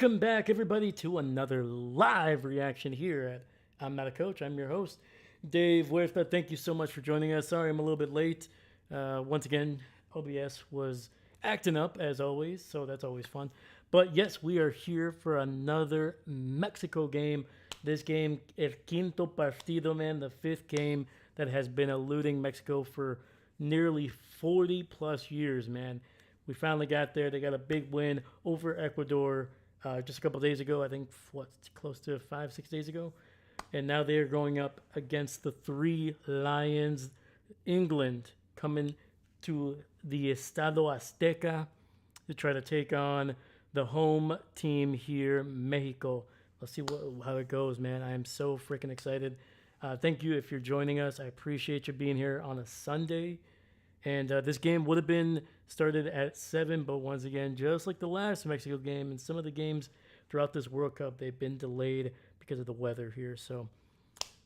Welcome back, everybody, to another live reaction here at I'm Not a Coach. I'm your host, Dave Huerta. Thank you so much for joining us. Sorry I'm a little bit late. Once again, OBS was acting up as always, so that's always fun. But yes, we are here for another Mexico game. This game, El Quinto Partido, man, the fifth game that has been eluding Mexico for nearly 40 plus years, man. We finally got there. They got a big win over Ecuador just a couple days ago. I think close to 5-6 days ago, and now they are going up against the three Lions. England coming to the Estadio Azteca to try to take on the home team here, Mexico. Let's see how it goes, man. I am so freaking excited. Thank you if you're joining us. I appreciate you being here on a Sunday. And this game would have been started at 7, but once again, just like the last Mexico game and some of the games throughout this World Cup, they've been delayed because of the weather here. So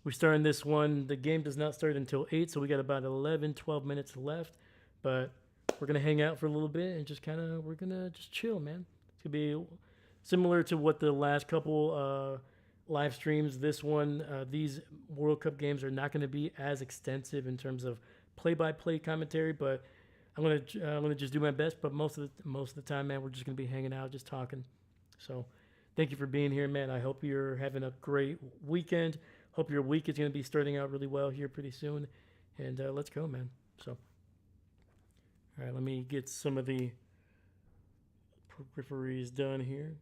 we're starting this one. The game does not start until 8, so we got about 11, 12 minutes left. But we're going to hang out for a little bit and we're going to just chill, man. It's going to be similar to what the last couple live streams. This one, these World Cup games are not going to be as extensive in terms of play-by-play commentary, but I'm gonna just do my best. But most of the time, man, we're just gonna be hanging out, just talking. So, thank you for being here, man. I hope you're having a great weekend. Hope your week is gonna be starting out really well here pretty soon. And let's go, man. So, all right, let me get some of the peripheries done here.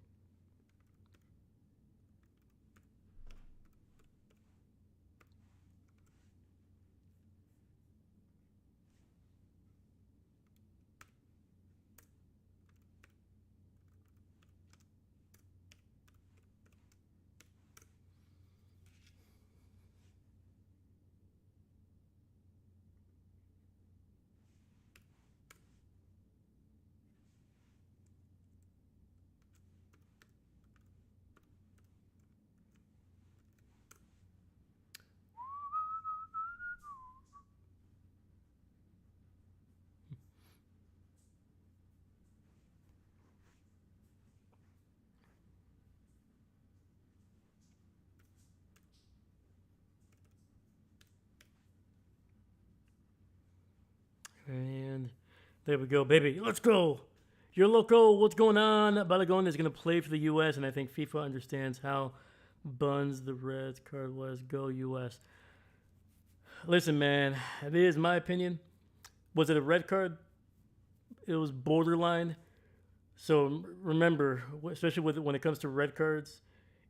And there we go, baby. Let's go. You're loco. What's going on? Balagon is going to play for the U.S., and I think FIFA understands how buns the red card was. Go U.S. Listen, man, it is my opinion. Was it a red card? It was borderline. So remember, especially when it comes to red cards,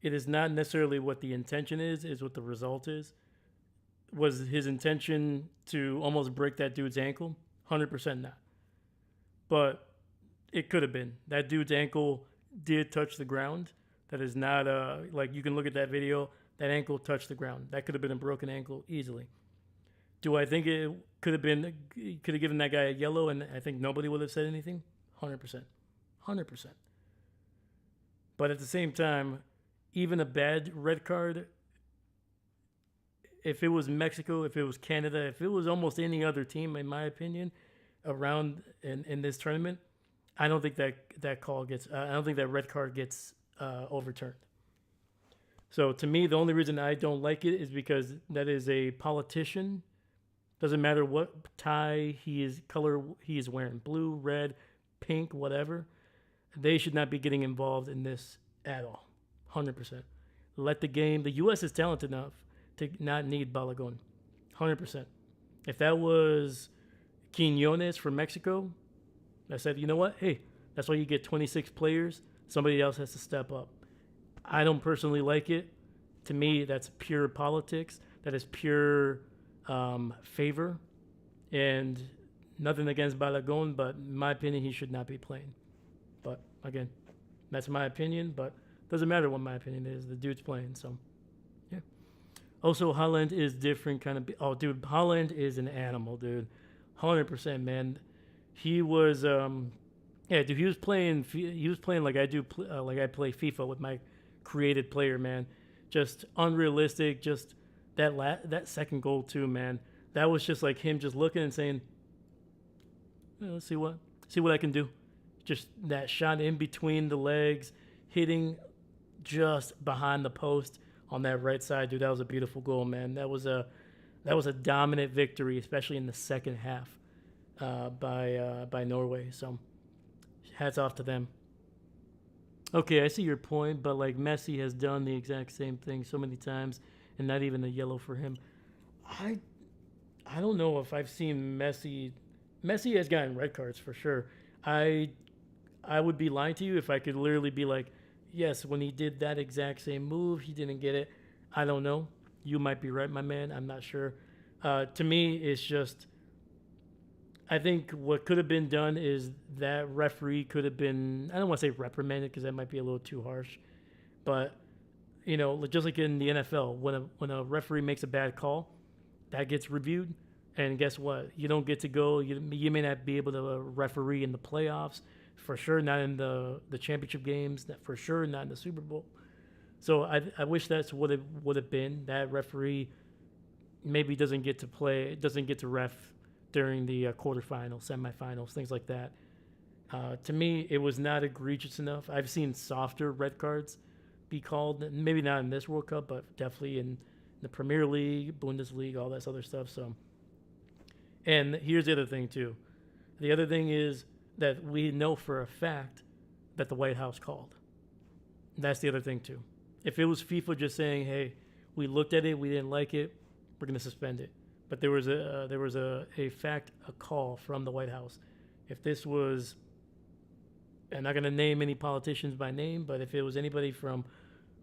it is not necessarily what the intention is what the result is. Was his intention to almost break that dude's ankle? 100% not. But it could have been. That dude's ankle did touch the ground. That is not like you can look at that video. That ankle touched the ground. That could have been a broken ankle easily. Do I think it could have given that guy a yellow and I think nobody would have said anything? 100%. 100%. But at the same time, even a bad red card, if it was Mexico, if it was Canada, if it was almost any other team, in my opinion, around in this tournament, I don't think that call gets. I don't think that red card gets overturned. So to me, the only reason I don't like it is because that is a politician. Doesn't matter what color he is wearing, blue, red, pink, whatever. They should not be getting involved in this at all. 100%. Let the game. The U.S. is talented enough to not need Balagon. 100%. If that was Quiñones from Mexico, I said, you know what? Hey, that's why you get 26 players. Somebody else has to step up. I don't personally like it. To me, that's pure politics. That is pure favor. And nothing against Balagon, but in my opinion, he should not be playing. But again, that's my opinion, but doesn't matter what my opinion is. The dude's playing, so yeah. Also, Holland is different kind of. Oh, dude, Holland is an animal, dude. 100%, man. He was, yeah, dude. He was playing. He was playing like I do, like I play FIFA with my created player, man. Just unrealistic. Just that second goal too, man. That was just like him just looking and saying, let's see what I can do. Just that shot in between the legs. hitting just behind the post on that right side, dude. That was a beautiful goal, man. That was a dominant victory, especially in the second half by Norway. So hats off to them. Okay, I see your point, but like Messi has done the exact same thing so many times, and not even a yellow for him. I I don't know if I've seen Messi. Messi has gotten red cards for sure. I I would be lying to you if I could literally be like, yes, when he did that exact same move, he didn't get it. I don't know. You might be right, my man. I'm not sure. To me, it's just I think what could have been done is that referee could have been, I don't want to say reprimanded because that might be a little too harsh, but just like in the NFL, when a referee makes a bad call, that gets reviewed, and guess what? You don't get to go. You may not be able to referee in the playoffs, for sure not in the championship games, for sure not in the Super Bowl. So I wish that's what it would have been. That referee maybe doesn't get to play, doesn't get to ref during the quarterfinals, semifinals, things like that. To me, it was not egregious enough. I've seen softer red cards be called, maybe not in this World Cup, but definitely in the Premier League, Bundesliga, all that other stuff. So, and here's the other thing too. The other thing is that we know for a fact that the White House called. That's the other thing too. If it was FIFA just saying, "Hey, we looked at it, we didn't like it, we're going to suspend it," but there was a call from the White House. If this was, I'm not going to name any politicians by name, but if it was anybody from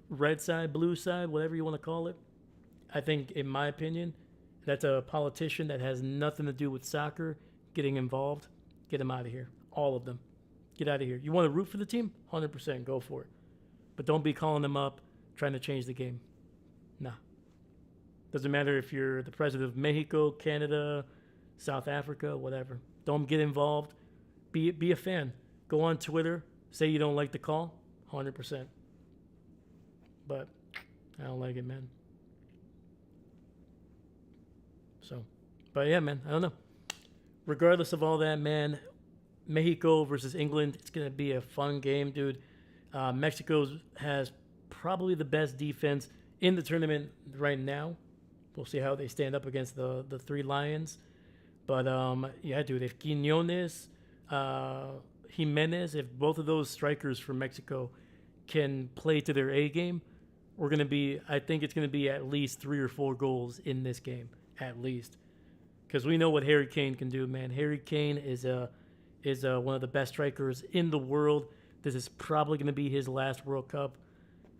red side, blue side, whatever you want to call it, I think, in my opinion, that's a politician that has nothing to do with soccer getting involved. Get them out of here. All of them. Get out of here. You want to root for the team? 100%. Go for it. But don't be calling them up trying to change the game. Nah. Doesn't matter if you're the president of Mexico, Canada, South Africa, whatever. Don't get involved. Be a fan. Go on Twitter. Say you don't like the call. 100%. But I don't like it, man. So, but yeah, man, I don't know. Regardless of all that, man, Mexico versus England, it's going to be a fun game, dude. Mexico has probably the best defense in the tournament right now. We'll see how they stand up against the three Lions. But, yeah, dude, if Quiñones, Jimenez, if both of those strikers from Mexico can play to their A game, I think it's going to be at least 3 or 4 goals in this game, at least. Because we know what Harry Kane can do, man. Harry Kane is one of the best strikers in the world. This is probably going to be his last World Cup.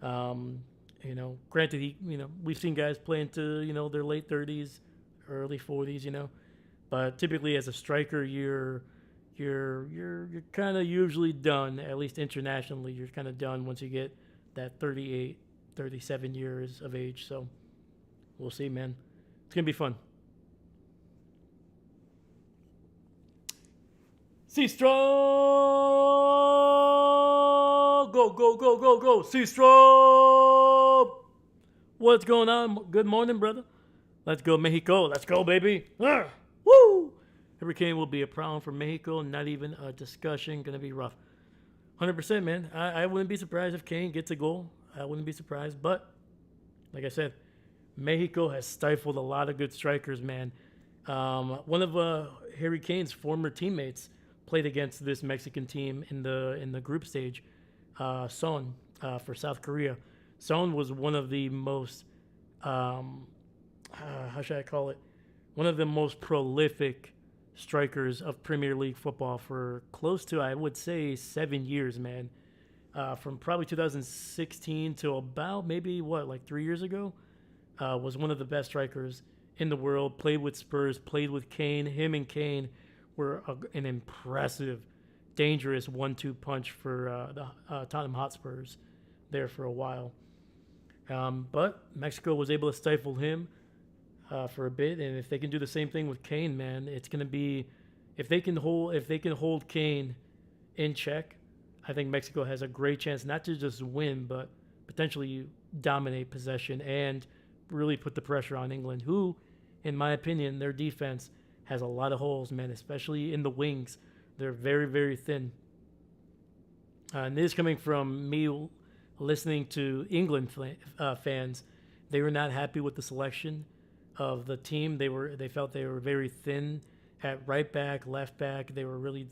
Granted, we've seen guys play into, their late 30s, early 40s, but typically as a striker, you're kind of usually done, at least internationally. You're kind of done once you get that 38, 37 years of age. So we'll see, man. It's going to be fun. Seastrol! Go, go, go, go, go. Seastrol! What's going on? Good morning, brother. Let's go, Mexico. Let's go, baby. Woo! Hurricane will be a problem for Mexico. Not even a discussion. Going to be rough. 100%, man. I wouldn't be surprised if Kane gets a goal. I wouldn't be surprised. But, like I said, Mexico has stifled a lot of good strikers, man. One of Harry Kane's former teammates played against this Mexican team in the group stage. Son for South Korea. Son was one of the most, how should I call it? One of the most prolific strikers of Premier League football for close to, I would say, 7 years, man. From probably 2016 to about maybe 3 years ago, was one of the best strikers in the world. Played with Spurs, played with Kane. Him and Kane were an impressive, dangerous 1-2 punch for the Tottenham Hotspurs there for a while. But Mexico was able to stifle him for a bit, and if they can do the same thing with Kane, man, it's going to be, if they can hold Kane in check, I think Mexico has a great chance not to just win, but potentially dominate possession and really put the pressure on England, who, in my opinion, their defense has a lot of holes, man, especially in the wings. They're very, very thin. And this is coming from me listening to England fans, they were not happy with the selection of the team. They felt they were very thin at right back, left back. They were really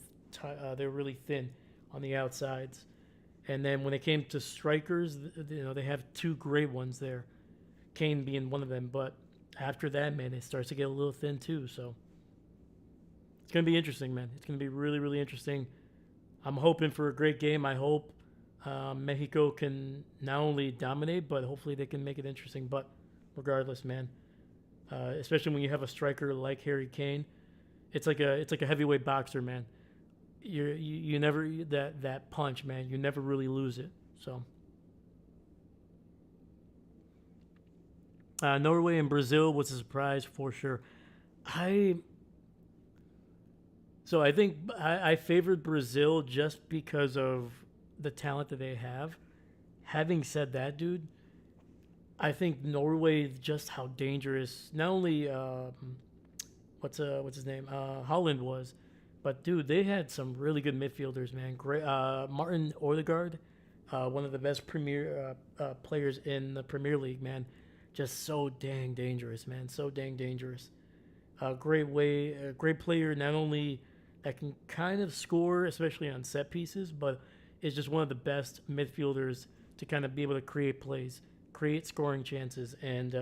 thin on the outsides. And then when it came to strikers, they have two great ones there, Kane being one of them. But after that, man, it starts to get a little thin too. So it's gonna be interesting, man. It's gonna be really, really interesting. I'm hoping for a great game. I hope Mexico can not only dominate, but hopefully they can make it interesting. But regardless, man, especially when you have a striker like Harry Kane, it's like a heavyweight boxer, man. You never that punch, man. You never really lose it. So Norway and Brazil was a surprise for sure. I I think I favored Brazil just because of the talent that they have. Having said that, dude, I think Norway just how dangerous. Not only what's his name Holland was, but dude, they had some really good midfielders, man. Great, Martin Odegaard, one of the best premier players in the Premier League, man. Just so dang dangerous, man. So dang dangerous. Great player. Not only that can kind of score, especially on set pieces, but is just one of the best midfielders to kind of be able to create plays, create scoring chances, and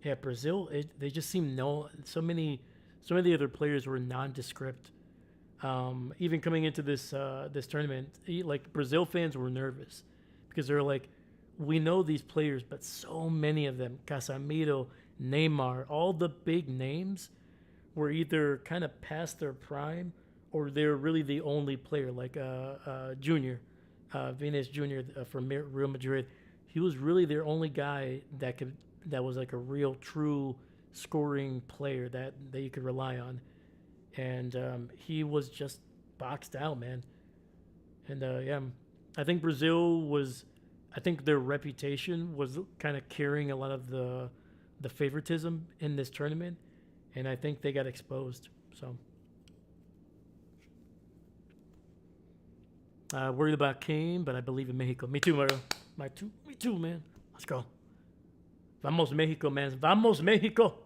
yeah, Brazil. They just seem so many other players were nondescript. Even coming into this tournament, like Brazil fans were nervous because they're like, we know these players, but so many of them, Casemiro, Neymar, all the big names were either kind of past their prime or they're really the only player, like Junior, Vinicius Junior from Real Madrid. He was really their only guy that was like a real true scoring player that you could rely on. And he was just boxed out, man. And yeah, I think Brazil was. I think their reputation was kind of carrying a lot of the favoritism in this tournament, and I think they got exposed. So worried about Kane, but I believe in Mexico. Me too, Mario. Me too, man. Let's go. Vamos Mexico, man. Vamos Mexico.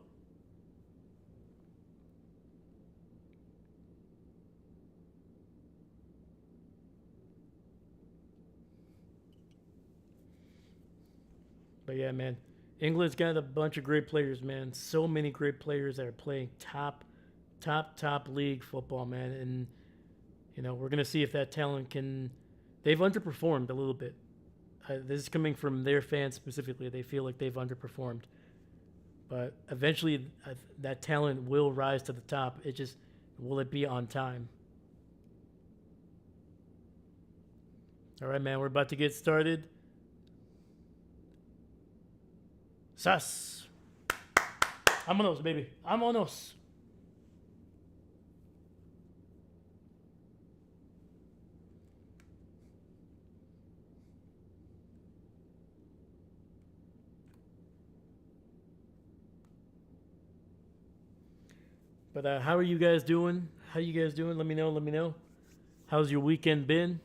But yeah, man, England's got a bunch of great players, man. So many great players that are playing top league football, man. And we're gonna see if that talent can. They've underperformed a little bit. This is coming from their fans specifically. They feel like they've underperformed, but eventually that talent will rise to the top. It just will it be on time? All right, man. We're about to get started. Sas. Vámonos, baby. Vámonos. But how are you guys doing? How you guys doing? Let me know. Let me know. How's your weekend been?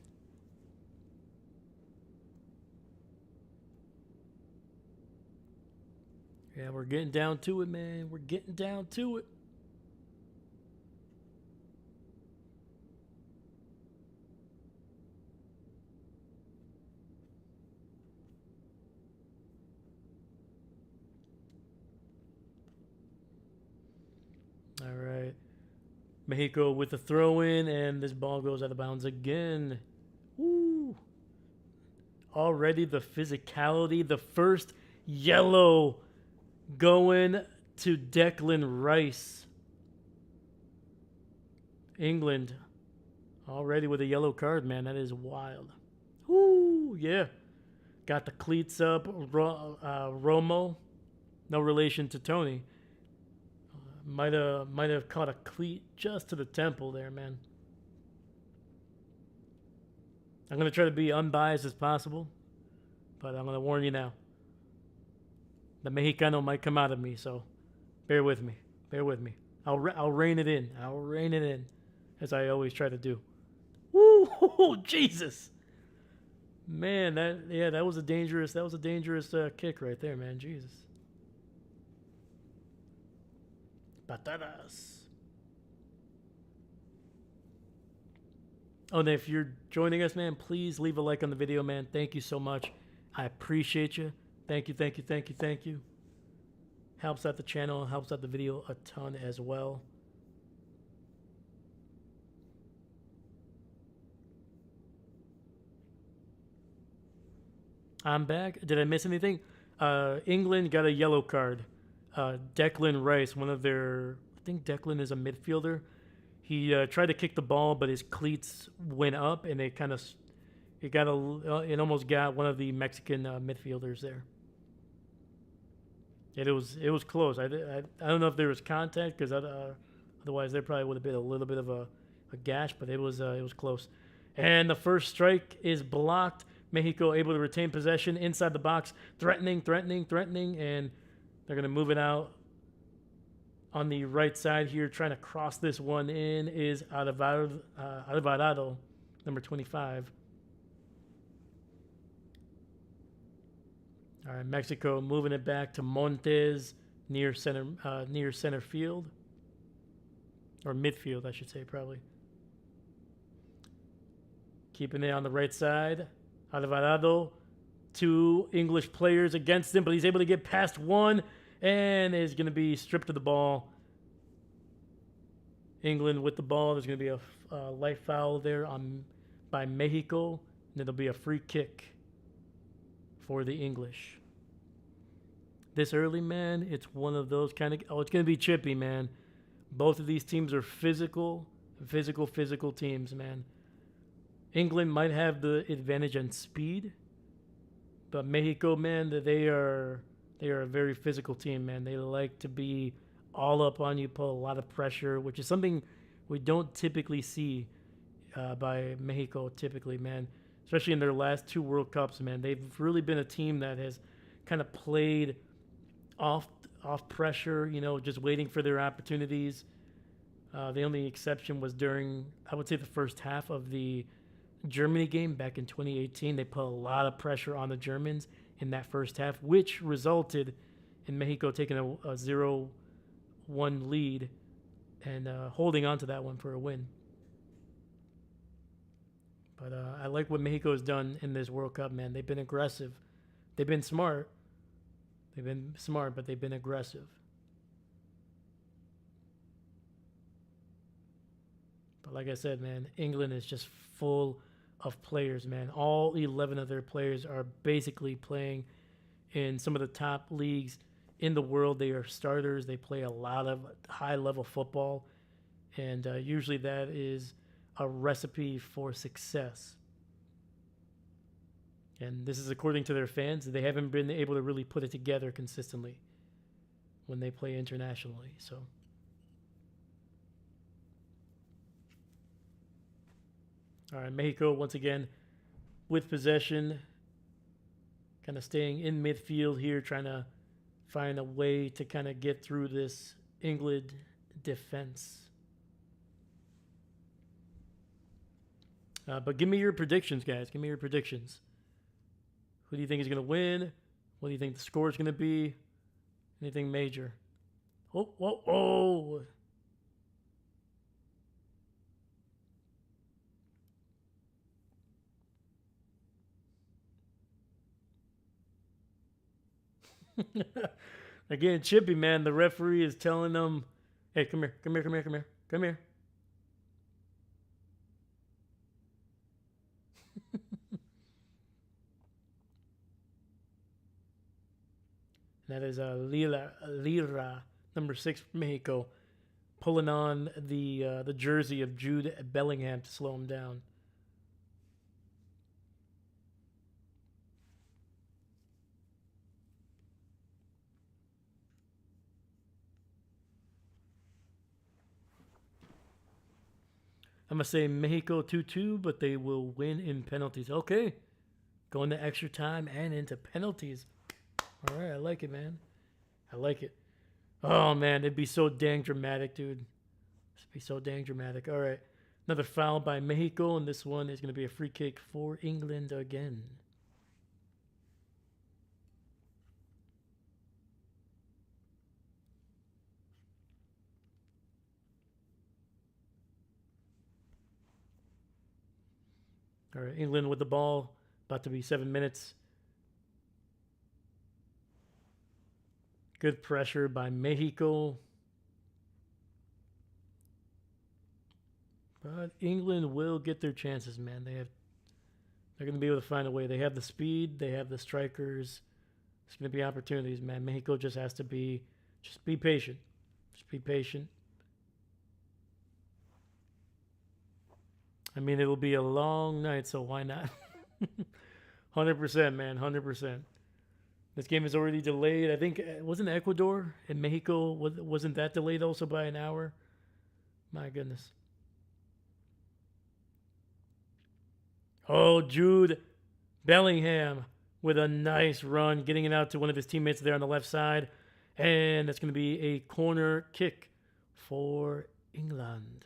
Yeah, we're getting down to it, man. We're getting down to it. All right. Mexico with the throw in, and this ball goes out of bounds again. Woo. Already the physicality. The first yellow going to Declan Rice. England already with a yellow card, man. That is wild. Woo, yeah. Got the cleats up. Romo, no relation to Tony. Might have caught a cleat just to the temple there, man. I'm going to try to be unbiased as possible, but I'm going to warn you now. The Mexicano might come out of me, so bear with me. Bear with me. I'll rein it in. I'll rein it in, as I always try to do. Woo! Jesus! Man, that was a dangerous kick right there, man. Jesus. Patadas. Oh, and if you're joining us, man, please leave a like on the video, man. Thank you so much. I appreciate you. Thank you, thank you, thank you, thank you. Helps out the channel, helps out the video a ton as well. I'm back. Did I miss anything? England got a yellow card. Declan Rice, one of their, I think Declan is a midfielder. He tried to kick the ball, but his cleats went up, and it almost got one of the Mexican midfielders there. It was close. I don't know if there was contact, because otherwise there probably would have been a little bit of a gash, but it was close. And the first strike is blocked. Mexico able to retain possession inside the box, threatening, and they're going to move it out. On the right side here, trying to cross this one in is Alvarado, number 25. All right, Mexico moving it back to Montes near center field, or midfield, I should say, probably. Keeping it on the right side, Alvarado. 2 English players against him, but he's able to get past one. And is going to be stripped of the ball. England with the ball. There's going to be a light foul there by Mexico. And it'll be a free kick for the English. This early, man, it's one of those kind of... Oh, it's going to be chippy, man. Both of these teams are physical teams, man. England might have the advantage on speed. But Mexico, man, they are a very physical team, man. They like to be all up on you, put a lot of pressure, which is something we don't typically see by Mexico typically, man. Especially in their last 2 World Cups, man. They've really been a team that has kind of played off pressure, just waiting for their opportunities. The only exception was during, I would say, the first half of the Germany game back in 2018. They put a lot of pressure on the Germans in that first half, which resulted in Mexico taking a 0-1 lead and holding on to that one for a win. But I like what Mexico has done in this World Cup, man. They've been aggressive. They've been smart. But they've been aggressive. But like I said, man, England is just full of players, man. All 11 of their players are basically playing in some of the top leagues in the world. They are starters. They play a lot of high-level football, and usually that is a recipe for success. And this is according to their fans. They haven't been able to really put it together consistently when they play internationally. So all right, Mexico once again with possession, kind of staying in midfield here, trying to find a way to kind of get through this England defense. But give me your predictions, guys. Give me your predictions. Who do you think is going to win? What do you think the score is going to be? Anything major? Oh. Again, Chippy, man, the referee is telling them, hey, come here. That is Lira, number 6 from Mexico, pulling on the jersey of Jude Bellingham to slow him down. I'm going to say Mexico 2-2, but they will win in penalties. Okay. Going to extra time and into penalties. All right, I like it, man. I like it. Oh, man, it'd be so dang dramatic, dude. It'd be so dang dramatic. All right. Another foul by Mexico, and this one is going to be a free kick for England again. All right, England with the ball. About to be 7 minutes. Good pressure by Mexico. But England will get their chances, man. They're going to be able to find a way. They have the speed. They have the strikers. There's going to be opportunities, man. Mexico just has to be patient. Just be patient. I mean, it'll be a long night, so why not? 100%, man. 100%. This game is already delayed. I think, wasn't Ecuador and Mexico, wasn't that delayed also by an hour? My goodness. Oh, Jude Bellingham with a nice run, getting it out to one of his teammates there on the left side. And that's going to be a corner kick for England.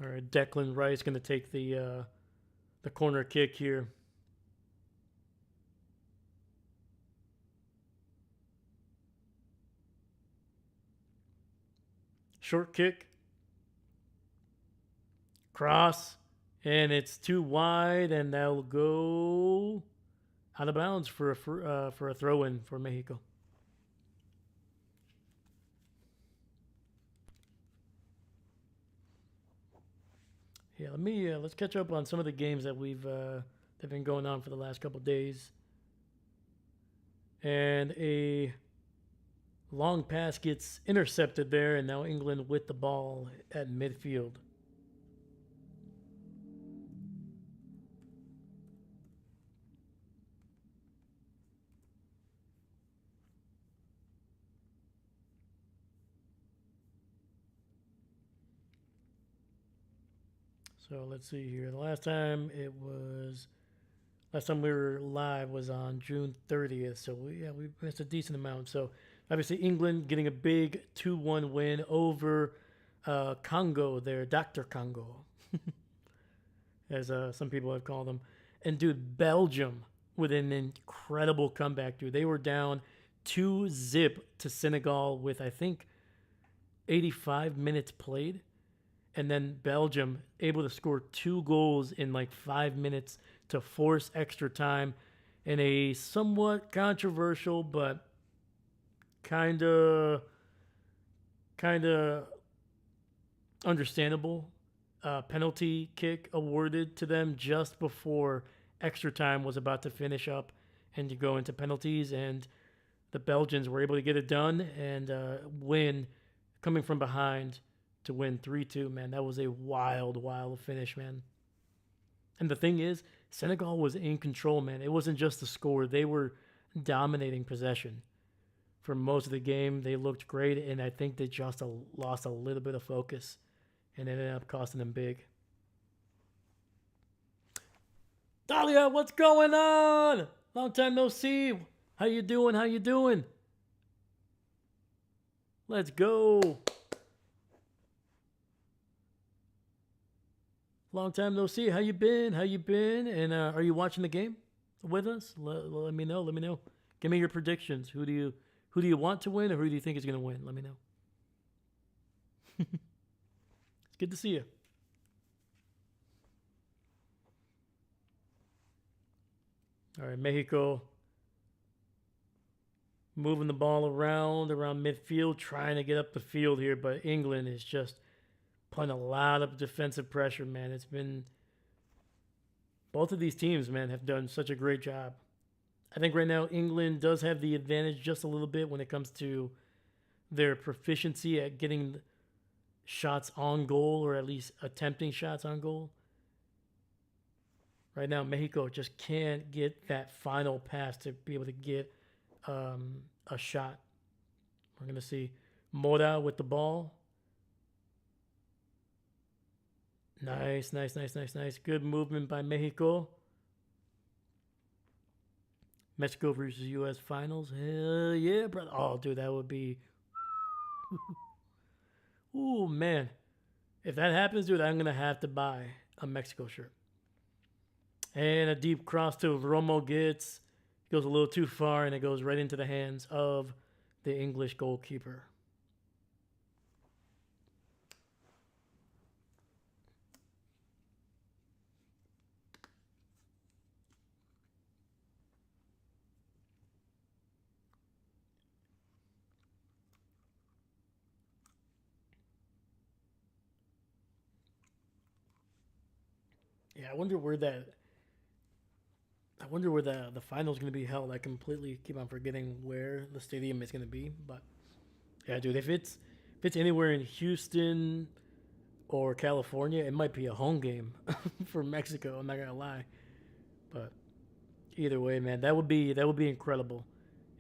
All right, Declan Rice going to take the corner kick here. Short kick. Cross. And it's too wide, and that'll go out of bounds for a throw-in for Mexico. Yeah, let's catch up on some of the games that have been going on for the last couple days. And a long pass gets intercepted there, and now England with the ball at midfield. So let's see here. The last time we were live was on June 30th. So we missed a decent amount. So obviously England getting a big 2-1 win over Congo there, Dr. Congo, as some people have called them. And dude, Belgium with an incredible comeback, dude. They were down 2-0 to Senegal with, I think, 85 minutes played. And then Belgium able to score 2 goals in like 5 minutes to force extra time in a somewhat controversial but kind of understandable penalty kick awarded to them just before extra time was about to finish up and to go into penalties. And the Belgians were able to get it done and win coming from behind to win 3-2, man. That was a wild finish, man. And the thing is, Senegal was in control, man. It wasn't just the score. They were dominating possession for most of the game. They looked great, and I think they just lost a little bit of focus, and it ended up costing them big. Dahlia, what's going on? Long time no see. How you doing? Let's go. Long time no see. How you been? And are you watching the game with us? Let me know. Give me your predictions. Who do you want to win, or who do you think is going to win? Let me know. It's good to see you. All right, Mexico moving the ball around midfield, trying to get up the field here, but England is just putting a lot of defensive pressure, man. It's been... Both of these teams, man, have done such a great job. I think right now England does have the advantage just a little bit when it comes to their proficiency at getting shots on goal, or at least attempting shots on goal. Right now, Mexico just can't get that final pass to be able to get a shot. We're going to see Mora with the ball. Nice. Good movement by Mexico. Mexico versus U.S. finals. Hell yeah, brother. Oh, dude, that would be... Ooh, man. If that happens, dude, I'm going to have to buy a Mexico shirt. And a deep cross to Romo gets. Goes a little too far, and it goes right into the hands of the English goalkeeper. Yeah, I wonder where the final's going to be held. I completely keep on forgetting where the stadium is going to be, but yeah, dude, if it's anywhere in Houston or California, it might be a home game for Mexico. I'm not gonna lie, but either way, man, that would be incredible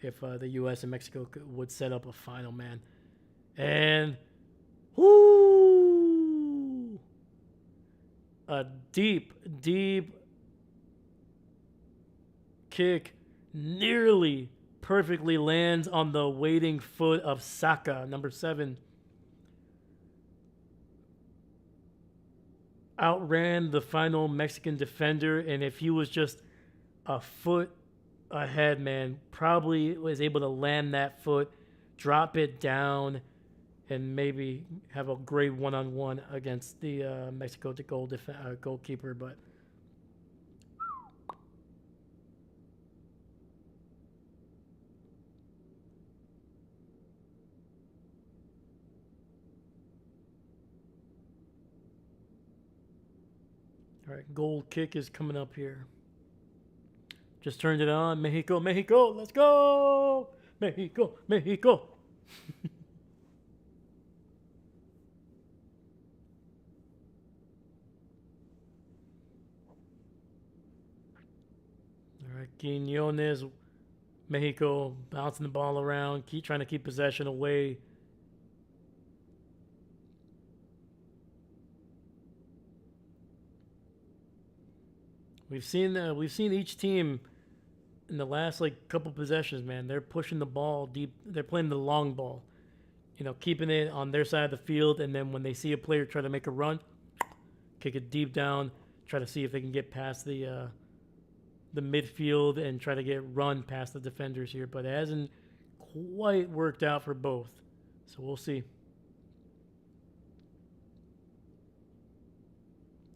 if the U.S. and Mexico would set up a final, man. And whoo, a deep kick nearly perfectly lands on the waiting foot of Saka, number 7. Outran the final Mexican defender, and if he was just a foot ahead, man, probably was able to land that foot, drop it down, and maybe have a great one-on-one against the Mexico goalkeeper. But all right, goal kick is coming up here. Just turned it on. Mexico, let's go! Mexico. All right, Quiñones, Mexico bouncing the ball around, trying to keep possession away. We've seen each team in the last couple possessions, man. They're pushing the ball deep. They're playing the long ball, keeping it on their side of the field, and then when they see a player try to make a run, kick it deep down, try to see if they can get past the midfield and try to get run past the defenders here. But it hasn't quite worked out for both, so we'll see.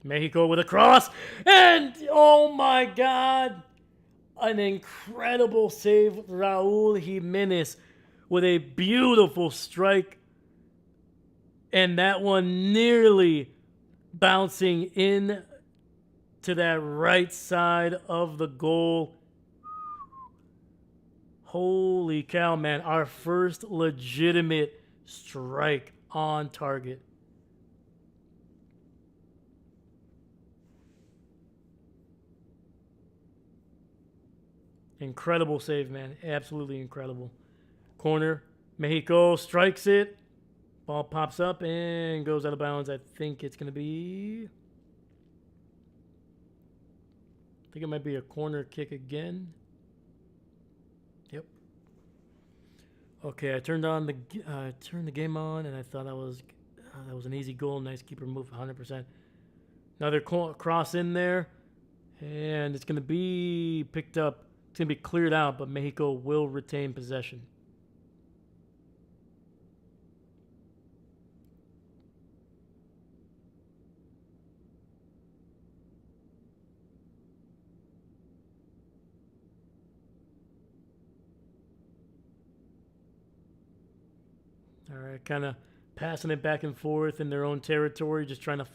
Mexico with a cross, and oh my God, an incredible save, Raul Jimenez with a beautiful strike, and that one nearly bouncing in to that right side of the goal. Holy cow, man, our first legitimate strike on target. Incredible save, man. Absolutely incredible. Corner. Mexico strikes it. Ball pops up and goes out of bounds. I think it's going to be... I think it might be a corner kick again. Yep. Okay, I turned the game on, and I thought that was an easy goal. Nice keeper move, 100%. Another cross in there, and it's going to be picked up. It's going to be cleared out, but Mexico will retain possession. All right, kind of passing it back and forth in their own territory, just trying to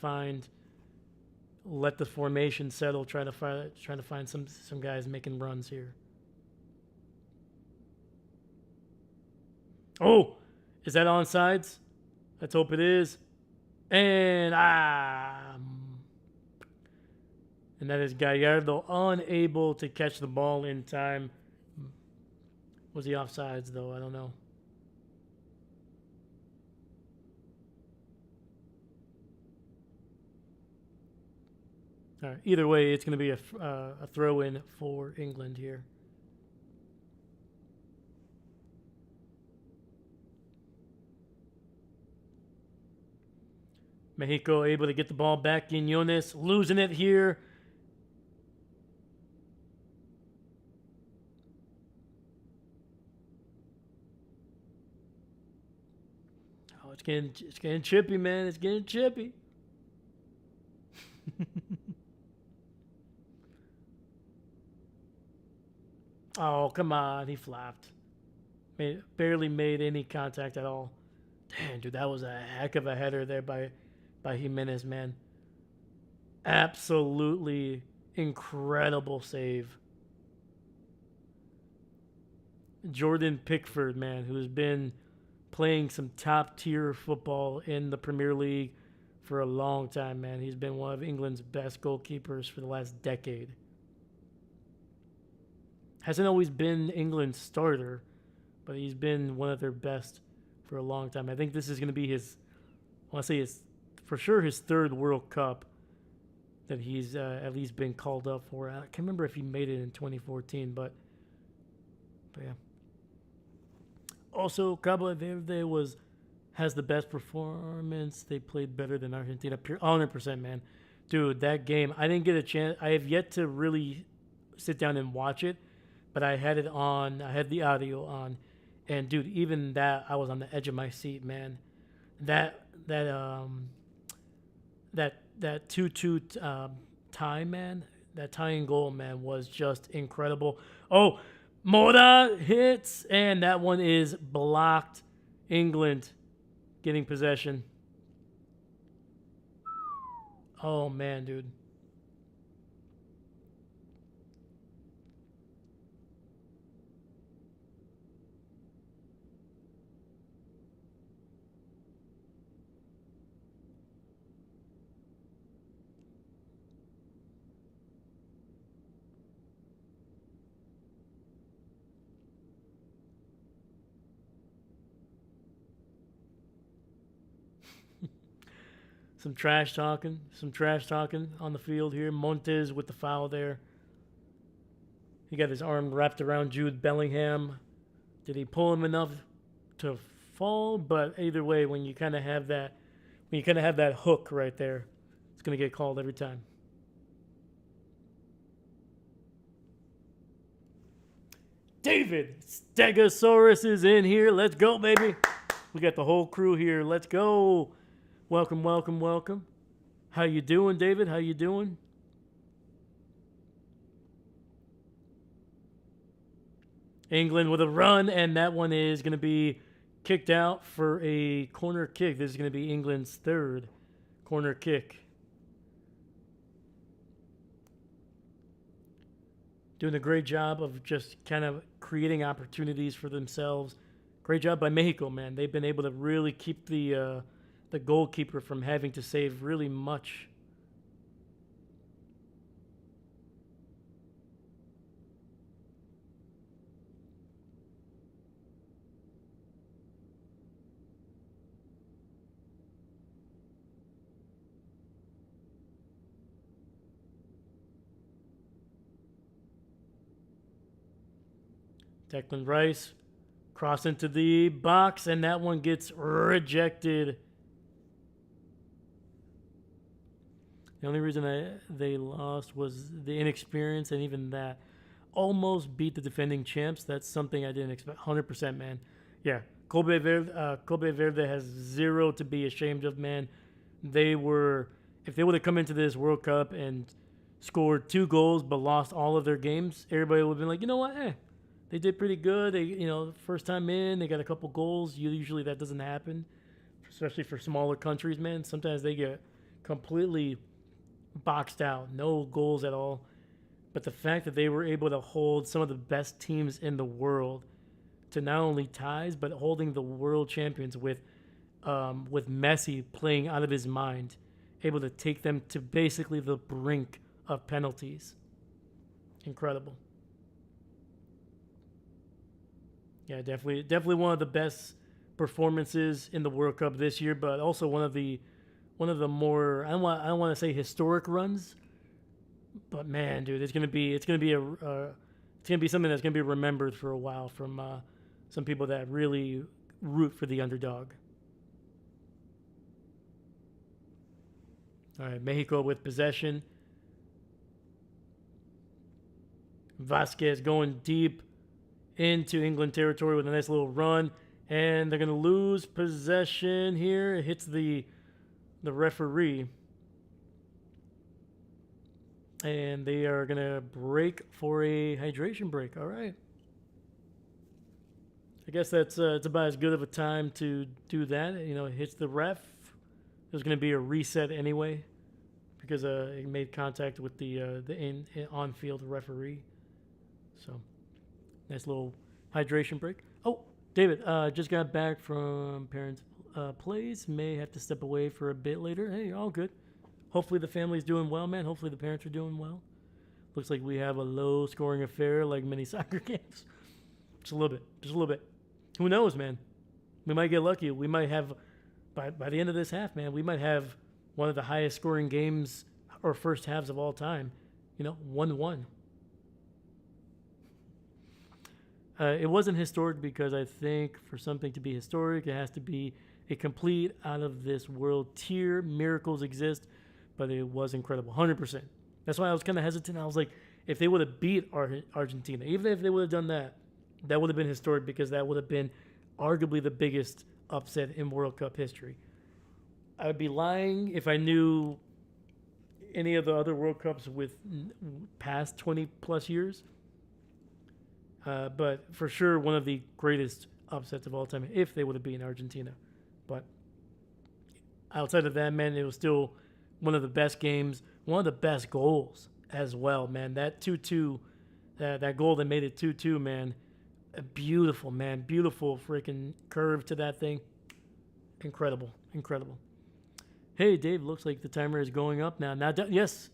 let the formation settle, trying to find some guys making runs here. Oh, is that onsides? Let's hope it is. And and that is Gallardo unable to catch the ball in time. Was he offsides though? I don't know. All right. Either way, it's going to be a throw in for England here. Mexico able to get the ball back. Quiñones losing it here. Oh, it's getting chippy, man. It's getting chippy. Oh, come on. He flopped. Barely made any contact at all. Damn, dude, that was a heck of a header there by Jimenez, man. Absolutely incredible save. Jordan Pickford, man, who's been playing some top tier football in the Premier League for a long time, man. He's been one of England's best goalkeepers for the last decade. Hasn't always been England's starter, but he's been one of their best for a long time. I think this is going to be I want to say for sure his third World Cup that he's at least been called up for. I can't remember if he made it in 2014, but yeah. Also, Cabo Verde has the best performance. They played better than Argentina. 100%, man. Dude, that game, I didn't get a chance. I have yet to really sit down and watch it, but I had it on. I had the audio on. And, dude, even that, I was on the edge of my seat, man. That 2-2 tie, man, that tying goal, man, was just incredible. Oh, Mora hits, and that one is blocked. England getting possession. Oh, man, dude. Some trash talking on the field here. Montes with the foul there. He got his arm wrapped around Jude Bellingham. Did he pull him enough to fall? But either way, when you kind of have that hook right there, it's gonna get called every time. David Stegosaurus is in here. Let's go, baby. We got the whole crew here. Let's go. Welcome, welcome, welcome. How you doing, David? How you doing? England with a run, and that one is going to be kicked out for a corner kick. This is going to be England's third corner kick. Doing a great job of just kind of creating opportunities for themselves. Great job by Mexico, man. They've been able to really keep the goalkeeper from having to save really much. Declan Rice cross into the box, and that one gets rejected. The only reason they lost was the inexperience, and even that almost beat the defending champs. That's something I didn't expect. 100%, man. Yeah, Kobe Verde has zero to be ashamed of, man. If they would have come into this World Cup and scored 2 goals but lost all of their games, everybody would have been like, you know what, they did pretty good. They, first time in, they got a couple goals. Usually that doesn't happen, especially for smaller countries, man. Sometimes they get completely boxed out, no goals at all. But the fact that they were able to hold some of the best teams in the world to not only ties, but holding the world champions with with Messi playing out of his mind, able to take them to basically the brink of penalties. Incredible. Yeah, definitely one of the best performances in the World Cup this year, but also one of the more I don't want to say historic runs, but man, dude, it's gonna be something that's gonna be remembered for a while from some people that really root for the underdog. All right, Mexico with possession. Vasquez going deep into England territory with a nice little run, and they're going to lose possession here. It hits the referee, and they are going to break for a hydration break. All right. I guess that's it's about as good of a time to do that. It hits the ref. There's going to be a reset anyway because it made contact with the on-field referee. So, nice little hydration break. Oh, David, just got back from parents' plays. May have to step away for a bit later. Hey, all good. Hopefully the family's doing well, man. Hopefully the parents are doing well. Looks like we have a low-scoring affair like many soccer games. Just a little bit. Just a little bit. Who knows, man? We might get lucky. We might have, by the end of this half, man, we might have one of the highest-scoring games or first halves of all time. 1-1. It wasn't historic because I think for something to be historic, it has to be a complete out-of-this-world tier. Miracles exist, but it was incredible. 100%. That's why I was kind of hesitant. I was like, if they would have beat Argentina, even if they would have done that, that would have been historic because that would have been arguably the biggest upset in World Cup history. I would be lying if I knew any of the other World Cups with past 20-plus years. But for sure, one of the greatest upsets of all time if they would have beaten Argentina. But outside of that, man, it was still one of the best games, one of the best goals as well, man. That 2-2, that goal that made it 2-2, man, beautiful, man. Beautiful freaking curve to that thing. Incredible, incredible. Hey, Dave, looks like the timer is going up now. Yes.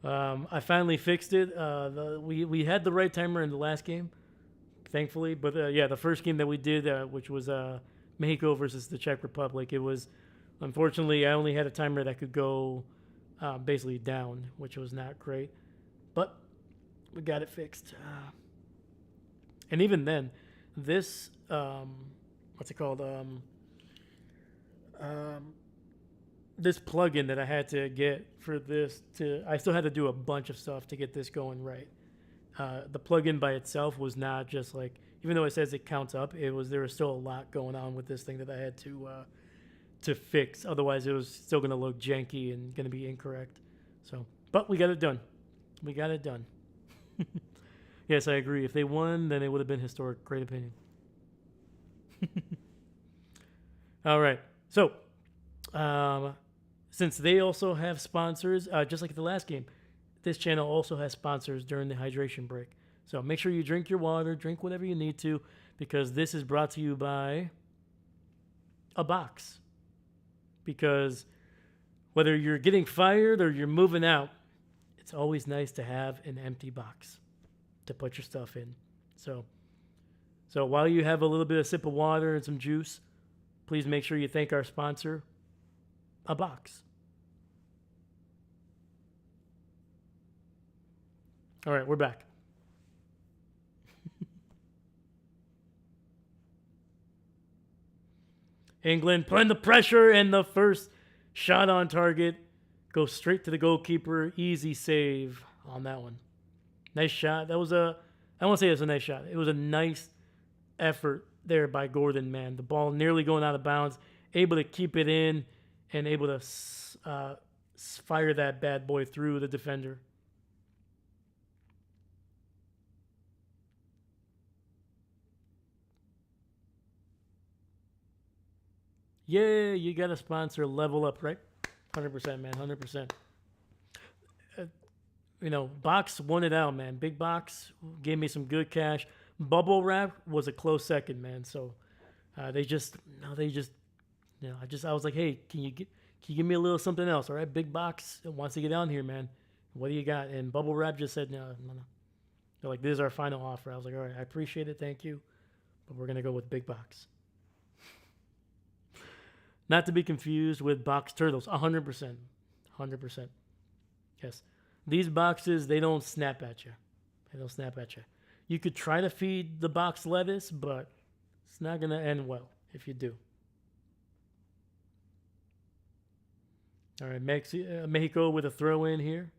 I finally fixed it. We had the right timer in the last game, thankfully. But the first game that we did, which was Mexico versus the Czech Republic, it was, unfortunately, I only had a timer that could go basically down, which was not great. But we got it fixed. And even then, this, what's it called? This plugin that I had to get for this I still had to do a bunch of stuff to get this going right. The plugin by itself was not just like, even though it says it counts up, there was still a lot going on with this thing that I had to fix. Otherwise, it was still going to look janky and going to be incorrect. So, but we got it done. Yes, I agree. If they won, then it would have been historic. Great opinion. All right. So, since they also have sponsors, just like the last game, this channel also has sponsors during the hydration break. So make sure you drink your water, drink whatever you need to, because this is brought to you by a box. Because whether you're getting fired or you're moving out, it's always nice to have an empty box to put your stuff in. So while you have a little bit of sip of water and some juice, please make sure you thank our sponsor, a box. All right, we're back. England putting the pressure, and the first shot on target goes straight to the goalkeeper. Easy save on that one. Nice shot. I won't say it was a nice shot. It was a nice effort there by Gordon, man. The ball nearly going out of bounds, able to keep it in, and able to fire that bad boy through the defender. Yeah, you got to sponsor Level Up, right? 100%, man, 100%. Box won it out, man. Big Box gave me some good cash. Bubble Wrap was a close second, man. So They just no, they just I was like, hey, can you give me a little something else? All right, big box wants to get down here, man. What do you got? And Bubble Wrap just said no, no, no. They're like, this is our final offer. I was like, all right, I appreciate it, thank you, but we're gonna go with big box. Not to be confused with box turtles. 100%, 100%. Yes, these boxes they don't snap at you. They don't snap at you. You could try to feed the box lettuce, but it's not gonna end well if you do. All right, Mexico with a throw in here.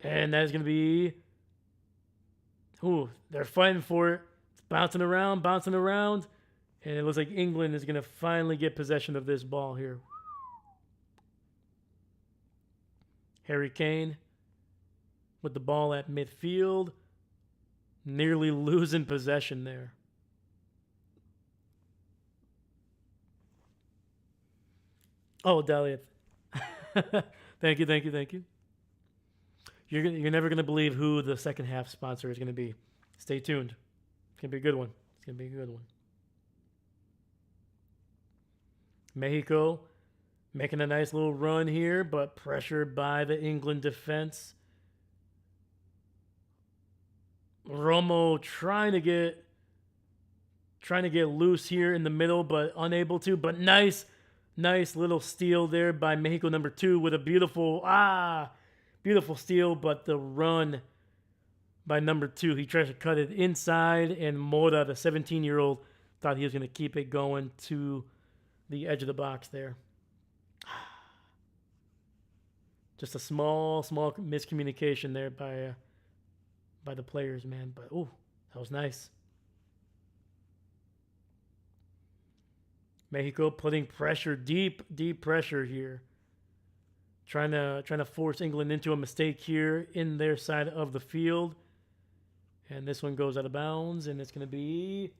And that is going to be. Ooh, they're fighting for it. It's bouncing around, bouncing around. And it looks like England is going to finally get possession of this ball here. Harry Kane with the ball at midfield. Nearly losing possession there. Oh, Dahlia. Thank you, thank you, thank you. You're never going to believe who the second half sponsor is going to be. Stay tuned. It's going to be a good one. It's going to be a good one. Mexico making a nice little run here, but pressured by the England defense. Romo trying to get loose here in the middle, but unable to. But nice little steal there by Mexico number 2 with a beautiful steal, but the run by number 2, he tries to cut it inside, and Mora, the 17-year-old, thought he was going to keep it going to the edge of the box there. Just a small miscommunication there by the players, man. But oh, that was nice. Mexico putting pressure, deep pressure here. Trying to force England into a mistake here in their side of the field. And this one goes out of bounds, and it's going to be...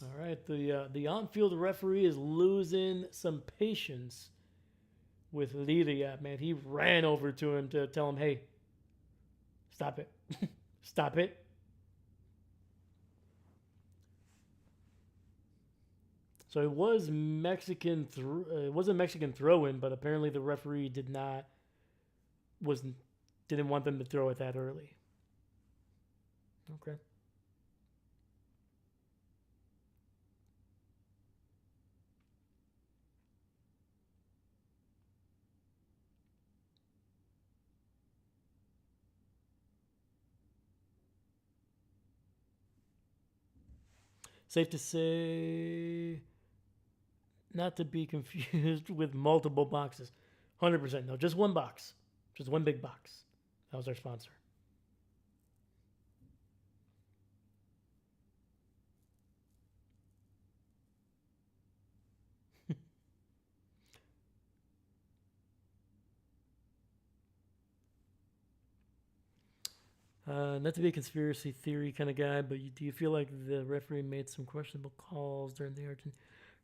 All right, the on-field referee is losing some patience with Liria, man. He ran over to him to tell him, hey, stop it. Stop it. So it was it was a Mexican throw-in, but apparently the referee didn't want them to throw it that early. Okay. Safe to say, not to be confused with multiple boxes. 100%. No, just one box. Just one big box. That was our sponsor. Not to be a conspiracy theory kind of guy, but do you feel like the referee made some questionable calls during the Argentine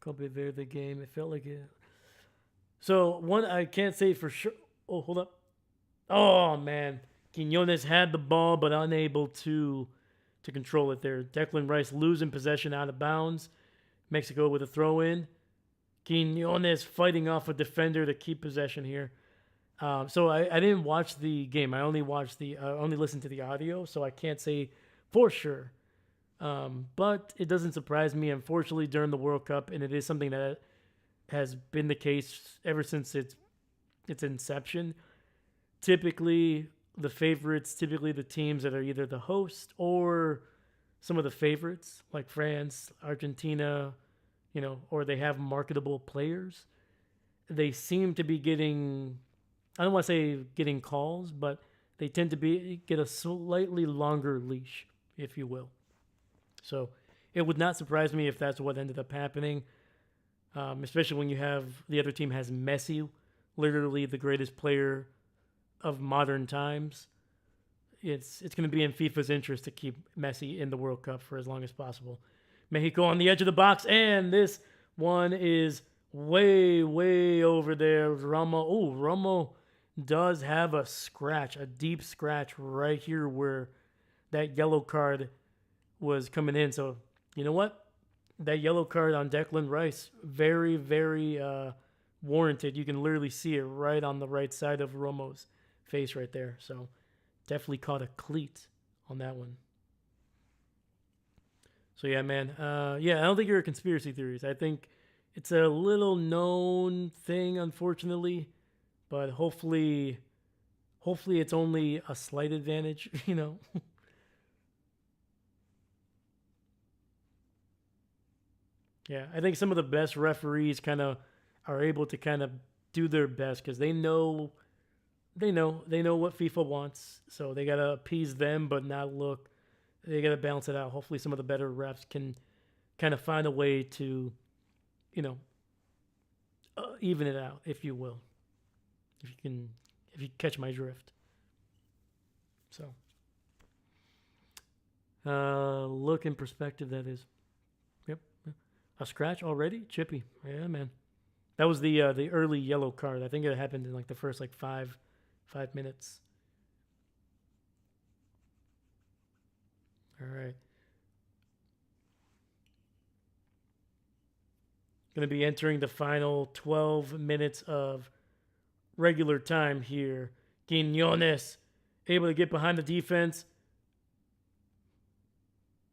Copa Verde game? It felt like it. So, one, I can't say for sure. Oh, hold up. Oh, man. Quinones had the ball, but unable to control it there. Declan Rice losing possession out of bounds. Mexico with a throw in. Quinones fighting off a defender to keep possession here. So I didn't watch the game. I only only listened to the audio, so I can't say for sure. But it doesn't surprise me, unfortunately, during the World Cup, and it is something that has been the case ever since its inception. Typically, the favorites, the teams that are either the host or some of the favorites, like France, Argentina, or they have marketable players. They seem to be getting, I don't want to say getting calls, but they tend to get a slightly longer leash, if you will. So it would not surprise me if that's what ended up happening, especially when you have the other team has Messi, literally the greatest player of modern times. It's going to be in FIFA's interest to keep Messi in the World Cup for as long as possible. Mexico on the edge of the box, and this one is way over there. Romo. Oh, Romo does have a scratch, a deep scratch right here where that yellow card was coming in. So, you know what? That yellow card on Declan Rice, very warranted. You can literally see it right on the right side of Romo's face right there. So, definitely caught a cleat on that one. So yeah, man. Yeah, I don't think you're a conspiracy theorist. I think it's a little known thing, unfortunately, but hopefully it's only a slight advantage, you know. Yeah, I think some of the best referees kind of are able to kind of do their best because they know what FIFA wants, so they gotta appease them, but not look. They gotta balance it out. Hopefully, some of the better refs can kind of find a way to, you know, even it out, if you will, if you catch my drift. So, look in perspective. That is, yep, a scratch already, chippy. Yeah, man. That was the early yellow card. I think it happened in like the first like 5 minutes. All right. Going to be entering the final 12 minutes of regular time here. Quinones able to get behind the defense,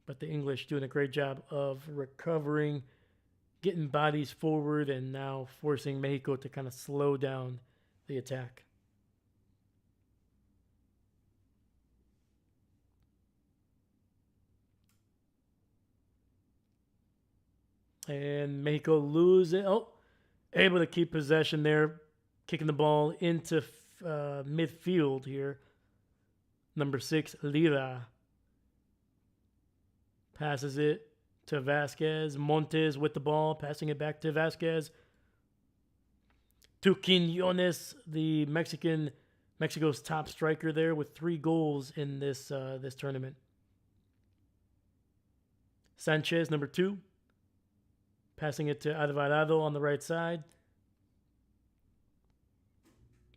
but the English doing a great job of recovering, getting bodies forward, and now forcing Mexico to kind of slow down the attack. And Mexico losing. Oh, able to keep possession there, kicking the ball into midfield here. Number 6, Lira. Passes it to Vasquez. Montes with the ball, passing it back to Vasquez. To Quinones, the Mexico's top striker there with 3 goals in this tournament. Sanchez, number 2. Passing it to Alvarado on the right side.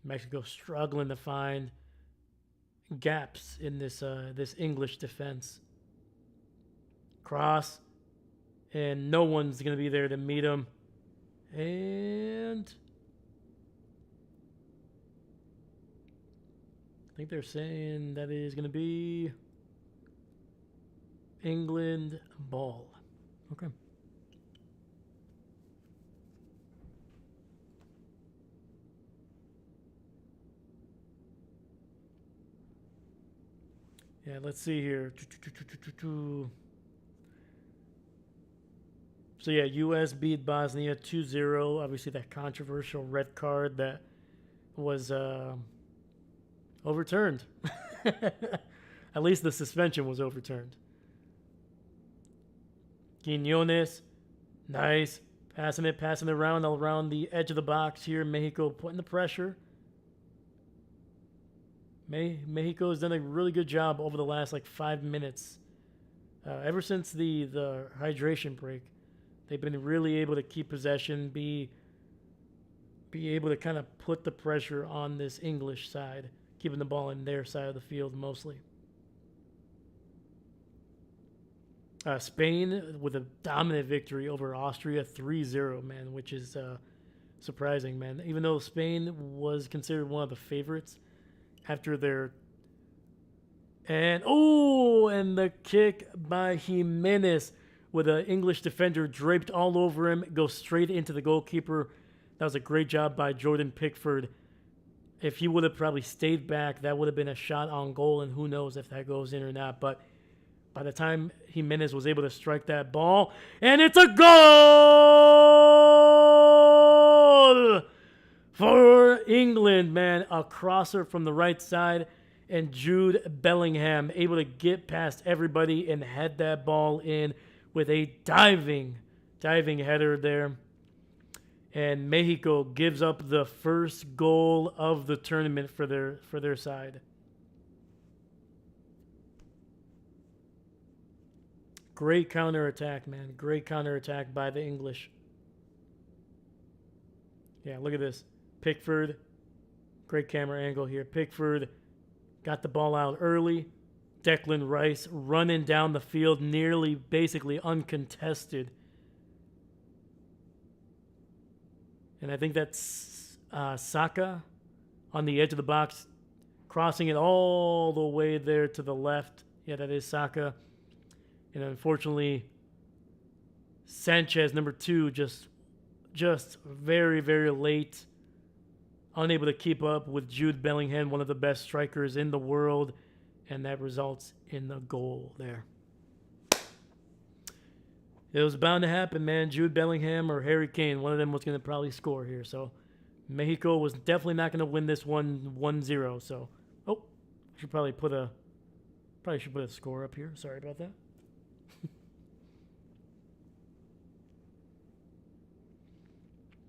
Mexico struggling to find gaps in this English defense. Cross, and no one's going to be there to meet him. And I think they're saying that it is going to be England ball. Okay. Yeah, let's see here. So yeah, U.S. beat Bosnia 2-0. Obviously, that controversial red card that was overturned. At least the suspension was overturned. Quinones, nice. Passing it around the edge of the box here. Mexico putting the pressure. Mexico has done a really good job over the last like 5 minutes. Ever since the hydration break, they've been really able to keep possession, be able to kind of put the pressure on this English side, keeping the ball in their side of the field mostly. Spain with a dominant victory over Austria 3-0, man, which is surprising, man. Even though Spain was considered one of the favorites after their and the kick by Jimenez with an English defender draped all over him, goes straight into the goalkeeper. That was a great job by Jordan Pickford. If he would have probably stayed back, that would have been a shot on goal, and who knows if that goes in or not. But by the time Jimenez was able to strike that ball, and it's a goal for England, man. A crosser from the right side, and Jude Bellingham able to get past everybody and head that ball in with a diving header there. And Mexico gives up the first goal of the tournament for their side. Great counterattack, man. Great counterattack by the English. Yeah, look at this. Pickford, great camera angle here. Pickford got the ball out early. Declan Rice running down the field, nearly basically uncontested. And I think that's Saka on the edge of the box, crossing it all the way there to the left. Yeah, that is Saka. And unfortunately, Sanchez, number 2, just very, very late. Unable to keep up with Jude Bellingham, one of the best strikers in the world. And that results in the goal there. It was bound to happen, man. Jude Bellingham or Harry Kane, one of them was going to probably score here. So Mexico was definitely not going to win this one 1-0. So, I should probably put a score up here. Sorry about that.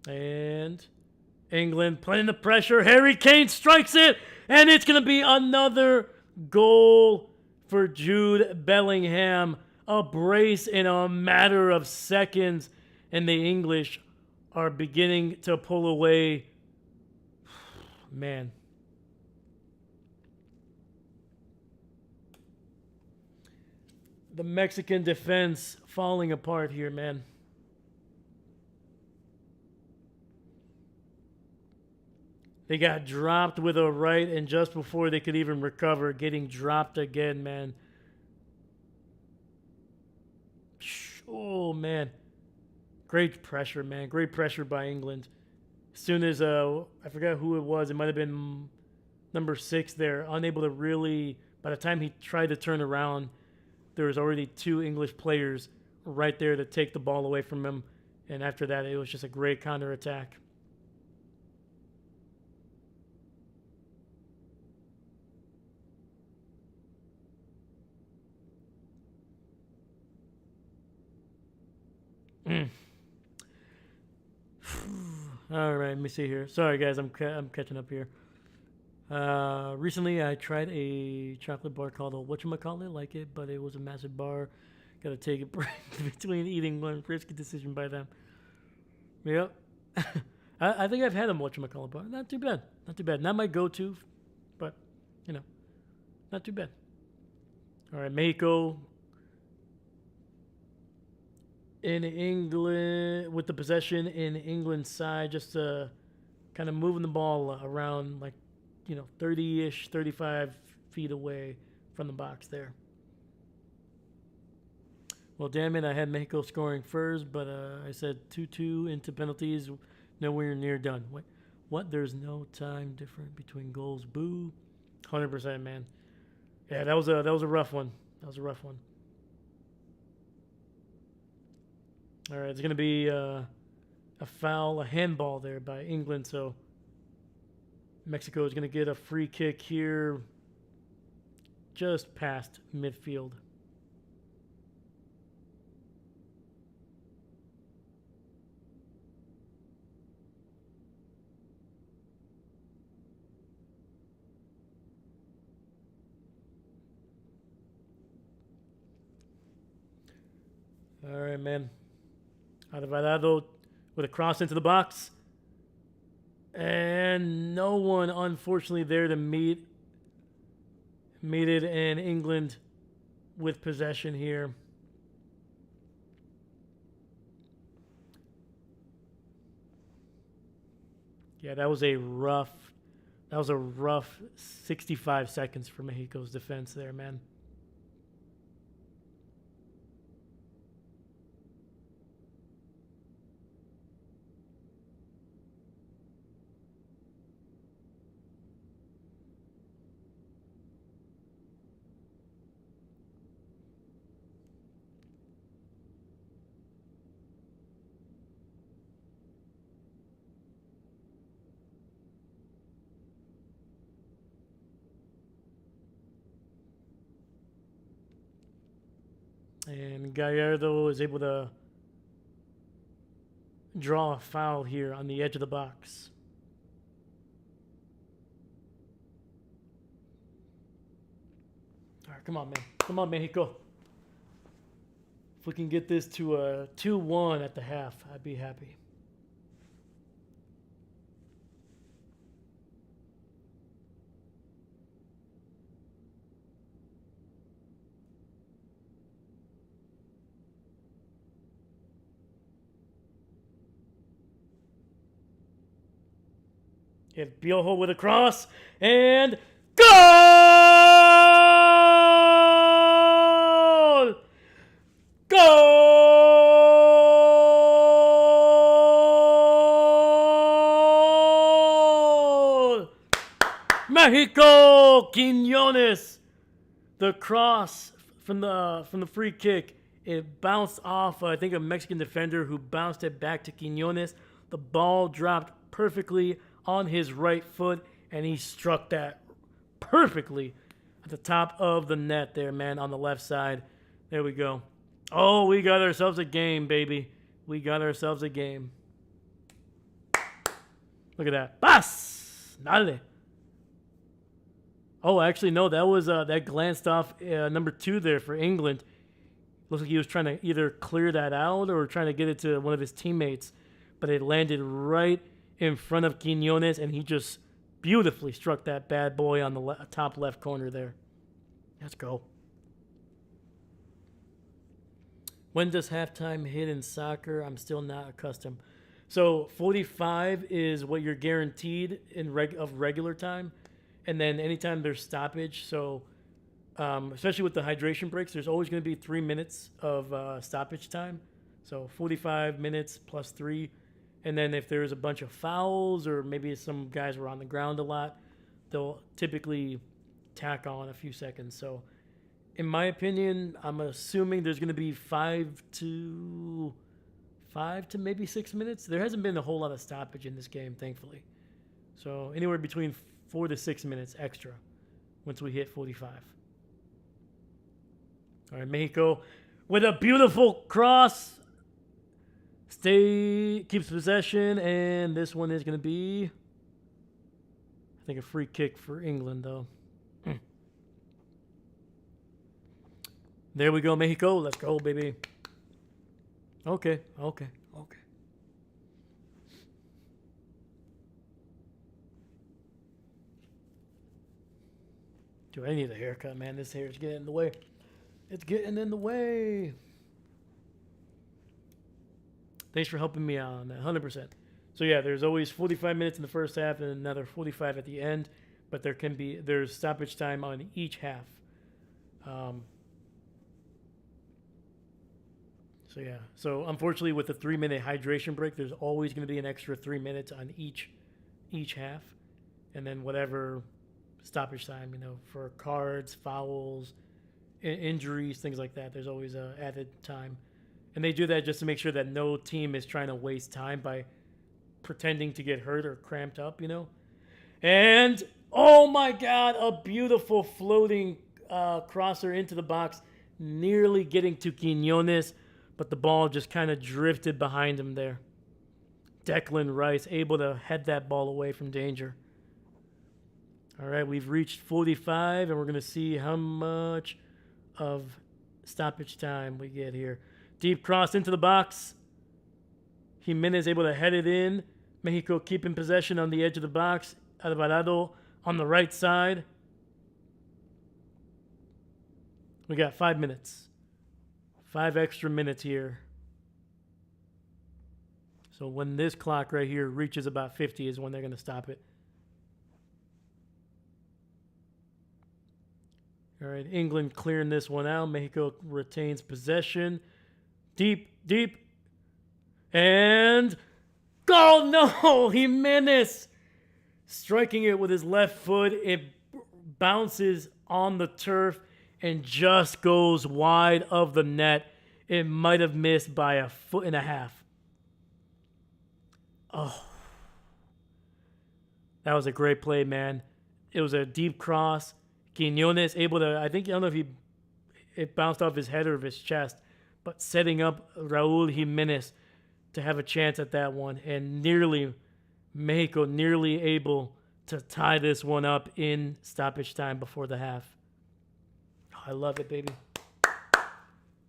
And England playing the pressure. Harry Kane strikes it, and it's going to be another goal for Jude Bellingham. A brace in a matter of seconds, and the English are beginning to pull away. Man. The Mexican defense falling apart here, man. They got dropped with a right, and just before they could even recover, getting dropped again, man. Oh, man. Great pressure, man. Great pressure by England. As soon as, I forgot who it was. It might have been number 6 there. Unable to really, by the time he tried to turn around, there was already 2 English players right there to take the ball away from him. And after that, it was just a great counterattack. All right, let me see here. Sorry, guys, I'm catching up here. Recently, I tried a chocolate bar called a whatchamacallit, like it, but it was a massive bar. Got to take a break between eating one. Risky decision by them. Yep. I think I've had a whatchamacallit bar. Not too bad. Not too bad. Not my go-to, but, not too bad. All right, Mexico in England, with the possession in England's side, just kind of moving the ball around 30-ish, 35 feet away from the box there. Well, damn it, I had Mexico scoring first, but I said 2-2 into penalties, nowhere near done. What? There's no time different between goals. Boo. 100%, man. Yeah, that was a rough one. That was a rough one. All right, it's going to be a foul, a handball there by England. So Mexico is going to get a free kick here just past midfield. All right, man. Alvarado with a cross into the box. And no one, unfortunately, there to meet it. And England with possession here. Yeah, that was a rough 65 seconds for Mexico's defense there, man. And Gallardo is able to draw a foul here on the edge of the box. All right, come on, man. Come on, Mexico. If we can get this to a 2-1 at the half, I'd be happy. Hit Piojo with a cross. And goal! Goal! Mexico! Quiñones. The cross from the free kick. It bounced off, I think, a Mexican defender who bounced it back to Quiñones. The ball dropped perfectly on his right foot, and he struck that perfectly at the top of the net there, man, on the left side. There we go. Oh, we got ourselves a game, baby. We got ourselves a game. Look at that. Pas! Dale. Oh, actually, no, that was that glanced off number 2 there for England. Looks like he was trying to either clear that out or trying to get it to one of his teammates. But it landed right in front of Quiñones, and he just beautifully struck that bad boy on the top left corner there. Let's go. When does halftime hit in soccer? I'm still not accustomed. So 45 is what you're guaranteed in regular time. And then anytime there's stoppage, so especially with the hydration breaks, there's always going to be 3 minutes of stoppage time. So 45 minutes plus 3. And then if there's a bunch of fouls or maybe some guys were on the ground a lot, they'll typically tack on a few seconds. So in my opinion, I'm assuming there's going to be 5 to maybe 6 minutes. There hasn't been a whole lot of stoppage in this game, thankfully. So anywhere between 4 to 6 minutes extra once we hit 45. All right, Mexico with a beautiful cross. Keeps possession, and this one is going to be, I think, a free kick for England, though. There we go, Mexico. Let's go, baby. Okay. Dude, I need a haircut, man. This hair is getting in the way. It's getting in the way. Thanks for helping me out on that, 100%. So yeah, there's always 45 minutes in the first half and another 45 at the end, but there's stoppage time on each half. So yeah, so unfortunately with the 3-minute hydration break, there's always going to be an extra 3 minutes on each half, and then whatever stoppage time, for cards, fouls, injuries, things like that. There's always added time. And they do that just to make sure that no team is trying to waste time by pretending to get hurt or cramped up, And, oh my God, a beautiful floating crosser into the box, nearly getting to Quiñones, but the ball just kind of drifted behind him there. Declan Rice able to head that ball away from danger. All right, we've reached 45, and we're going to see how much of stoppage time we get here. Deep cross into the box. Jimenez able to head it in. Mexico keeping possession on the edge of the box. Alvarado on the right side. We got 5 minutes. 5 extra minutes here. So when this clock right here reaches about 50 is when they're going to stop it. All right, England clearing this one out. Mexico retains possession. Deep. And goal! No! Jimenez striking it with his left foot. It bounces on the turf and just goes wide of the net. It might have missed by 1.5 feet. Oh. That was a great play, man. It was a deep cross. Quiñones able to, I don't know if it bounced off his head or of his chest, but setting up Raul Jimenez to have a chance at that one, and Mexico nearly able to tie this one up in stoppage time before the half. Oh, I love it, baby.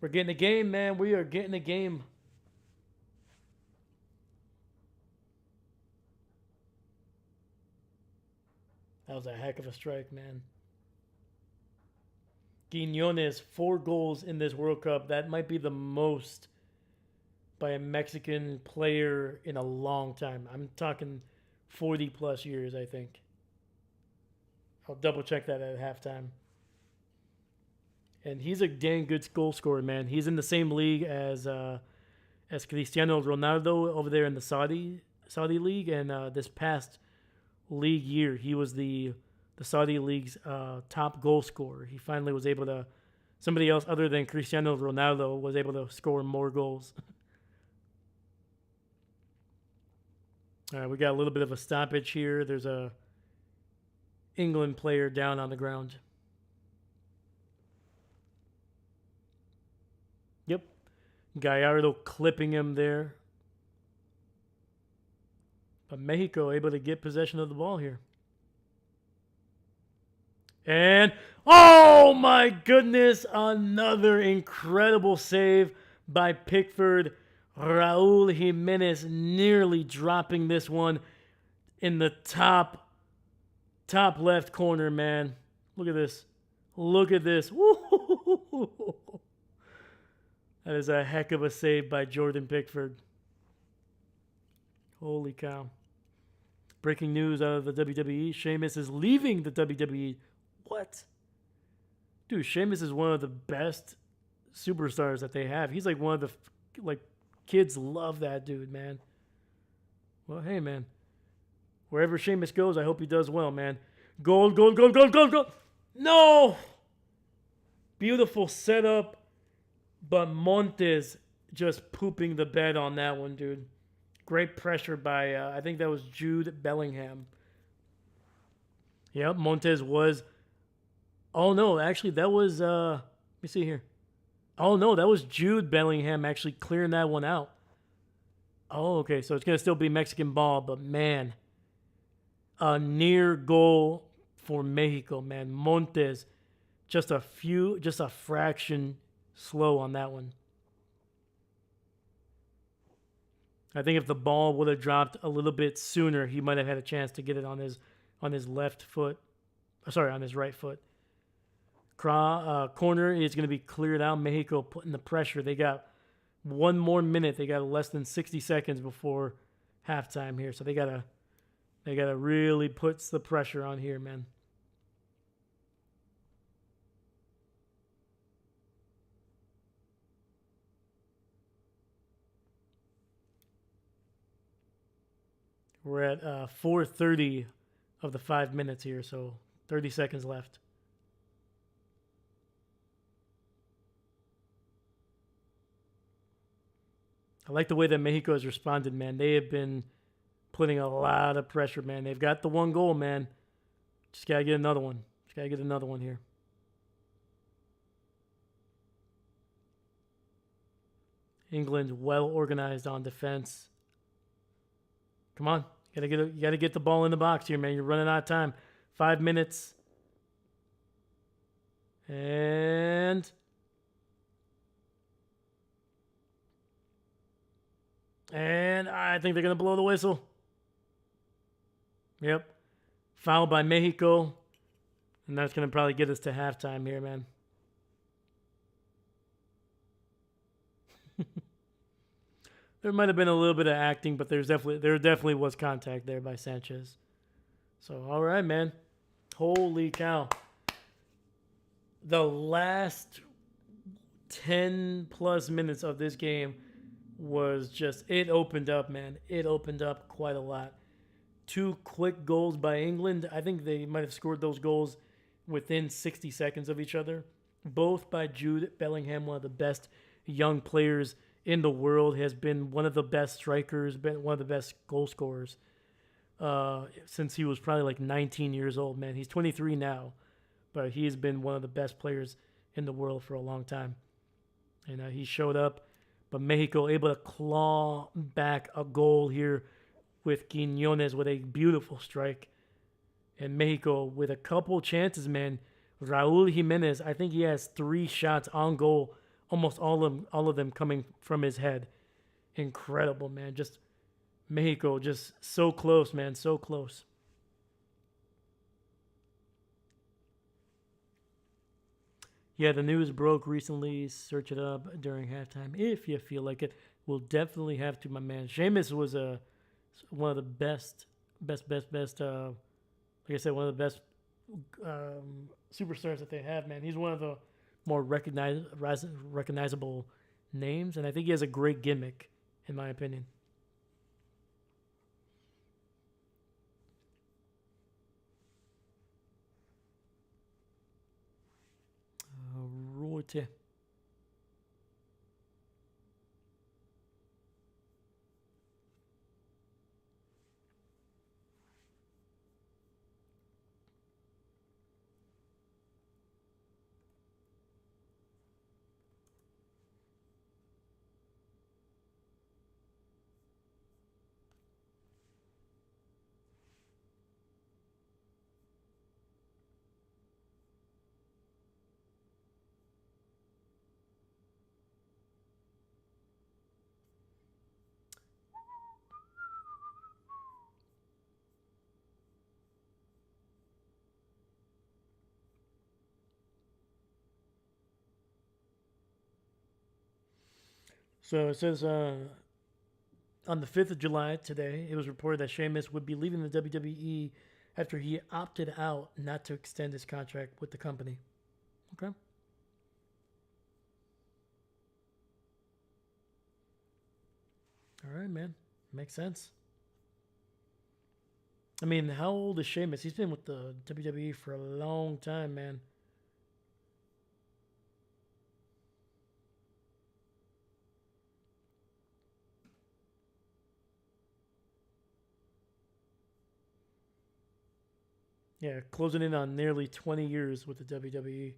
We're getting a game, man. We are getting a game. That was a heck of a strike, man. Quiñones, 4 goals in this World Cup. That might be the most by a Mexican player in a long time. I'm talking 40 plus years, I think. I'll double check that at halftime. And he's a dang good goal scorer, man. He's in the same league as Cristiano Ronaldo over there in the Saudi league, and this past league year, he was the Saudi league's top goal scorer. He finally was able to. Somebody else other than Cristiano Ronaldo was able to score more goals. All right, we got a little bit of a stoppage here. There's a England player down on the ground. Yep. Gallardo clipping him there. But Mexico able to get possession of the ball here. And, oh my goodness, another incredible save by Pickford. Raul Jimenez nearly dropping this one in the top left corner, man. Look at this. Look at this. Woo-hoo-hoo-hoo. That is a heck of a save by Jordan Pickford. Holy cow. Breaking news out of the WWE. Sheamus is leaving the WWE. What? Dude, Sheamus is one of the best superstars that they have. He's like one of the, kids love that dude, man. Well, hey, man. Wherever Sheamus goes, I hope he does well, man. Goal. No! Beautiful setup, but Montes just pooping the bed on that one, dude. Great pressure by, I think that was Jude Bellingham. Yep, Montes was... Oh, no, actually, that was... let me see here. Oh, no, that was Jude Bellingham actually clearing that one out. Oh, okay, so it's going to still be Mexican ball, but, man, a near goal for Mexico, man. Montes, just a fraction slow on that one. I think if the ball would have dropped a little bit sooner, he might have had a chance to get it on his left foot. Sorry, on his right foot. Corner is going to be cleared out. Mexico putting the pressure. They got one more minute. They got less than 60 seconds before halftime here, so they gotta really put the pressure on here, man. We're at 4:30 of the 5 minutes here, so 30 seconds left. I like the way that Mexico has responded, man. They have been putting a lot of pressure, man. They've got the one goal, man. Just got to get another one. Here. England well organized on defense. Come on. You gotta get the ball in the box here, man. You're running out of time. 5 minutes. And I think they're going to blow the whistle. Yep. Foul by Mexico. And that's going to probably get us to halftime here, man. There might have been a little bit of acting, but there definitely was contact there by Sanchez. So, all right, man. Holy cow. The last 10 plus minutes of this game was just, it opened up, man. It opened up quite a lot. 2 quick goals by England. I think they might have scored those goals within 60 seconds of each other. Both by Jude Bellingham, one of the best young players in the world, has been one of the best strikers, been one of the best goal scorers since he was probably like 19 years old, man. He's 23 now, but he has been one of the best players in the world for a long time. And he showed up, but Mexico able to claw back a goal here with Quiñones with a beautiful strike. And Mexico with a couple chances, man. Raul Jimenez, I think he has 3 shots on goal, almost all of them coming from his head. Incredible, man. Just Mexico, just so close, man, so close. Yeah, the news broke recently. Search it up during halftime if you feel like it. We'll definitely have to, my man. Sheamus was one of the best best. Like I said, one of the best superstars that they have. Man, he's one of the more recognizable names, and I think he has a great gimmick, in my opinion. Right. So it says on the 5th of July today, it was reported that Sheamus would be leaving the WWE after he opted out not to extend his contract with the company. Okay. All right, man. Makes sense. I mean, how old is Sheamus? He's been with the WWE for a long time, man. Yeah, closing in on nearly 20 years with the WWE.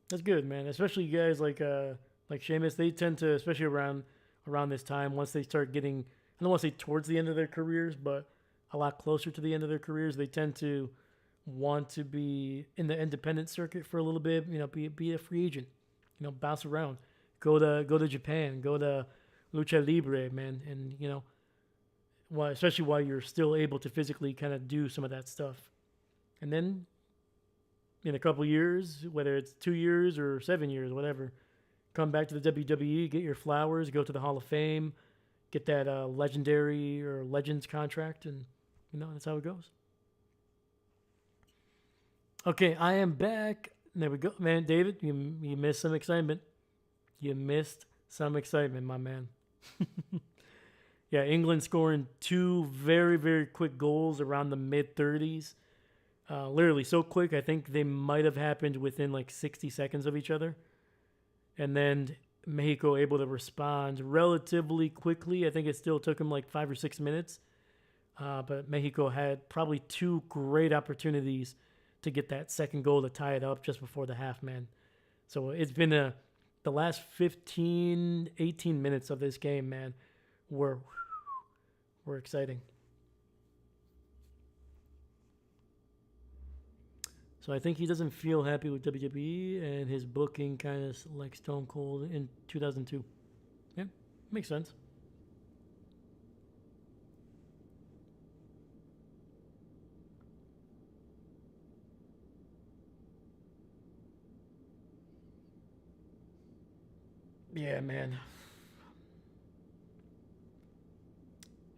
That's good, man. Especially you guys like Sheamus, they tend to, especially around this time, once they start getting, I don't want to say towards the end of their careers, but a lot closer to the end of their careers, they tend to want to be in the independent circuit for a little bit. You know, be a free agent. You know, bounce around, go to Japan, go to lucha libre, man, and you know, especially while you're still able to physically kind of do some of that stuff, and then in a couple years, whether it's 2 years or 7 years, whatever, come back to the WWE, get your flowers, go to the Hall of Fame, get that legendary or legends contract, and you know that's how it goes. Okay, I am back. There we go, man. David, you missed some excitement. You missed some excitement, my man. Yeah, England scoring two very quick goals around the mid 30s. Literally so quick. I think they might have happened within like 60 seconds of each other, and then Mexico able to respond relatively quickly. I think it still took them like 5 or 6 minutes, but Mexico had probably two great opportunities to get that second goal to tie it up just before the half, man. So it's been the last 15, 18 minutes of this game, man, were exciting. So I think he doesn't feel happy with WWE and his booking kind of like Stone Cold in 2002. Yeah, makes sense. Yeah, man.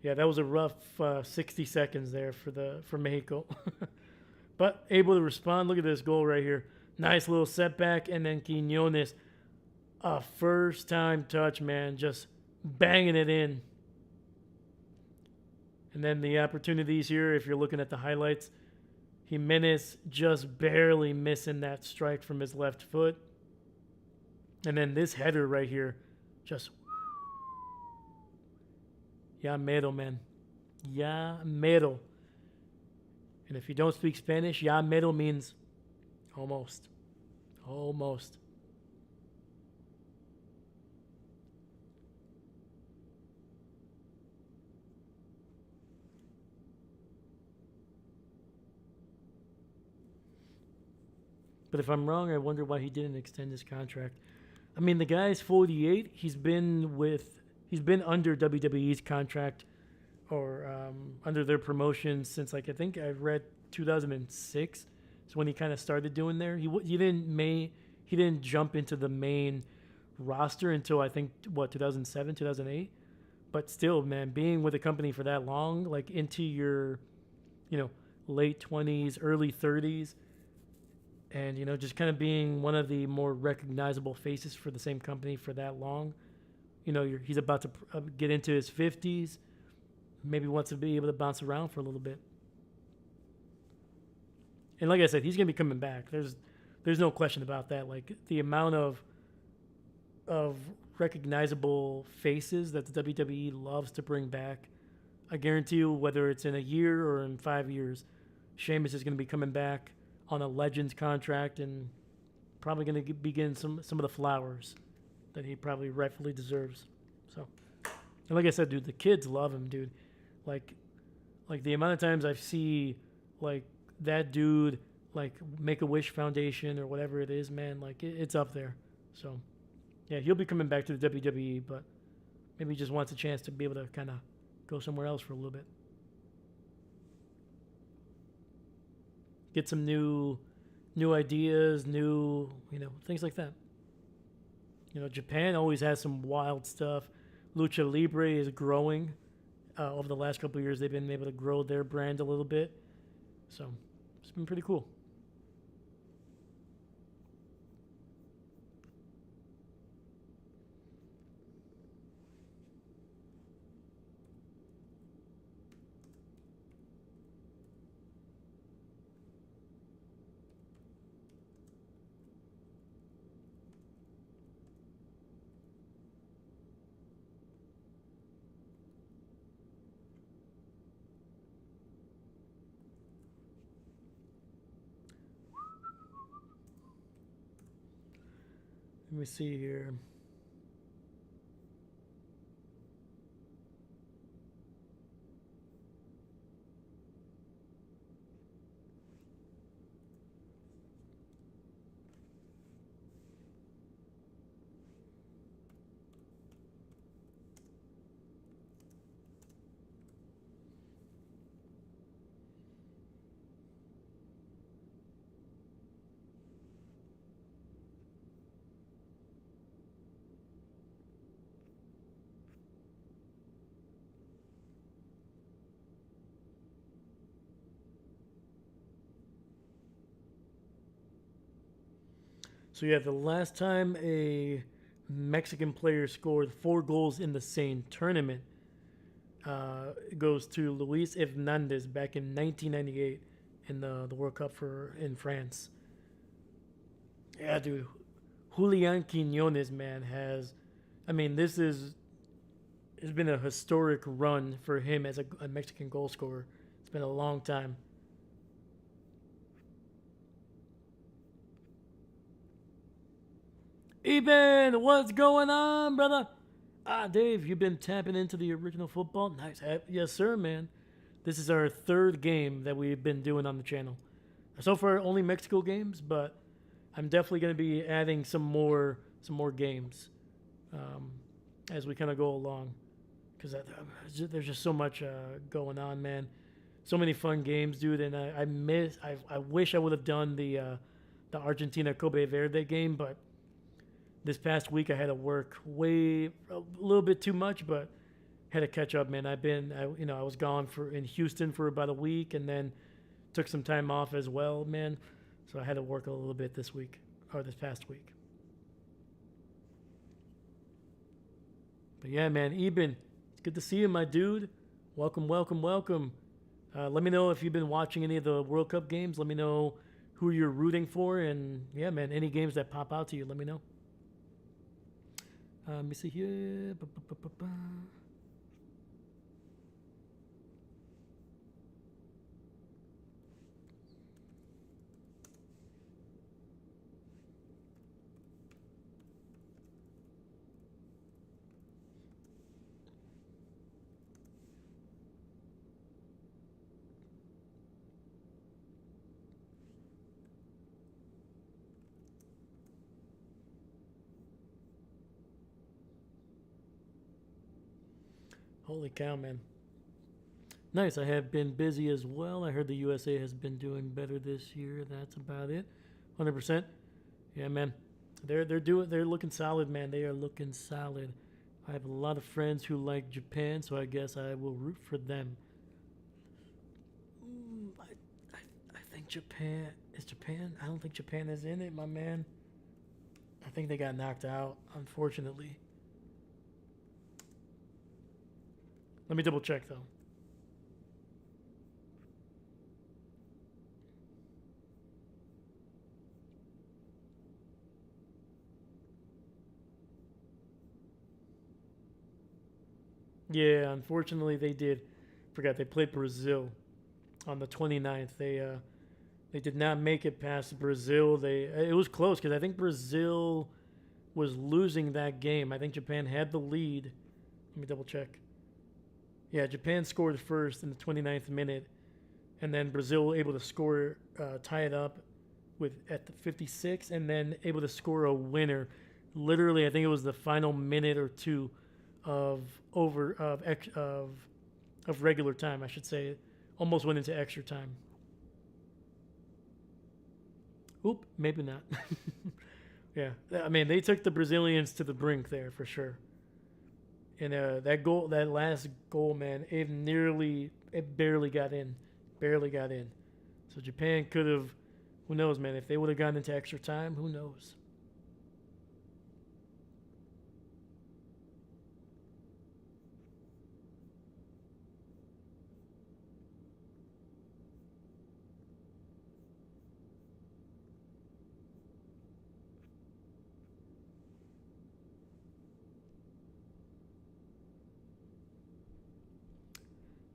Yeah, that was a rough 60 seconds there for Mexico, but able to respond. Look at this goal right here. Nice little setback, and then Quinones, a first time touch, man, just banging it in. And then the opportunities here, if you're looking at the highlights, Jimenez just barely missing that strike from his left foot. And then this header right here, just ya mero, man. Ya mero. And if you don't speak Spanish, ya mero means almost. Almost. But if I'm wrong, I wonder why he didn't extend his contract. I mean, the guy's 48. He's been under WWE's contract or under their promotion since like I think I read 2006. So when he kind of started doing there, he didn't jump into the main roster until I think what 2007, 2008. But still, man, being with a company for that long, like into your, you know, late 20s, early 30s, and, just kind of being one of the more recognizable faces for the same company for that long. He's about to get into his 50s, maybe wants to be able to bounce around for a little bit. And like I said, he's going to be coming back. There's no question about that. Like the amount of recognizable faces that the WWE loves to bring back, I guarantee you, whether it's in a year or in 5 years, Sheamus is going to be coming back on a Legends contract and probably going to be getting some of the flowers that he probably rightfully deserves. So, and like I said, dude, the kids love him, dude. Like the amount of times I see like that dude like Make-A-Wish Foundation or whatever it is, man, like it's up there. So, yeah, he'll be coming back to the WWE, but maybe he just wants a chance to be able to kind of go somewhere else for a little bit. Get some new ideas, new, things like that. Japan always has some wild stuff. Lucha Libre is growing. Over the last couple of years, they've been able to grow their brand a little bit. So it's been pretty cool. Let me see here. So yeah, the last time a Mexican player scored 4 goals in the same tournament goes to Luis Hernandez back in 1998 in the World Cup in France. Yeah, dude, Julian Quinones, man, this has been a historic run for him as a Mexican goal scorer. It's been a long time. Eben, what's going on, brother? Dave, you've been tapping into the original football? Nice. Yes, sir, man. This is our 3rd game that we've been doing on the channel. So far, only Mexico games, but I'm definitely going to be adding some more games as we kind of go along, because there's just so much going on, man. So many fun games, dude, and I wish I would have done the Argentina Cobe Verde game, but this past week I had to work a little bit too much, but had to catch up, man. I was gone in Houston for about a week, and then took some time off as well, man. So I had to work a little bit this past week. But yeah, man, Eben, it's good to see you, my dude. Welcome, welcome, welcome. Let me know if you've been watching any of the World Cup games. Let me know who you're rooting for, and yeah, man, any games that pop out to you, let me know. Let me see here. Holy cow, man. Nice. I have been busy as well. I heard the USA has been doing better this year. That's about it. 100%. Yeah, man. They're looking solid, man. They are looking solid. I have a lot of friends who like Japan, so I guess I will root for them. I think Japan is Japan. I don't think Japan is in it, my man. I think they got knocked out, unfortunately. Let me double check though. Yeah, unfortunately they did. Forgot they played Brazil on the 29th. They did not make it past Brazil. It was close because I think Brazil was losing that game. I think Japan had the lead. Let me double check. Yeah, Japan scored first in the 29th minute, and then Brazil able to score, tie it up with at the 56, and then able to score a winner. Literally, I think it was the final minute or two of over of regular time. I should say, almost went into extra time. Oop, maybe not. Yeah, I mean they took the Brazilians to the brink there for sure. And that goal, that last goal, man, it barely got in, barely got in. So Japan could have, who knows, man? If they would have gone into extra time, who knows?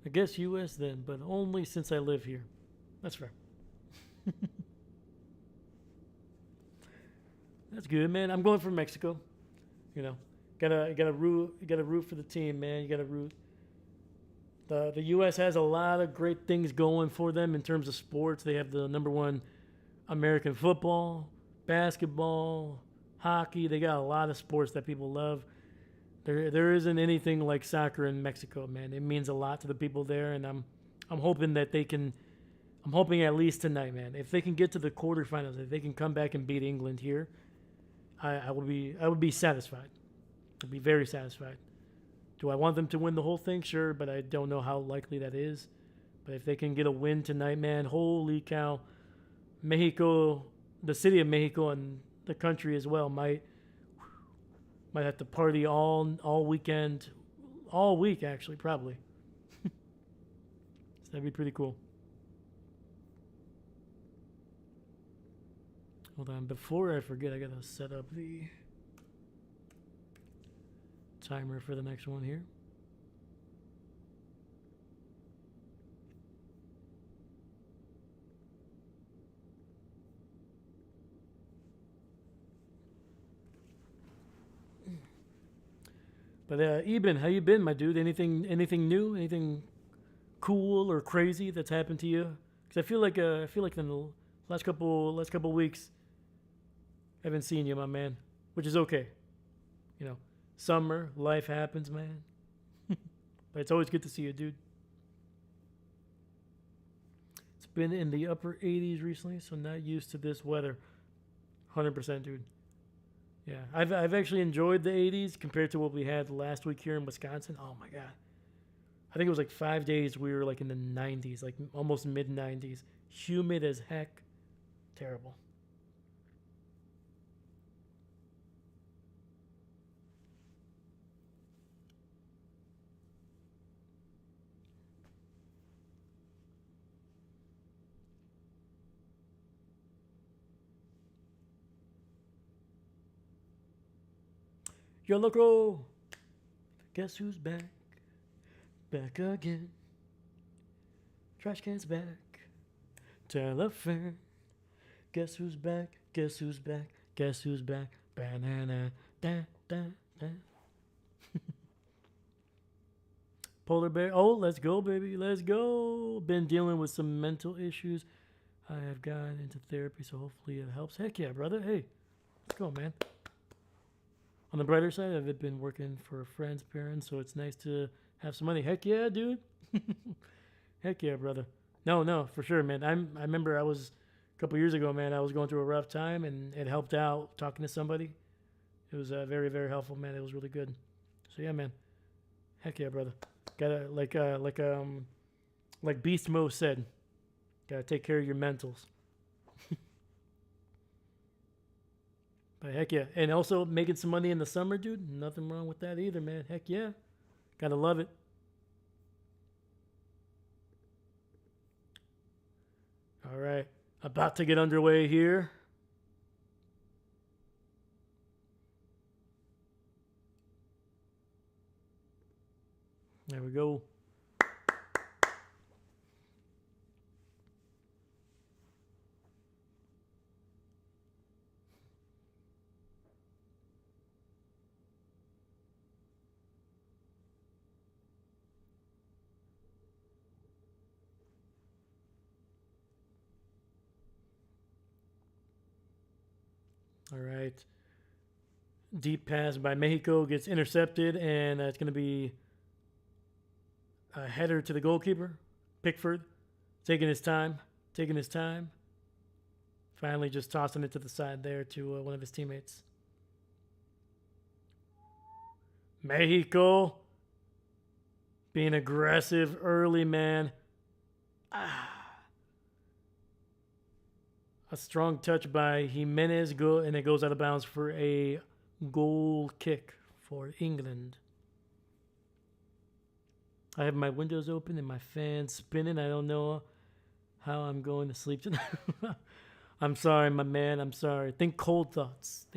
I guess U.S. then, but only since I live here. That's fair. That's good, man. I'm going for Mexico. You know, gotta root for the team, man. You gotta root. The U.S. has a lot of great things going for them in terms of sports. They have the number one American football, basketball, hockey. They got a lot of sports that people love. There isn't anything like soccer in Mexico, man. It means a lot to the people there, and I'm hoping that they can. I'm hoping at least tonight, man. If they can get to the quarterfinals, if they can come back and beat England here, I would be satisfied. I'd be very satisfied. Do I want them to win the whole thing? Sure, but I don't know how likely that is. But if they can get a win tonight, man, holy cow. Mexico, the city of Mexico and the country as well might have to party all weekend, all week actually, probably. So that'd be pretty cool. Hold on, before I forget, I gotta set up the timer for the next one here. But Eben, how you been, my dude? Anything new? Anything cool or crazy that's happened to you? Because I feel like in the last couple weeks, I haven't seen you, my man, which is okay. You know, summer, life happens, man. But it's always good to see you, dude. It's been in the upper 80s recently, so not used to this weather. 100%, dude. Yeah, I've actually enjoyed the 80s compared to what we had last week here in Wisconsin. Oh my god, I think it was like 5 days we were like in the 90s, like almost mid 90s, humid as heck, terrible. Yo, loco, guess who's back? Back again. Trash can's back. Telephone. Guess who's back? Guess who's back? Guess who's back? Banana. Da, da, da. Polar bear. Oh, let's go, baby. Let's go. Been dealing with some mental issues. I have gone into therapy, so hopefully it helps. Heck yeah, brother. Hey, let's go, man. On the brighter side, I've been working for a friend's parents, so it's nice to have some money. Heck yeah, dude. Heck yeah, brother. No, no, for sure, man. I remember I was a couple years ago, man. I was going through a rough time, and it helped out talking to somebody. It was very, very helpful, man. It was really good. So yeah, man. Heck yeah, brother. Gotta like Beast Mo said, gotta take care of your mentals. But heck yeah. And also making some money in the summer, dude. Nothing wrong with that either, man. Heck yeah. Gotta love it. All right. About to get underway here. There we go. All right. Deep pass by Mexico gets intercepted, and it's going to be a header to the goalkeeper, Pickford, taking his time, Finally, just tossing it to the side there to one of his teammates. Mexico being aggressive early, man. A strong touch by Jimenez, and it goes out of bounds for a goal kick for England. I have my windows open and my fan spinning. I don't know how I'm going to sleep tonight. I'm sorry, my man. I'm sorry. Think cold thoughts.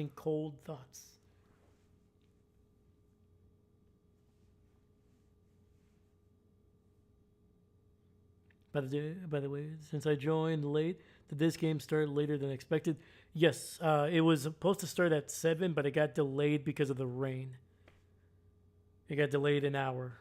By the way, since I joined late, did this game start later than expected? Yes, it was supposed to start at 7, but it got delayed because of the rain. It got delayed an hour.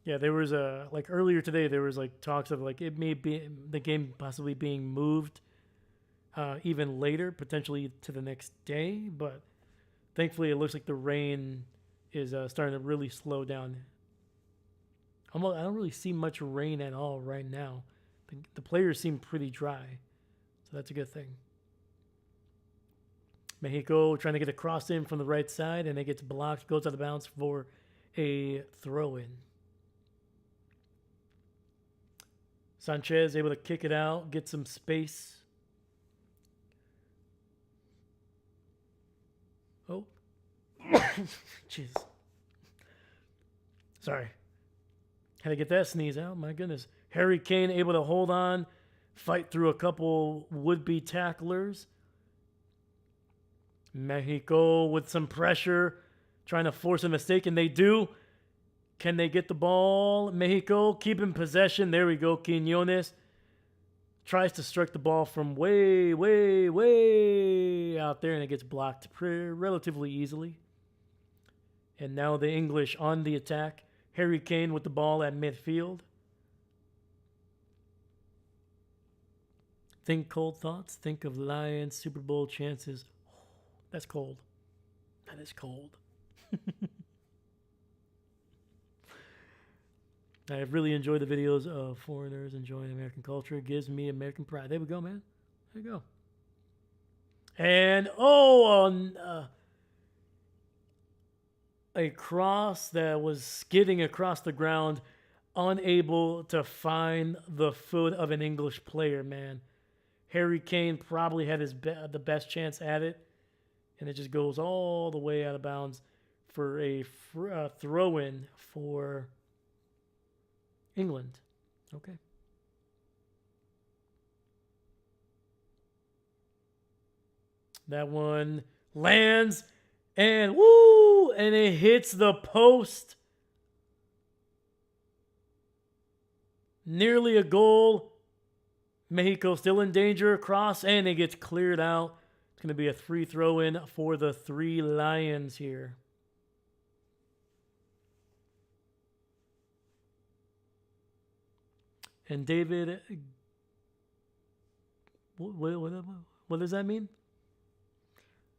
Yeah, there was like earlier today. There was like talks of like it may be the game possibly being moved even later, potentially to the next day. But thankfully, it looks like the rain is starting to really slow down. I don't really see much rain at all right now. The players seem pretty dry, so that's a good thing. Mexico trying to get a cross in from the right side, and it gets blocked, goes out of bounds for a throw in. Sanchez able to kick it out, get some space. Oh. Jeez. Sorry. Had to get that sneeze out. My goodness. Harry Kane able to hold on, fight through a couple would-be tacklers. Mexico with some pressure, trying to force a mistake, and they do. Can they get the ball? Mexico keeping possession. There we go. Quiñones tries to strike the ball from way, way, way out there, and it gets blocked relatively easily. And now the English on the attack. Harry Kane with the ball at midfield. Think cold thoughts. Think of Lions Super Bowl chances. Oh, that's cold. That is cold. I have really enjoyed the videos of foreigners enjoying American culture. It gives me American pride. There we go, man. There you go. And, a cross that was skidding across the ground, unable to find the foot of an English player, man. Harry Kane probably had the best chance at it, and it just goes all the way out of bounds for a throw-in for England. Okay. That one lands and woo! And it hits the post. Nearly a goal. Mexico still in danger. Cross, and it gets cleared out. It's going to be a free throw in for the Three Lions here. And David, what does that mean?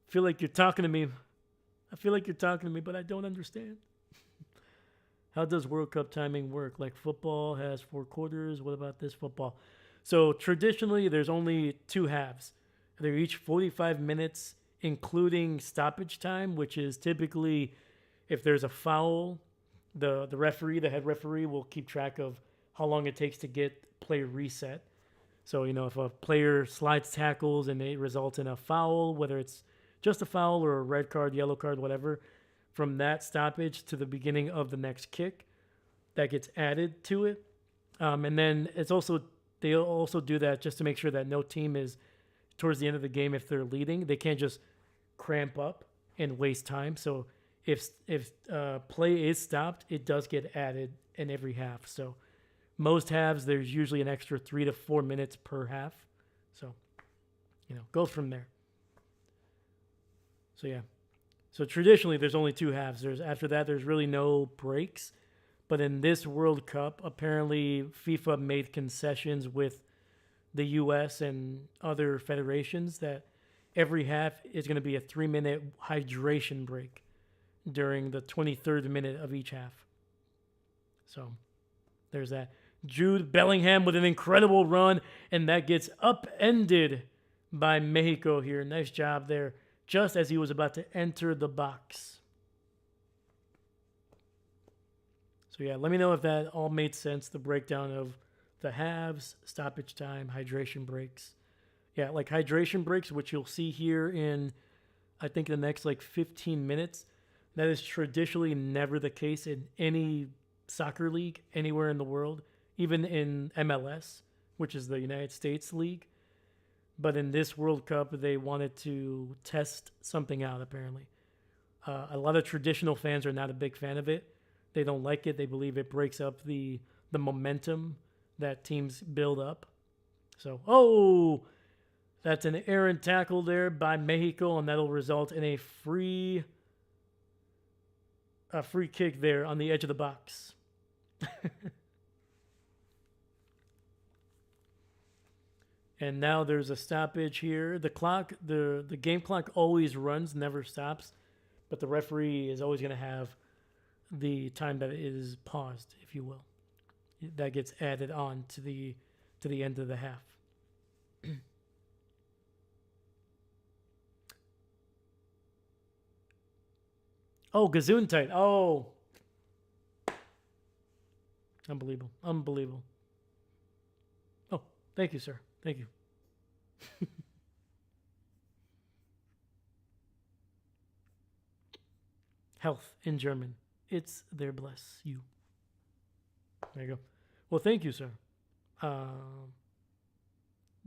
I feel like you're talking to me, but I don't understand. How does World Cup timing work? Like football has 4 quarters. What about this football? So traditionally, there's only two halves. They're each 45 minutes, including stoppage time, which is typically if there's a foul, the referee, the head referee, will keep track of how long it takes to get play reset. So, if a player slides tackles and it results in a foul, whether it's just a foul or a red card, yellow card, whatever, from that stoppage to the beginning of the next kick, that gets added to it. And then they'll also do that just to make sure that no team is towards the end of the game, if they're leading, they can't just cramp up and waste time. So if play is stopped, it does get added in every half. So most halves, there's usually an extra 3 to 4 minutes per half. So, goes from there. So, yeah. So traditionally, there's only two halves. After that, there's really no breaks. But in this World Cup, apparently FIFA made concessions with the U.S. and other federations that every half is going to be a 3-minute hydration break during the 23rd minute of each half. So there's that. Jude Bellingham with an incredible run, and that gets upended by Mexico here. Nice job there, just as he was about to enter the box. So yeah, let me know if that all made sense, the breakdown of the halves, stoppage time, hydration breaks. Yeah, like hydration breaks, which you'll see here in, I think, the next 15 minutes. That is traditionally never the case in any soccer league anywhere in the world, even in MLS, which is the United States League. But in this World Cup, they wanted to test something out, apparently. A lot of traditional fans are not a big fan of it. They don't like it. They believe it breaks up the momentum that teams build up. So, that's an errant tackle there by Mexico, and that'll result in a free kick there on the edge of the box. And now there's a stoppage here. The game clock always runs, never stops, but the referee is always going to have the time that it is paused, if you will. That gets added on to the end of the half. Oh, Gesundheit. Oh. Unbelievable. Oh, thank you, sir. Thank you. Health in German. It's their bless you. There you go. Well, thank you, sir.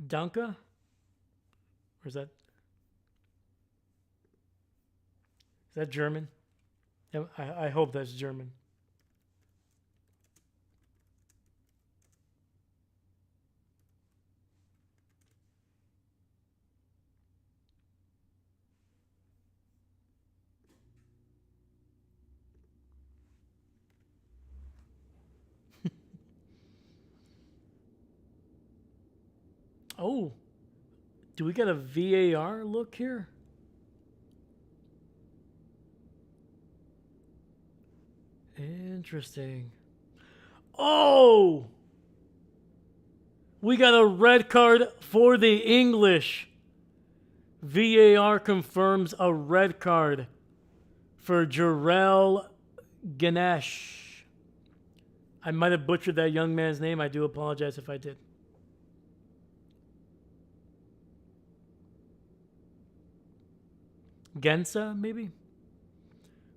Danke? Or is that German? I hope that's German. Oh, do we get a VAR look here? Interesting. Oh! We got a red card for the English. VAR confirms a red card for Jarrell Ganesh. I might have butchered that young man's name. I do apologize if I did. Gensa, maybe?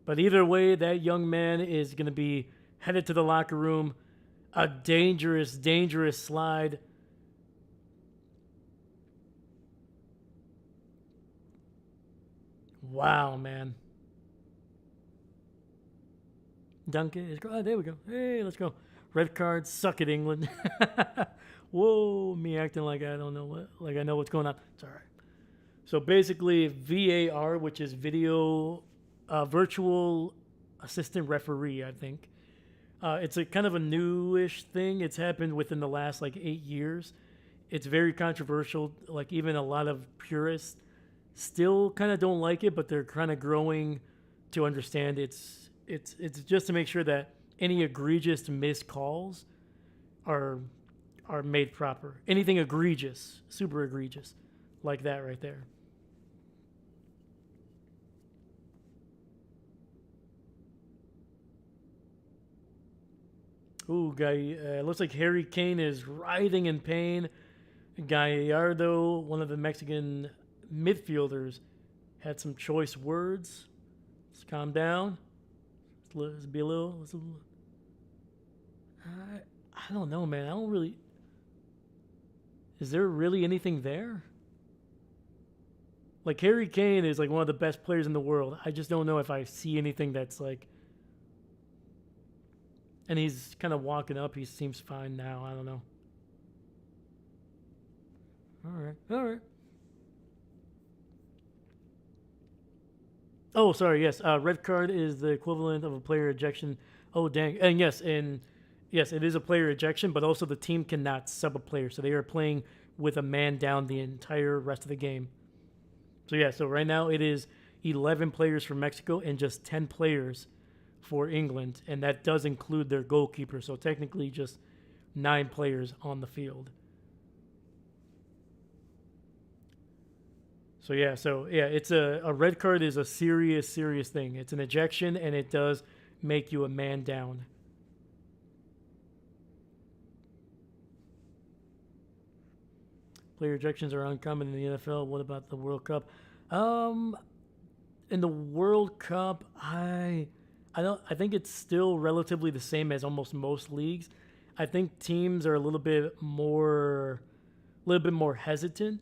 But either way, that young man is going to be headed to the locker room. A dangerous, dangerous slide. Wow, man. Duncan is... Oh, there we go. Hey, let's go. Red card. Suck it, England. Whoa, me acting like I don't know what... Like I know what's going on. It's all right. So basically, VAR, which is virtual assistant referee, I think. It's a kind of a newish thing. It's happened within the last 8 years. It's very controversial. Even a lot of purists still kind of don't like it, but they're kind of growing to understand it's just to make sure that any egregious missed calls are are made proper. Anything egregious, super egregious, like that right there. Ooh, guy, looks like Harry Kane is writhing in pain. Gallardo, one of the Mexican midfielders, had some choice words. Let's calm down. Let's be a little. I don't know, man. I don't really. Is there really anything there? Like Harry Kane is like one of the best players in the world. I just don't know if I see anything that's like. And he's kind of walking up. He seems fine now. I don't know. All right. Oh, sorry. Yes, red card is the equivalent of a player ejection. Oh, dang. And yes, it is a player ejection, but also the team cannot sub a player, so they are playing with a man down the entire rest of the game. So yeah, so right now it is 11 players for Mexico and just 10 players for England, and that does include their goalkeeper. So technically, just 9 players on the field. So yeah, it's a red card is a serious thing. It's an ejection, and it does make you a man down. Player ejections are uncommon in the NFL. What about the World Cup? Um, in the World Cup, I don't. I think it's still relatively the same as almost most leagues. I think teams are a little bit more hesitant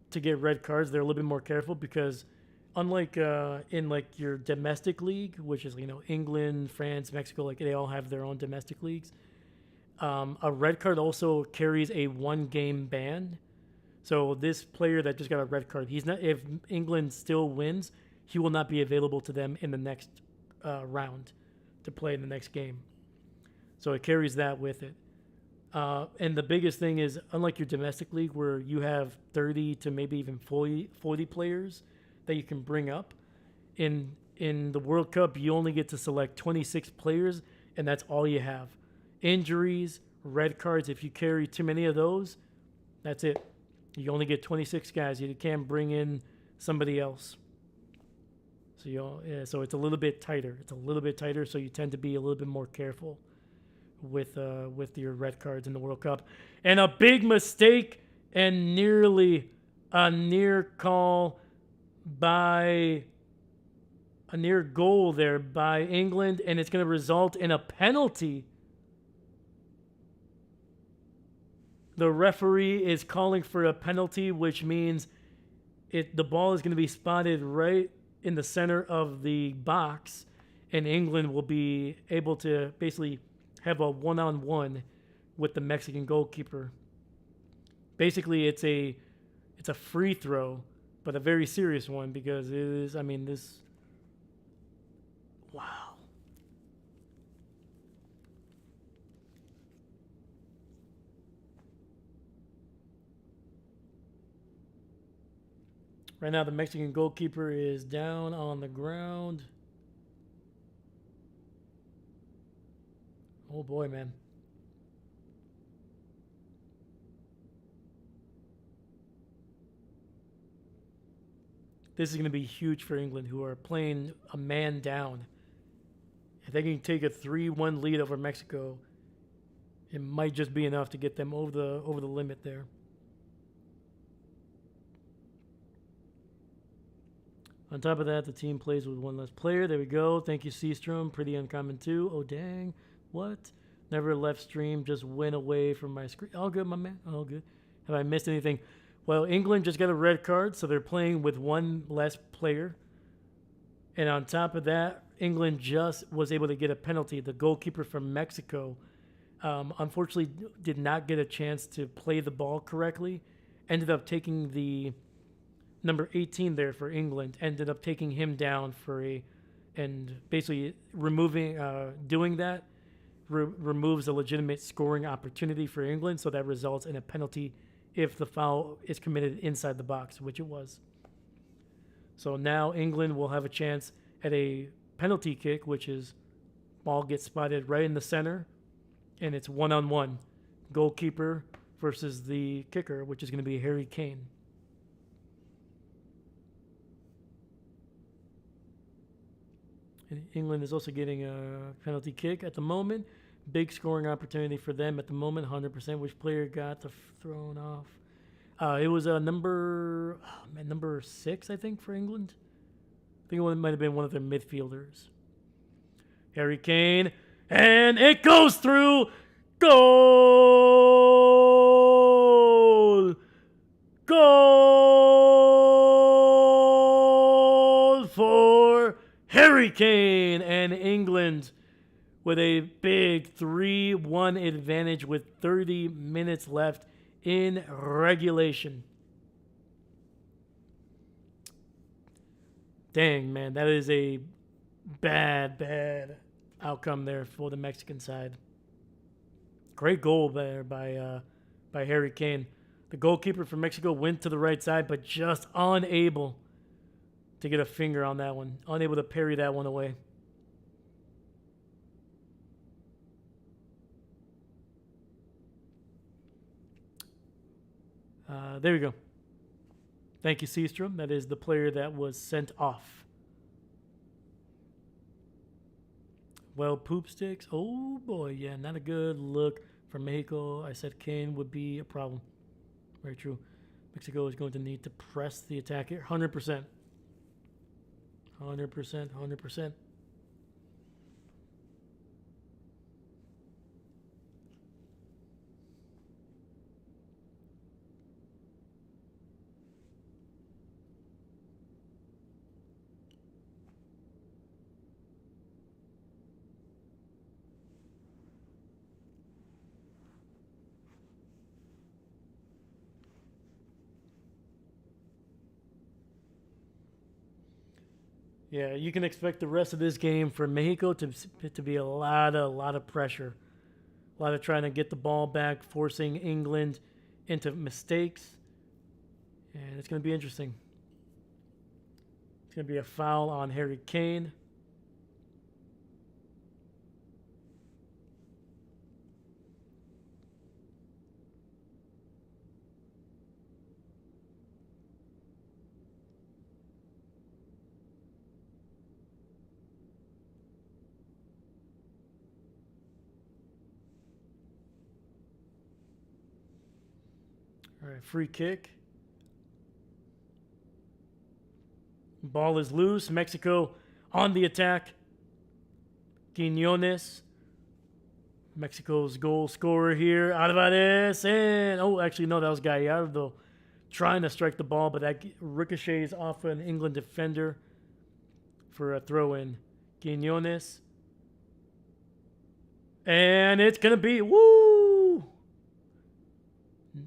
to get red cards. They're a little bit more careful because, unlike in like your domestic league, which is England, France, Mexico, like they all have their own domestic leagues. A red card also carries a 1-game ban. So this player that just got a red card, he's not. If England still wins, he will not be available to them in the next round to play in the next game. So it carries that with it. And the biggest thing is, unlike your domestic league where you have 30 to maybe even 40 players that you can bring up, in the World Cup, you only get to select 26 players, and that's all you have. Injuries, red cards, if you carry too many of those, that's it. You only get 26 guys. You can't bring in somebody else. So it's a little bit tighter. So you tend to be a little bit more careful with your red cards in the World Cup. And a big mistake and nearly a near call by a near goal there by England, and it's going to result in a penalty. The referee is calling for a penalty, which means the ball is going to be spotted right in the center of the box, and England will be able to basically have a one-on-one with the Mexican goalkeeper. Basically, it's a free throw, but a very serious one because it is. I mean, this. Wow. Right now, the Mexican goalkeeper is down on the ground. Oh boy, man. This is going to be huge for England, who are playing a man down. If they can take a 3-1 lead over Mexico, it might just be enough to get them over the limit there. On top of that, the team plays with one less player. There we go. Thank you, Seastrom. Pretty uncommon, too. Oh, dang. What? Never left stream. Just went away from my screen. All good, my man. All good. Have I missed anything? Well, England just got a red card, so they're playing with one less player. And on top of that, England just was able to get a penalty. The goalkeeper from Mexico, unfortunately, did not get a chance to play the ball correctly. Ended up taking the number 18 there for England, ended up taking him down and basically doing that removes a legitimate scoring opportunity for England, so that results in a penalty if the foul is committed inside the box, which it was. So now England will have a chance at a penalty kick, which is ball gets spotted right in the center, and it's one-on-one. Goalkeeper versus the kicker, which is going to be Harry Kane. And England is also getting a penalty kick at the moment. Big scoring opportunity for them at the moment, 100%. Which player got the thrown off? It was a number 6, I think, for England. I think it might have been one of their midfielders. Harry Kane, and it goes through. Goal! Goal for Harry Kane and England with a big 3-1 advantage with 30 minutes left in regulation. Dang, man, that is a bad outcome there for the Mexican side. Great goal there by Harry Kane. The goalkeeper for Mexico went to the right side, but just unable to get a finger on that one. Unable to parry that one away. There we go. Thank you, Seastrom. That is the player that was sent off. Well, poop sticks. Oh, boy. Yeah, not a good look for Mexico. I said Kane would be a problem. Very true. Mexico is going to need to press the attack here. 100%. 100%. Yeah, you can expect the rest of this game for Mexico to be a lot of pressure, a lot of trying to get the ball back, forcing England into mistakes, and it's going to be interesting. It's going to be a foul on Harry Kane. All right, free kick. Ball is loose. Mexico on the attack. Quiñones, Mexico's goal scorer here. Alvarez, and actually no, that was Gallardo trying to strike the ball, but that ricochets off an England defender for a throw-in. Quiñones, and it's gonna be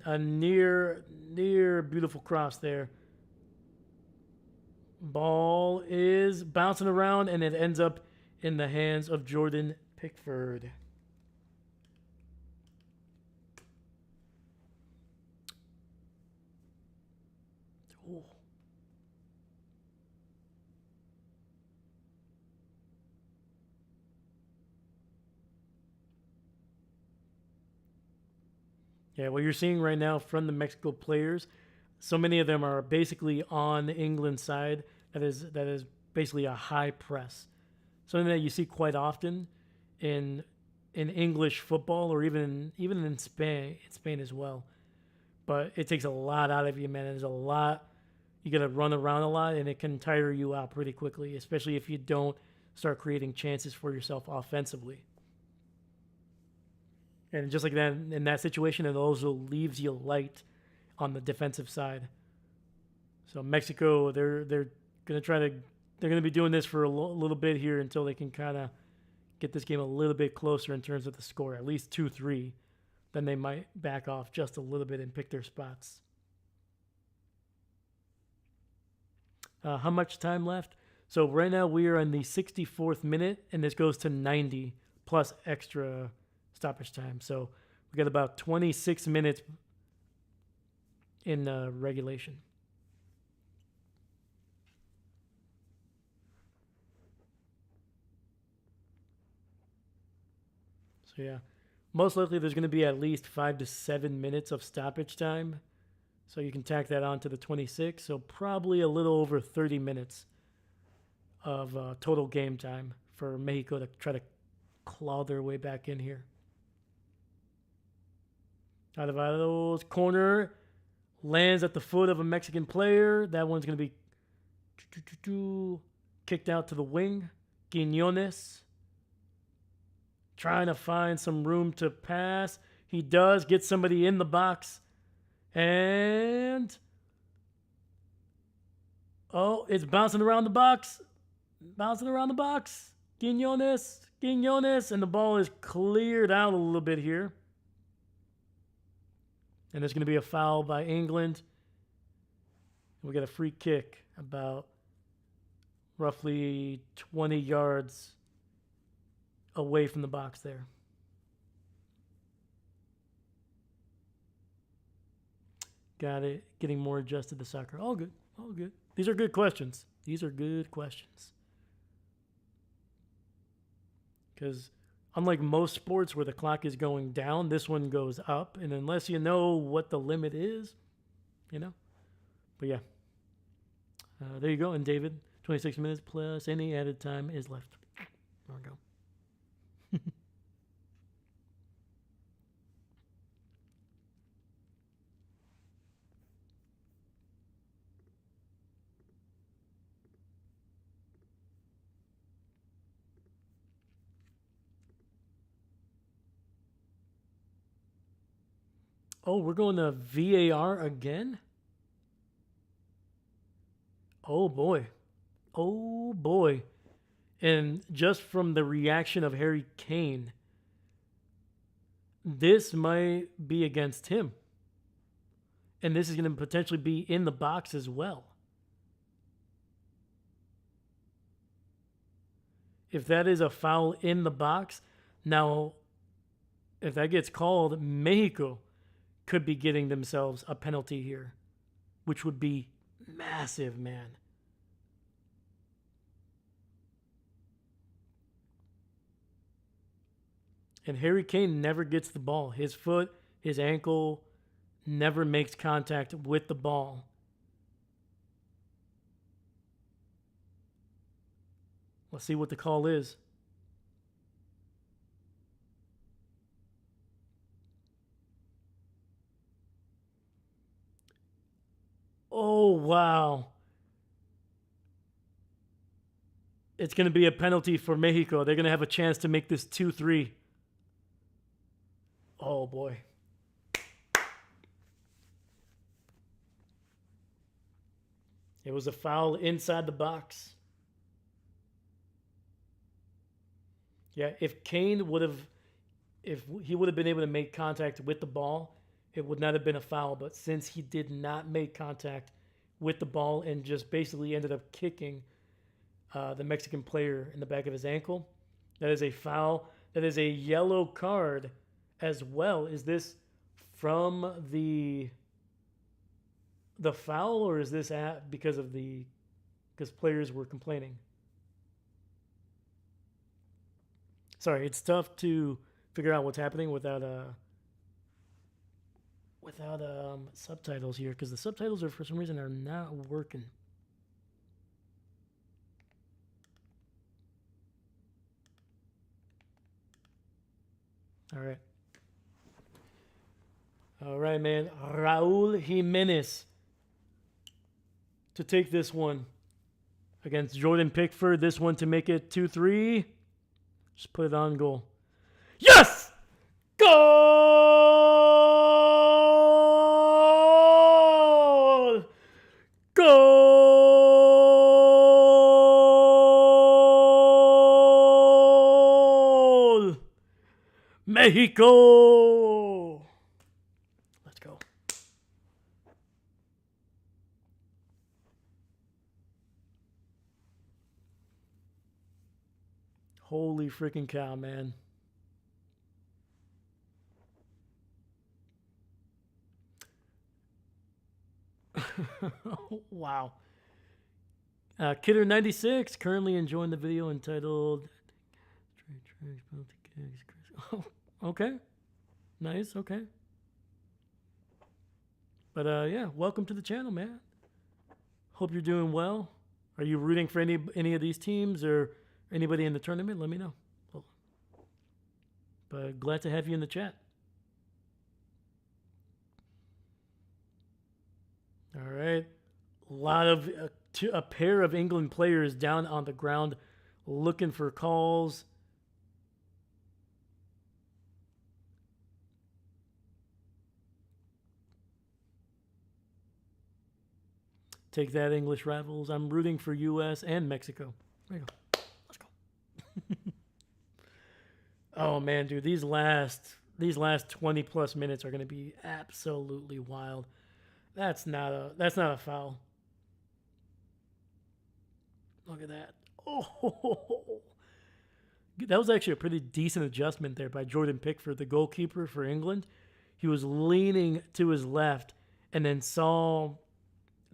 a near beautiful cross there. Ball is bouncing around, and it ends up in the hands of Jordan Pickford. Ooh. Yeah, what you're seeing right now from the Mexico players, so many of them are basically on England's side. That is basically a high press. Something that you see quite often in English football, or even in Spain as well. But it takes a lot out of you, man. There's a lot. You got to run around a lot, and it can tire you out pretty quickly, especially if you don't start creating chances for yourself offensively. And just like that, in that situation, it also leaves you light on the defensive side. So Mexico, they're gonna be doing this for a little bit here until they can kind of get this game a little bit closer in terms of the score, at least 2-3. Then they might back off just a little bit and pick their spots. How much time left? So right now we are in the 64th minute, and this goes to 90 plus extra stoppage time. So we got about 26 minutes in regulation. So yeah, Most likely there's going to be at least 5 to 7 minutes of stoppage time. So you can tack that on to the 26. So probably a little over 30 minutes of total game time for Mexico to try to claw their way back in here. Alvaro's corner lands at the foot of a Mexican player. That one's going to be kicked out to the wing. Quiñones trying to find some room to pass. He does get somebody in the box. And oh, it's bouncing around the box. Bouncing around the box. Quiñones. And the ball is cleared out a little bit here. And there's going to be a foul by England. We got a free kick about roughly 20 yards away from the box there. Got it. Getting more adjusted to soccer. All good. All good. These are good questions. Because unlike most sports where the clock is going down, this one goes up. And unless you know what the limit is, you know. But yeah. There you go. And David, 26 minutes plus any added time is left. There we go. Oh, we're going to VAR again? Oh, boy. Oh, boy. And just from the reaction of Harry Kane, this might be against him. And this is going to potentially be in the box as well. If that is a foul in the box, now, if that gets called, Mexico could be getting themselves a penalty here, which would be massive, man. And Harry Kane never gets the ball. His foot, his ankle never makes contact with the ball. Let's see what the call is. Oh, wow. It's going to be a penalty for Mexico. They're going to have a chance to make this 2-3. Oh, boy. It was a foul inside the box. Yeah, if Kane would have, if he would have been able to make contact with the ball, it would not have been a foul. But since he did not make contact with the ball and just basically ended up kicking the Mexican player in the back of his ankle, that is a foul. That is a yellow card as well. Is this from the foul, or is this because players were complaining? Sorry, it's tough to figure out what's happening without subtitles here, because the subtitles for some reason are not working. All right, man. Raul Jimenez to take this one against Jordan Pickford. This one to make it 2-3. Just put it on goal. Yes! Goal! Goal! Mexico! Let's go. Holy freaking cow, man. Wow. Kidder96 currently enjoying the video entitled Oh, okay. Nice. Okay. But yeah, welcome to the channel, man. Hope you're doing well. Are you rooting for any of these teams or anybody in the tournament? Let me know. But glad to have you in the chat. All right. A lot of a pair of England players down on the ground looking for calls. Take that, English rivals. I'm rooting for U.S. and Mexico. There you go. Let's go. Oh man, dude, these last 20 plus minutes are going to be absolutely wild. That's not a foul. Look at that. Oh, that was actually a pretty decent adjustment there by Jordan Pickford, the goalkeeper for England. He was leaning to his left and then saw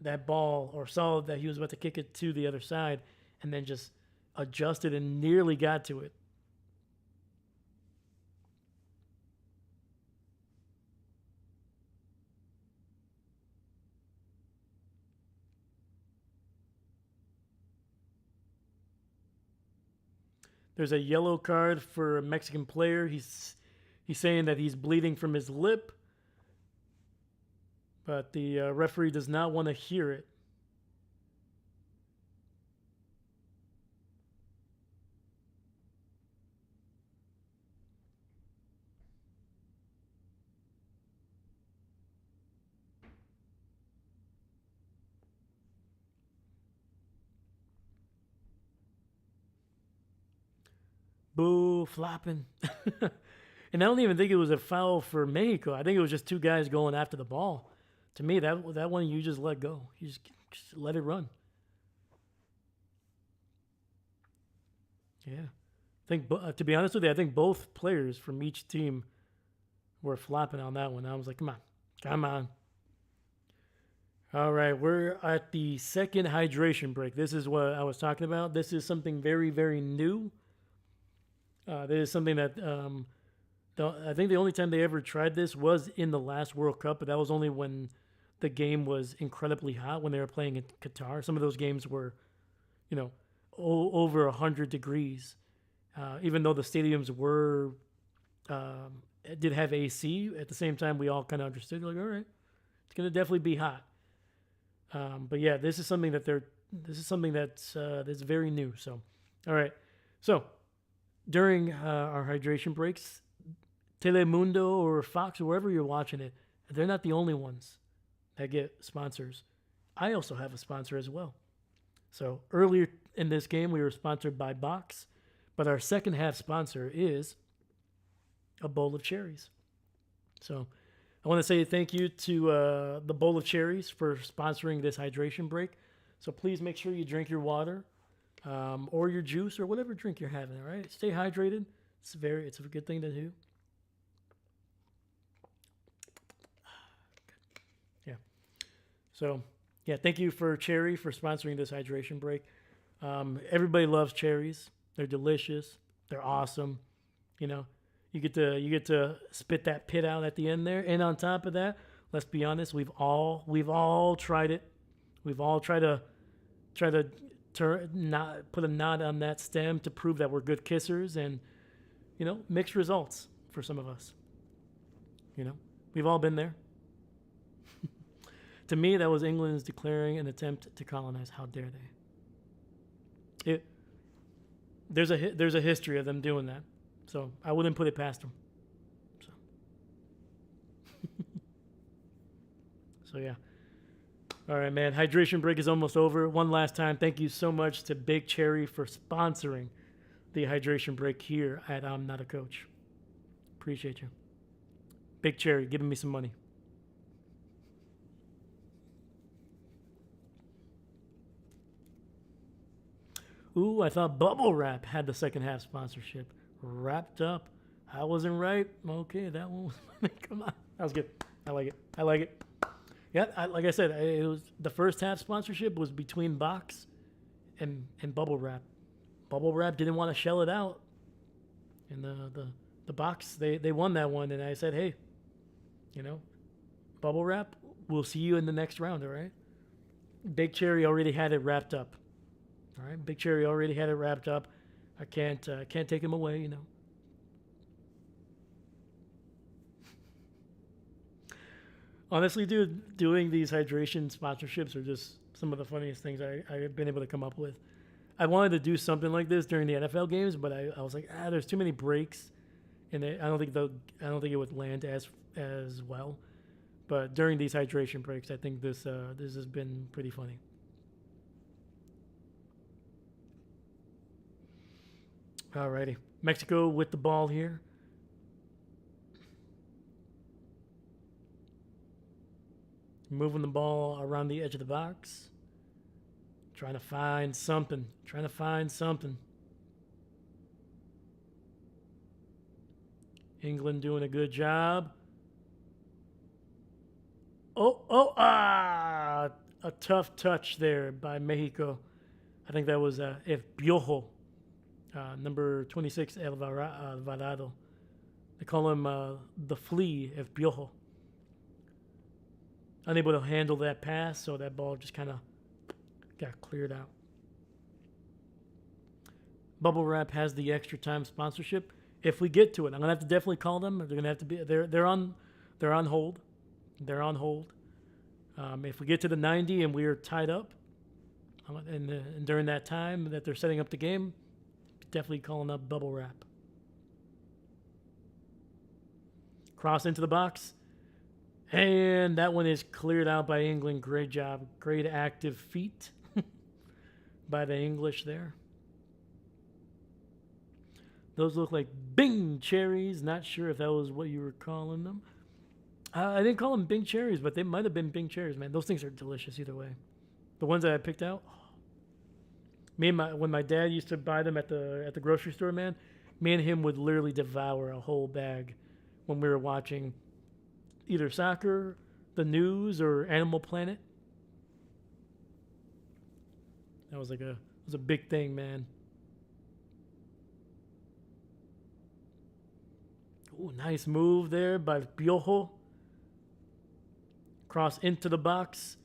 that ball, or saw that he was about to kick it to the other side, and then just adjusted and nearly got to it. There's a yellow card for a Mexican player. He's saying that he's bleeding from his lip, but the referee does not want to hear it. Boo, flopping. And I don't even think it was a foul for Mexico. I think it was just two guys going after the ball. To me, that one you just let go. You just let it run. Yeah. I think, to be honest with you, I think both players from each team were flopping on that one. I was like, come on. Come on. All right, we're at the second hydration break. This is what I was talking about. This is something very, very new. This is something that I think the only time they ever tried this was in the last World Cup, but that was only when the game was incredibly hot, when they were playing in Qatar. Some of those games were, over 100 degrees. Even though the stadiums were did have AC, at the same time we all kind of understood, like, all right, it's gonna definitely be hot. But yeah, this is something that's very new. So, all right, so during our hydration breaks, Telemundo or Fox or wherever you're watching it, they're not the only ones that get sponsors. I also have a sponsor as well. So earlier in this game, we were sponsored by Box, but our second half sponsor is a bowl of cherries. So I want to say thank you to the bowl of cherries for sponsoring this hydration break. So please make sure you drink your water or your juice or whatever drink you're having. All right, stay hydrated. It's a good thing to do. Yeah. So yeah, thank you for Cherry for sponsoring this hydration break. Everybody loves cherries. They're delicious. They're awesome. You get to spit that pit out at the end there. And on top of that, let's be honest, we've all tried it. We've all tried to put a knot on that stem to prove that we're good kissers, and mixed results for some of us. We've all been there. To me, that was England's declaring an attempt to colonize. How dare they? There's a history of them doing that, so I wouldn't put it past them. So yeah. All right, man. Hydration break is almost over. One last time, thank you so much to Big Cherry for sponsoring the hydration break here at I'm Not a Coach. Appreciate you. Big Cherry, giving me some money. Ooh, I thought Bubble Wrap had the second half sponsorship. Wrapped up. I wasn't right. Okay, that one was... Come on. That was good. I like it. Yeah, like I said, it was the first half sponsorship was between Box and Bubble Wrap. Bubble Wrap didn't want to shell it out. And the the box, they won that one, and I said, hey, you know, bubble wrap, we'll see you in the next round, all right? Big Cherry already had it wrapped up. All right, Big Cherry already had it wrapped up. I can't take him away, you know. Honestly, dude, doing these hydration sponsorships are just some of the funniest things I've been able to come up with. I wanted to do something like this during the NFL games, but I was like, there's too many breaks, and I don't think it would land as well. But during these hydration breaks, I think this has been pretty funny. Alrighty, Mexico with the ball here. Moving the ball around the edge of the box. Trying to find something. England doing a good job. A tough touch there by Mexico. I think that was F. Piojo, number 26, Alvarado. They call him the flea, F. Piojo. Unable to handle that pass, so that ball just kind of got cleared out. Bubble Wrap has the extra time sponsorship. If we get to it, I'm gonna have to definitely call them. They're gonna have to be they're on hold. They're on hold. If we get to the 90 and we are tied up, and during that time that they're setting up the game, definitely calling up Bubble Wrap. Cross into the box. And that one is cleared out by England. Great job. Great active feet by the English there. Those look like Bing cherries. Not sure if that was what you were calling them. I didn't call them Bing cherries, but they might have been Bing cherries, man. Those things are delicious either way. The ones that I picked out. When my dad used to buy them at the grocery store, man, me and him would literally devour a whole bag when we were watching either soccer, the news, or Animal Planet. That was a big thing, man. Ooh, nice move there by Piojo. Cross into the box.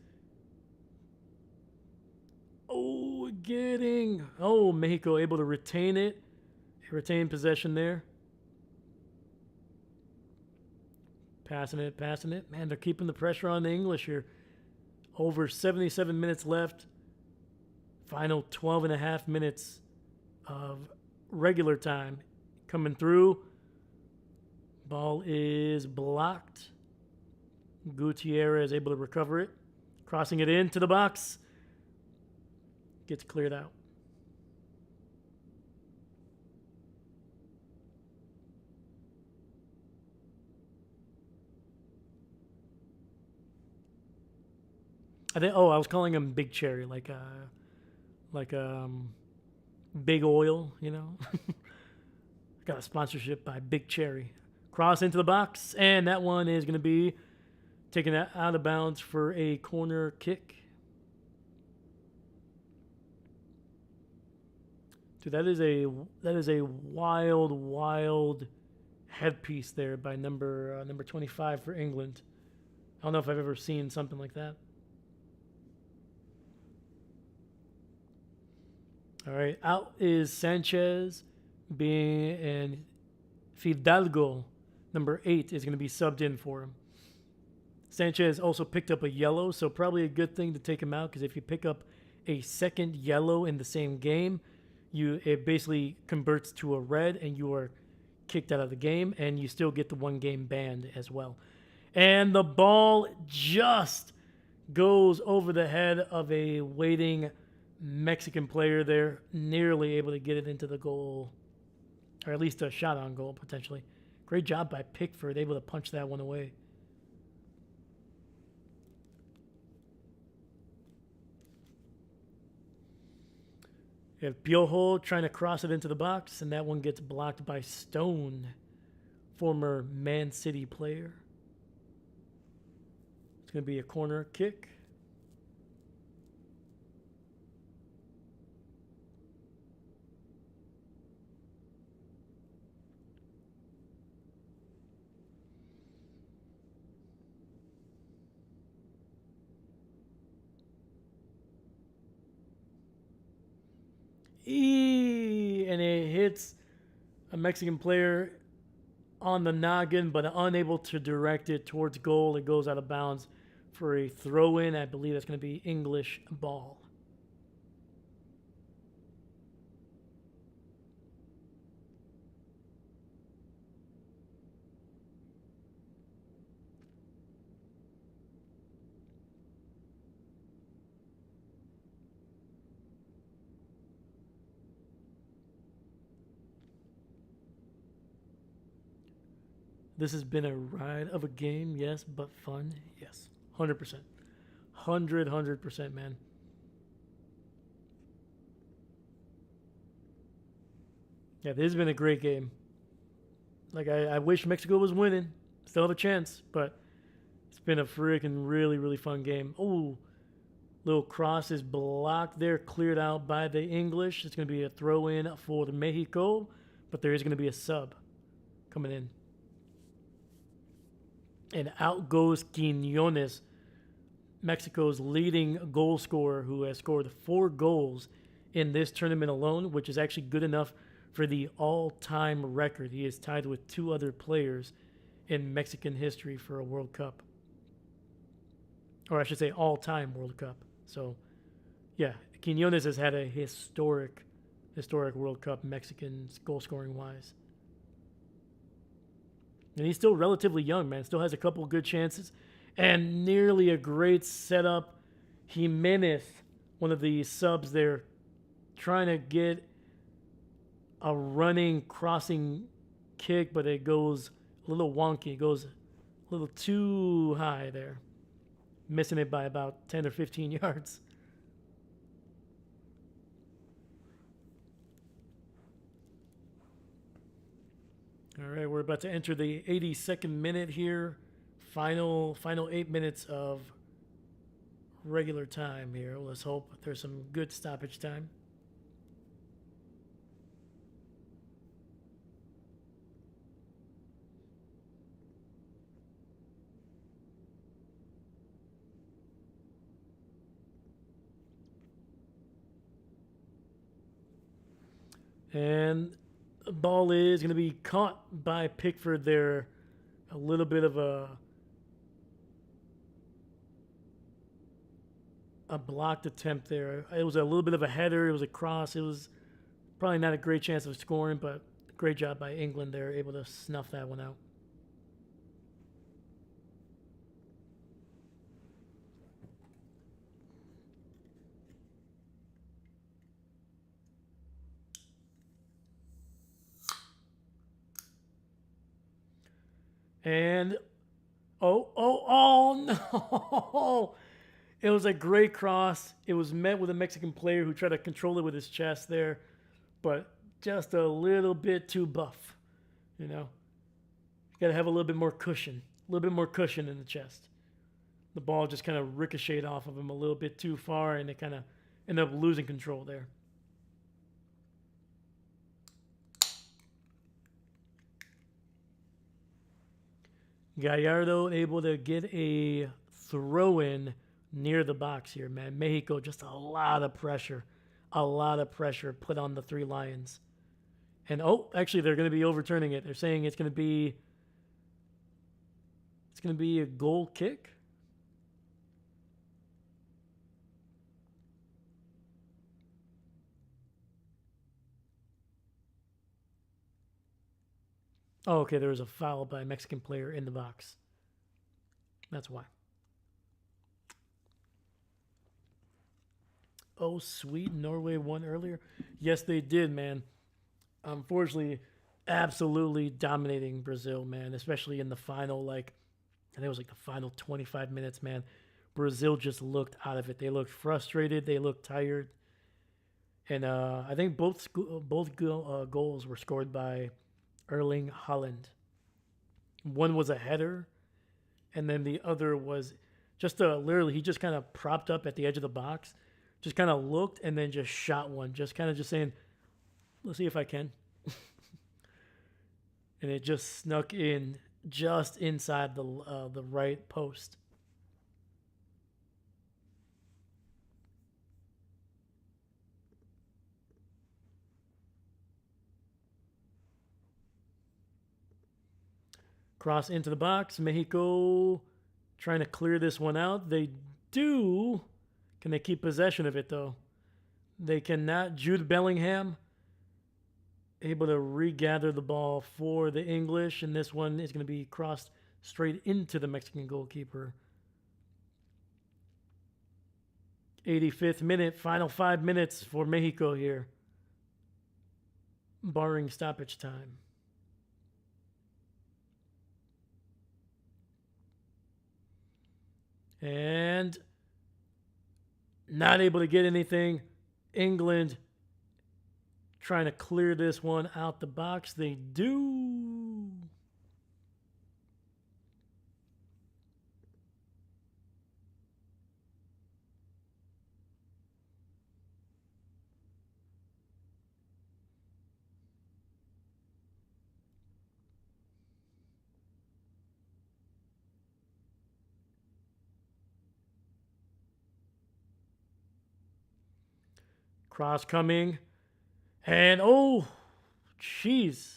Mexico able to retain it. Retain possession there. Passing it. Man, they're keeping the pressure on the English here. Over 77 minutes left. Final 12 and a half minutes of regular time coming through. Ball is blocked. Gutierrez able to recover it. Crossing it into the box. Gets cleared out. I was calling him Big Cherry, like Big Oil, you know. Got a sponsorship by Big Cherry. Cross into the box, and that one is going to be taken out of bounds for a corner kick. Dude, that is a wild headpiece there by number 25 for England. I don't know if I've ever seen something like that. All right, out is Sanchez, and Fidalgo, number 8, is going to be subbed in for him. Sanchez also picked up a yellow, so probably a good thing to take him out, because if you pick up a second yellow in the same game, it basically converts to a red, and you are kicked out of the game, and you still get the 1 game banned as well. And the ball just goes over the head of a waiting Mexican player there, nearly able to get it into the goal, or at least a shot on goal potentially. Great job by Pickford, able to punch that one away. You have Piojo trying to cross it into the box, and that one gets blocked by Stone, former Man City player. It's going to be a corner kick. And it hits a Mexican player on the noggin, but unable to direct it towards goal. It goes out of bounds for a throw in. I believe that's going to be English ball. This has been a ride of a game, yes, but fun, yes. 100%. 100%, man. Yeah, this has been a great game. Like, I wish Mexico was winning. Still have a chance, but it's been a freaking really fun game. Oh, little cross is blocked there, cleared out by the English. It's going to be a throw in for the Mexico, but there is going to be a sub coming in. And out goes Quiñones, Mexico's leading goal scorer, who has scored 4 goals in this tournament alone, which is actually good enough for the all-time record. He is tied with 2 other players in Mexican history for a World Cup. Or I should say all-time World Cup. So, yeah, Quiñones has had a historic World Cup, Mexican goal-scoring wise. And he's still relatively young, man. Still has a couple good chances. And nearly a great setup. Jimenez, one of the subs there, trying to get a running, crossing kick, but it goes a little wonky. It goes a little too high there. Missing it by about 10 or 15 yards. All right, we're about to enter the 82nd minute here. Final 8 minutes of regular time here. Let's hope there's some good stoppage time. And the ball is going to be caught by Pickford there. A little bit of a blocked attempt there. It was a little bit of a header. It was a cross. It was probably not a great chance of scoring, but great job by England there, able to snuff that one out. And oh no! It was a great cross. It was met with a Mexican player who tried to control it with his chest there, but just a little bit too buff. You know, you got to have a little bit more cushion, in the chest. The ball just kind of ricocheted off of him a little bit too far, and it kind of ended up losing control there. Gallardo able to get a throw in near the box here, man. Mexico, just a lot of pressure put on the 3 Lions. And actually they're going to be overturning it. They're saying it's going to be a goal kick. Oh, okay, there was a foul by a Mexican player in the box. That's why. Oh, sweet. Norway won earlier. Yes, they did, man. Unfortunately, absolutely dominating Brazil, man, especially in the final, I think it was the final 25 minutes, man. Brazil just looked out of it. They looked frustrated. They looked tired. And I think both goals were scored by Erling Haaland. One was a header, and then the other was just literally he just kind of propped up at the edge of the box, just kind of looked and then just shot one, just kind of just saying, let's see if I can. And it just snuck in just inside the right post. Cross into the box. Mexico trying to clear this one out. They do. Can they keep possession of it, though? They cannot. Jude Bellingham able to regather the ball for the English, and this one is going to be crossed straight into the Mexican goalkeeper. 85th minute, final 5 minutes for Mexico here, barring stoppage time. And not able to get anything. England trying to clear this one out the box. They do. Cross coming. And, oh, jeez.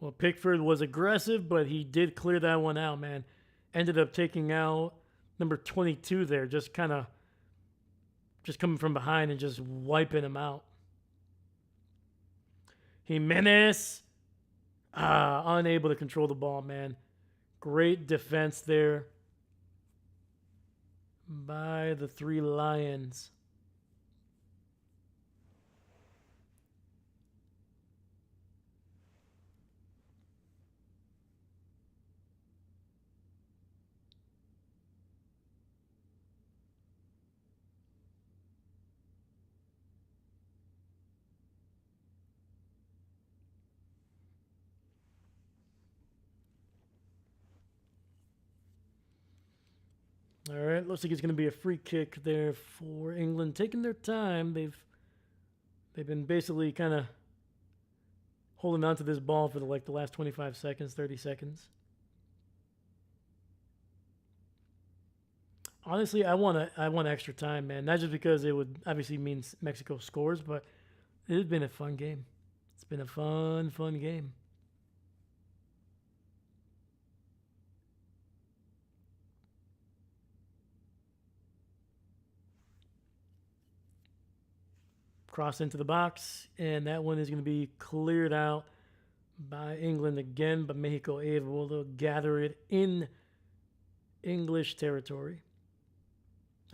Well, Pickford was aggressive, but he did clear that one out, man. Ended up taking out number 22 there, just coming from behind and just wiping him out. Jimenez, unable to control the ball, man. Great defense there by the Three Lions. All right, looks like it's going to be a free kick there for England, taking their time. They've been basically kind of holding on to this ball for the last 25 seconds, 30 seconds. Honestly, I want extra time, man. Not just because it would obviously mean Mexico scores, but it's been a fun game. It's been a fun game. Cross into the box, and that one is going to be cleared out by England again, but Mexico able to gather it in English territory.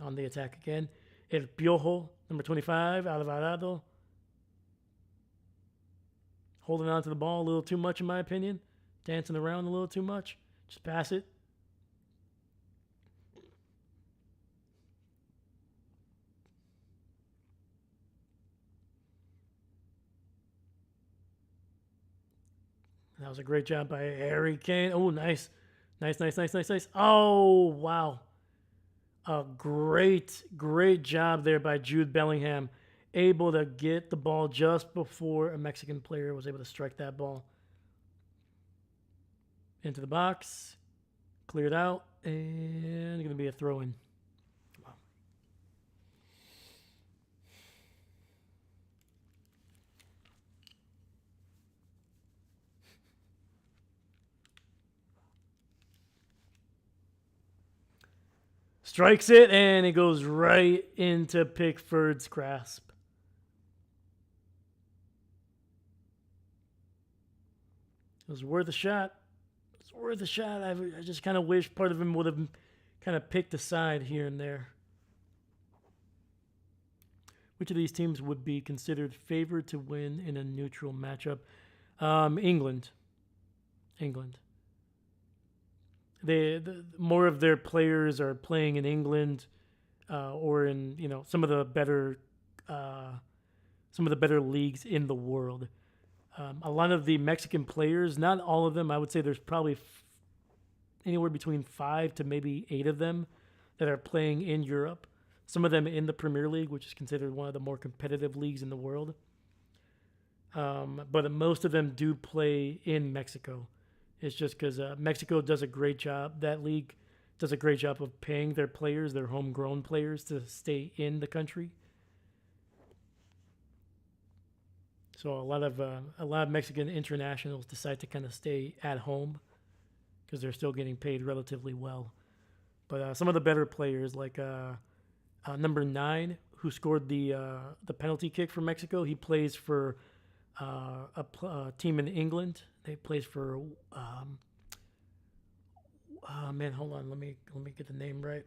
On the attack again, El Piojo, number 25, Alvarado, holding on to the ball a little too much in my opinion, dancing around a little too much. Just pass it. That was a great job by Harry Kane. Oh, nice. Nice. Oh, wow. A great job there by Jude Bellingham. Able to get the ball just before a Mexican player was able to strike that ball. Into the box. Cleared out. And going to be a throw-in. Strikes it, and it goes right into Pickford's grasp. It was worth a shot. I just kind of wish part of him would have kind of picked a side here and there. Which of these teams would be considered favored to win in a neutral matchup? England. More of their players are playing in England or in some of the better leagues in the world. A lot of the Mexican players, not all of them, I would say there's probably anywhere between 5 to maybe 8 of them that are playing in Europe. Some of them in the Premier League, which is considered one of the more competitive leagues in the world. But most of them do play in Mexico. It's just because Mexico does a great job. That league does a great job of paying their players, their homegrown players, to stay in the country. So a lot of Mexican internationals decide to kind of stay at home because they're still getting paid relatively well. But some of the better players, like number 9, who scored the penalty kick for Mexico, he plays for a team in England. They plays for man, hold on, let me get the name right.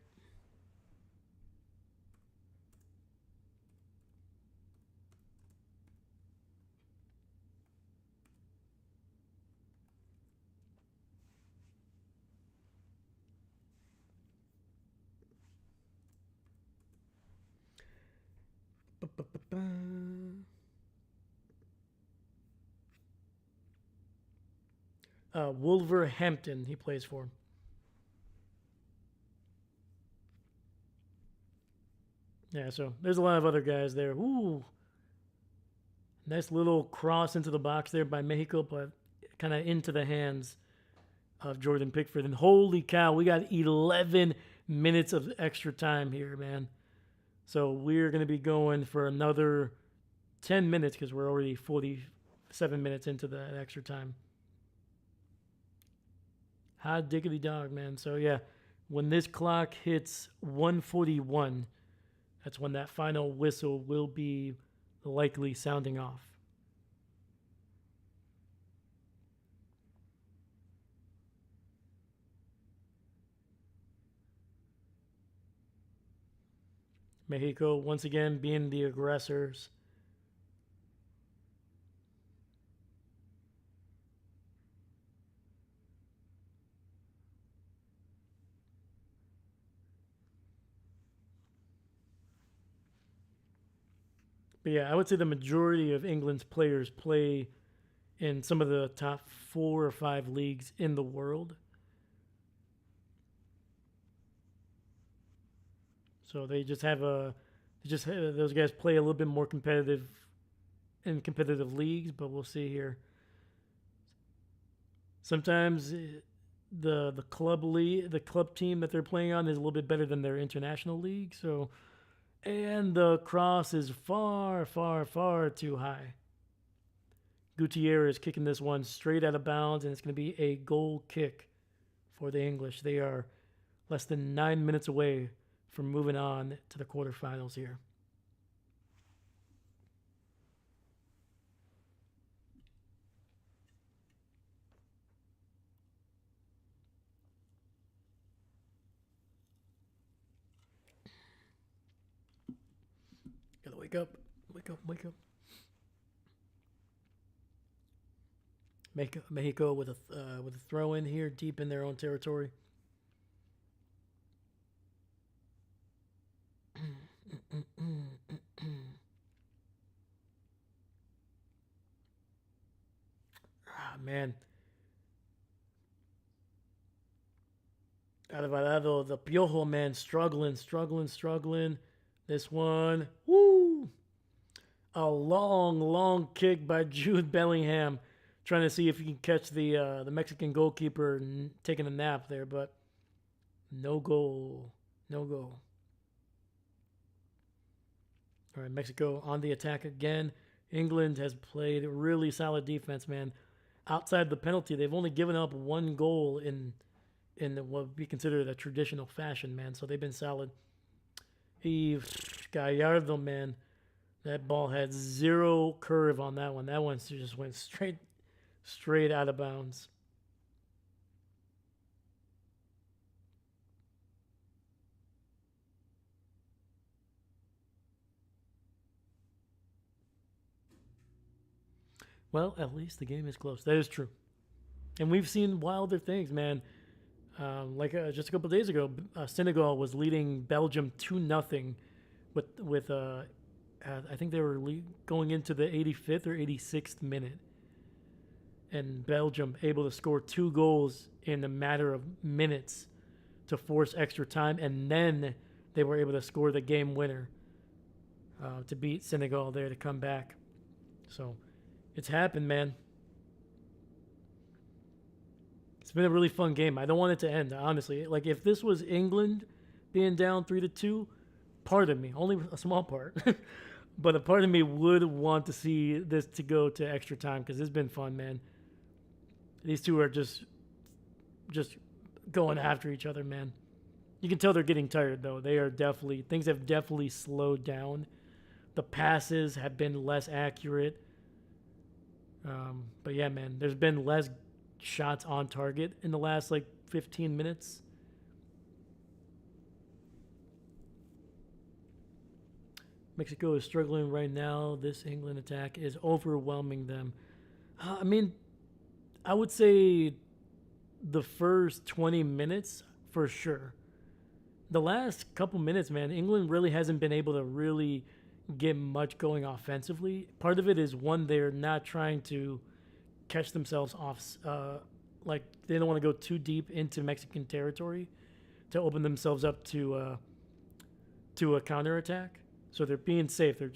Wolverhampton, he plays for. Yeah, so there's a lot of other guys there. Ooh, nice little cross into the box there by Mexico, but kind of into the hands of Jordan Pickford. And holy cow, we got 11 minutes of extra time here, man. So we're going to be going for another 10 minutes because we're already 47 minutes into that extra time. Hot diggity dog, man. So yeah, when this clock hits 1:41, that's when that final whistle will be likely sounding off. Mexico once again being the aggressors. But yeah, I would say the majority of England's players play in some of the top 4 or 5 leagues in the world. So they just have those guys play a little bit more competitive in competitive leagues, but we'll see here. Sometimes the club team that they're playing on is a little bit better than their international league. So, and the cross is far, far, far too high. Gutierrez kicking this one straight out of bounds, and it's going to be a goal kick for the English. They are less than 9 minutes away from moving on to the quarterfinals here. Gotta wake up, wake up, wake up. Mexico with a throw in here deep in their own territory. Ah, man. Alvarado, the Piojo man, struggling. This one, woo! A long, long kick by Jude Bellingham, trying to see if he can catch the Mexican goalkeeper taking a nap there, but no goal, no goal. All right, Mexico on the attack again. England has played really solid defense, man. Outside the penalty, they've only given up 1 goal in what we consider a traditional fashion, man. So they've been solid. Gallardo, man, that ball had 0 curve on that one. That one just went straight out of bounds. Well, at least the game is close. That is true. And we've seen wilder things, man. Just a couple days ago, Senegal was leading Belgium 2-0 with I think they were going into the 85th or 86th minute, and Belgium able to score 2 goals in a matter of minutes to force extra time, and then they were able to score the game winner to beat Senegal there to come back. So it's happened, man. It's been a really fun game. I don't want it to end, honestly. Like, if this was England being down 3-2, part of me, only a small part, But a part of me would want to see this to go to extra time because it's been fun, man. These two are just going after each other, man. You can tell they're getting tired though. They are definitely things have definitely slowed down. The passes have been less accurate. But yeah, man, there's been less shots on target in the last like 15 minutes. Mexico is struggling right now. This England attack is overwhelming them. I mean, I would say the first 20 minutes for sure. The last couple minutes, man, England really hasn't been able to really get much going offensively. Part of it is one, they're not trying to catch themselves off, like they don't want to go too deep into Mexican territory to open themselves up to a counterattack. So they're being safe. They're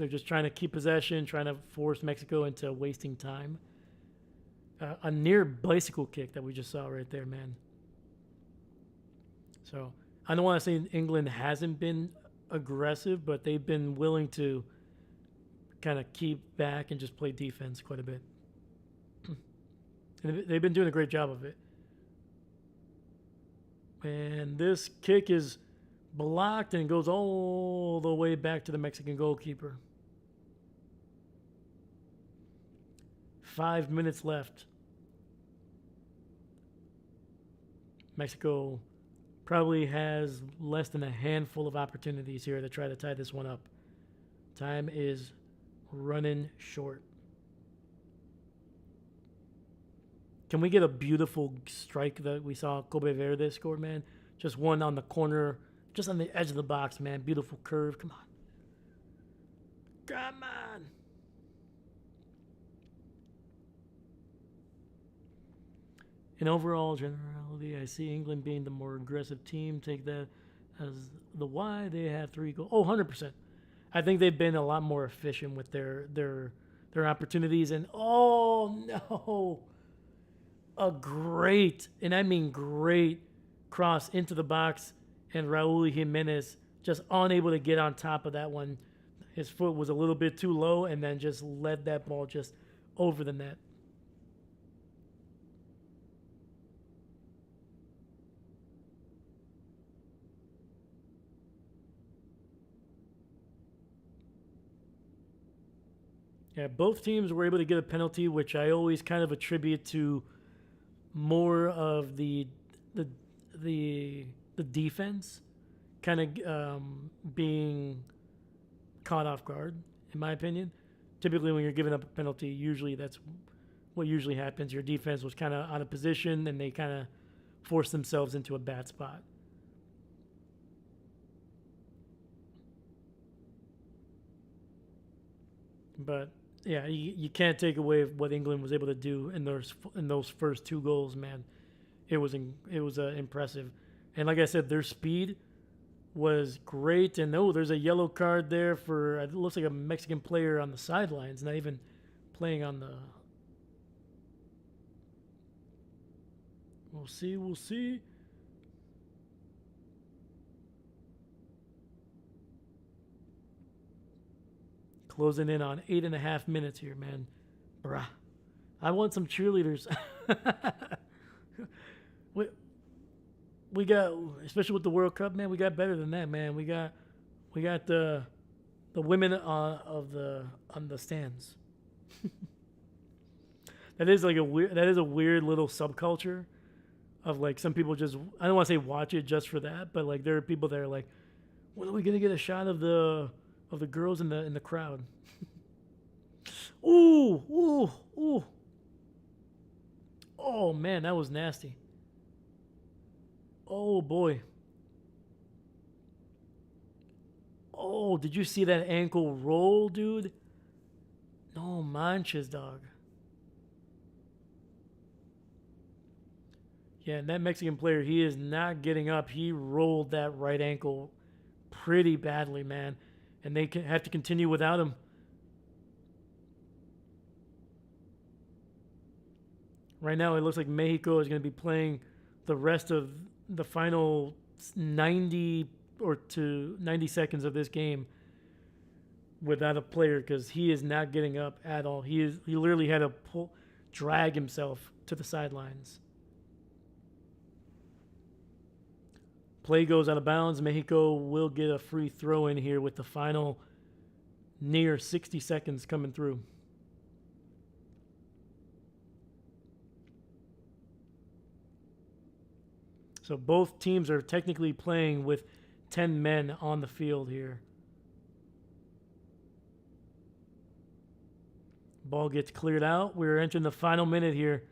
just trying to keep possession, trying to force Mexico into wasting time. A near bicycle kick that we just saw right there, man. So I don't want to say England hasn't been aggressive, but they've been willing to kind of keep back and just play defense quite a bit. And they've been doing a great job of it. And this kick is blocked and goes all the way back to the Mexican goalkeeper. 5 minutes left. Mexico probably has less than a handful of opportunities here to try to tie this one up. Time is running short. Can we get a beautiful strike that we saw Kobe Verde score, man? Just one on the corner, just on the edge of the box, man. Beautiful curve. Come on. Come on. In overall generality, I see England being the more aggressive team. Take that as the why. They have 3 goals. Oh, 100%. I think they've been a lot more efficient with their opportunities. And oh no, a great, and I mean great, cross into the box, and Raul Jimenez just unable to get on top of that one. His foot was a little bit too low, and then just led that ball just over the net. Yeah, both teams were able to get a penalty, which I always kind of attribute to more of the defense kind of being caught off guard, in my opinion. Typically, when you're giving up a penalty, usually that's what usually happens. Your defense was kind of out of position, and they kind of forced themselves into a bad spot. But yeah, you can't take away what England was able to do in those first 2 goals, man. It was impressive, and like I said, their speed was great. And oh, there's a yellow card there for it looks like a Mexican player on the sidelines, not even playing on the. We'll see. We'll see. Closing in on 8.5 minutes here, man. Bruh. I want some cheerleaders. we got, especially with the World Cup, man, we got better than that, man. We got the women on the stands. That is a weird little subculture of like some people just, I don't want to say watch it just for that, but like there are people that are like, when are we gonna get a shot of the girls in the crowd? Ooh, ooh, ooh. Oh man, that was nasty. Oh boy. Oh, did you see that ankle roll, dude? No manches, dog. Yeah, and that Mexican player, he is not getting up. He rolled that right ankle pretty badly, man. And they have to continue without him. Right now, it looks like Mexico is going to be playing the rest of the final 90 or to 90 seconds of this game without a player because he is not getting up at all. He literally had to drag himself to the sidelines. Play goes out of bounds. Mexico will get a free throw in here with the final near 60 seconds coming through. So both teams are technically playing with 10 men on the field here. Ball gets cleared out. We're entering the final minute here.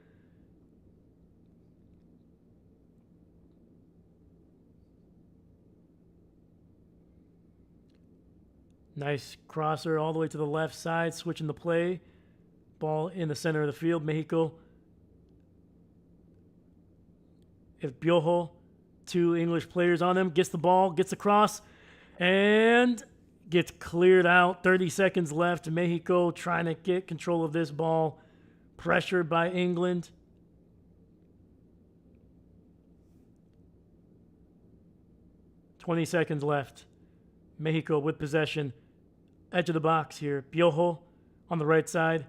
Nice crosser all the way to the left side, switching the play. Ball in the center of the field. Mexico. If Piojo, 2 English players on him, gets the ball, gets the cross, and gets cleared out. 30 seconds left. Mexico trying to get control of this ball. Pressured by England. $20 left. Mexico with possession. Edge of the box here. Piojo on the right side.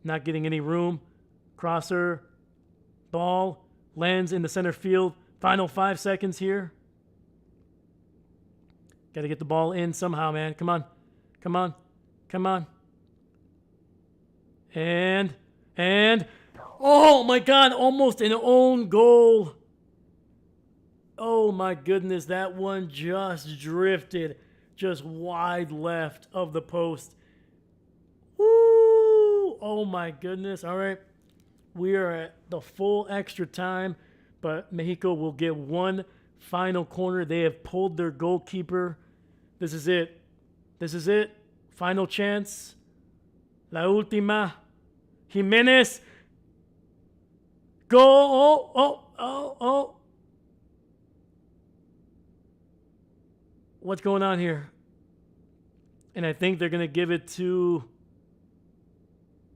Not getting any room. Crosser. Ball lands in the center field. Final 5 seconds here. Got to get the ball in somehow, man. Come on. Come on. Come on. And, oh my God, almost an own goal. Oh my goodness, that one just drifted just wide left of the post. Woo! Oh my goodness. All right. We are at the full extra time, but Mexico will get one final corner. They have pulled their goalkeeper. This is it. This is it. Final chance. La última. Jimenez. Go. Oh. What's going on here? And I think they're going to give it to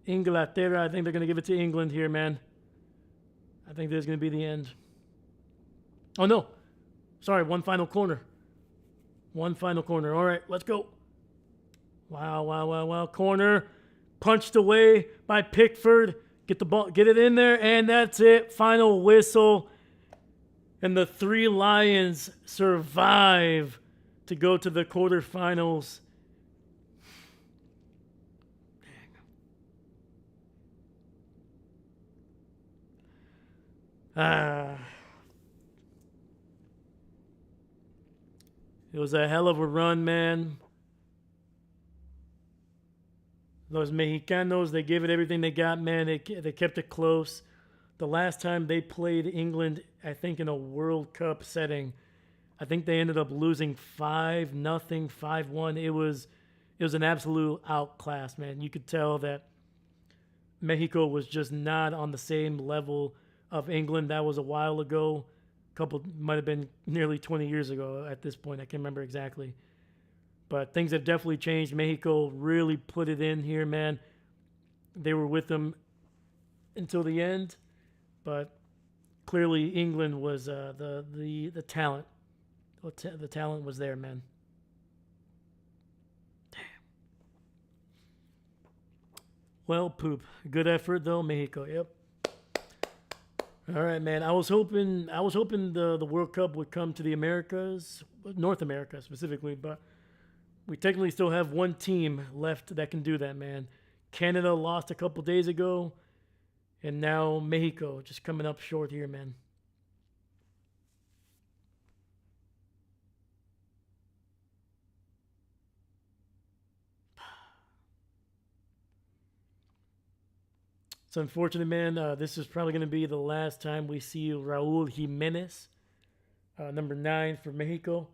Inglaterra. I think they're going to give it to England here, man. I think this is going to be the end. Oh, no. Sorry, one final corner. One final corner. All right, let's go. Wow. Corner. Punched away by Pickford. Get the ball, get it in there, and that's it. Final whistle. And the 3 Lions survive to go to the quarterfinals. It was a hell of a run, man. Those Mexicanos, they gave it everything they got, man. They kept it close. The last time they played England, I think in a World Cup setting, I think they ended up losing 5-0, 5-1. It was an absolute outclass, man. You could tell that Mexico was just not on the same level of England. That was a while ago. Might have been nearly 20 years ago at this point. I can't remember exactly. But things have definitely changed. Mexico really put it in here, man. They were with them until the end. But clearly England was the talent. The talent was there, man. Damn. Well, poop. Good effort, though, Mexico. Yep. All right, man. I was hoping the World Cup would come to the Americas, North America specifically, but we technically still have one team left that can do that, man. Canada lost a couple days ago, and now Mexico just coming up short here, man. It's unfortunate, man. This is probably going to be the last time we see Raul Jimenez, number 9 for Mexico.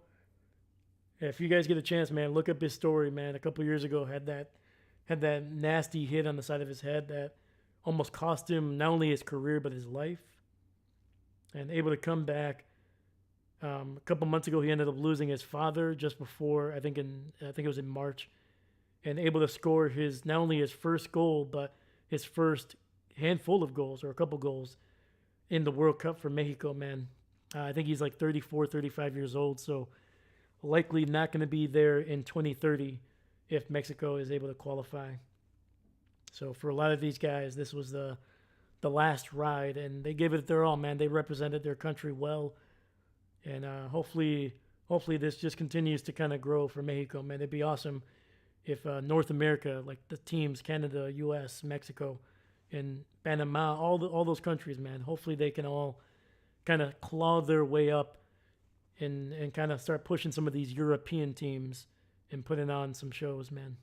If you guys get a chance, man, look up his story, man. A couple years ago, had that nasty hit on the side of his head that almost cost him not only his career but his life. And able to come back. A couple months ago, he ended up losing his father just before I think it was in March, and able to score not only his first goal but his first handful of goals or a couple goals in the World Cup for Mexico, man. I think he's like 34, 35 years old, so likely not going to be there in 2030 if Mexico is able to qualify. So for a lot of these guys, this was the last ride, and they gave it their all, man. They represented their country well, and hopefully this just continues to kind of grow for Mexico, man. It'd be awesome if North America, like the teams, Canada, U.S., Mexico, and Panama, all those countries, man. Hopefully they can all kind of claw their way up and kind of start pushing some of these European teams and putting on some shows, man.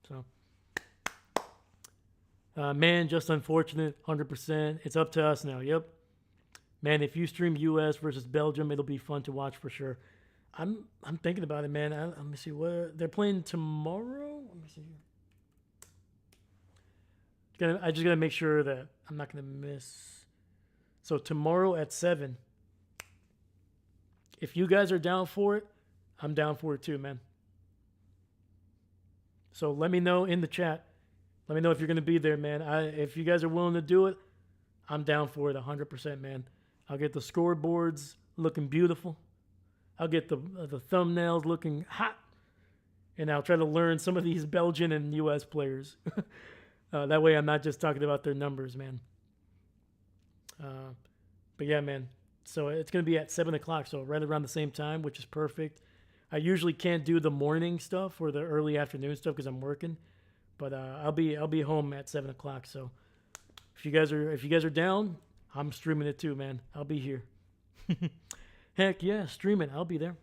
So. Man, just unfortunate, 100%. It's up to us now. Yep. Man, if you stream U.S. versus Belgium, it'll be fun to watch for sure. I'm thinking about it, man. Let me see. What they're playing tomorrow? Let me see here. I just gotta make sure that I'm not gonna miss. So tomorrow at 7. If you guys are down for it, I'm down for it too, man. So let me know in the chat. Let me know if you're going to be there, man. If you guys are willing to do it, I'm down for it 100%, man. I'll get the scoreboards looking beautiful. I'll get the thumbnails looking hot. And I'll try to learn some of these Belgian and U.S. players. That way I'm not just talking about their numbers, man. But yeah, man. So it's going to be at 7 o'clock, so right around the same time, which is perfect. I usually can't do the morning stuff or the early afternoon stuff because I'm working. But I'll be home at 7 o'clock. So if you guys are down, I'm streaming it too, man. I'll be here. Heck yeah, stream it. I'll be there.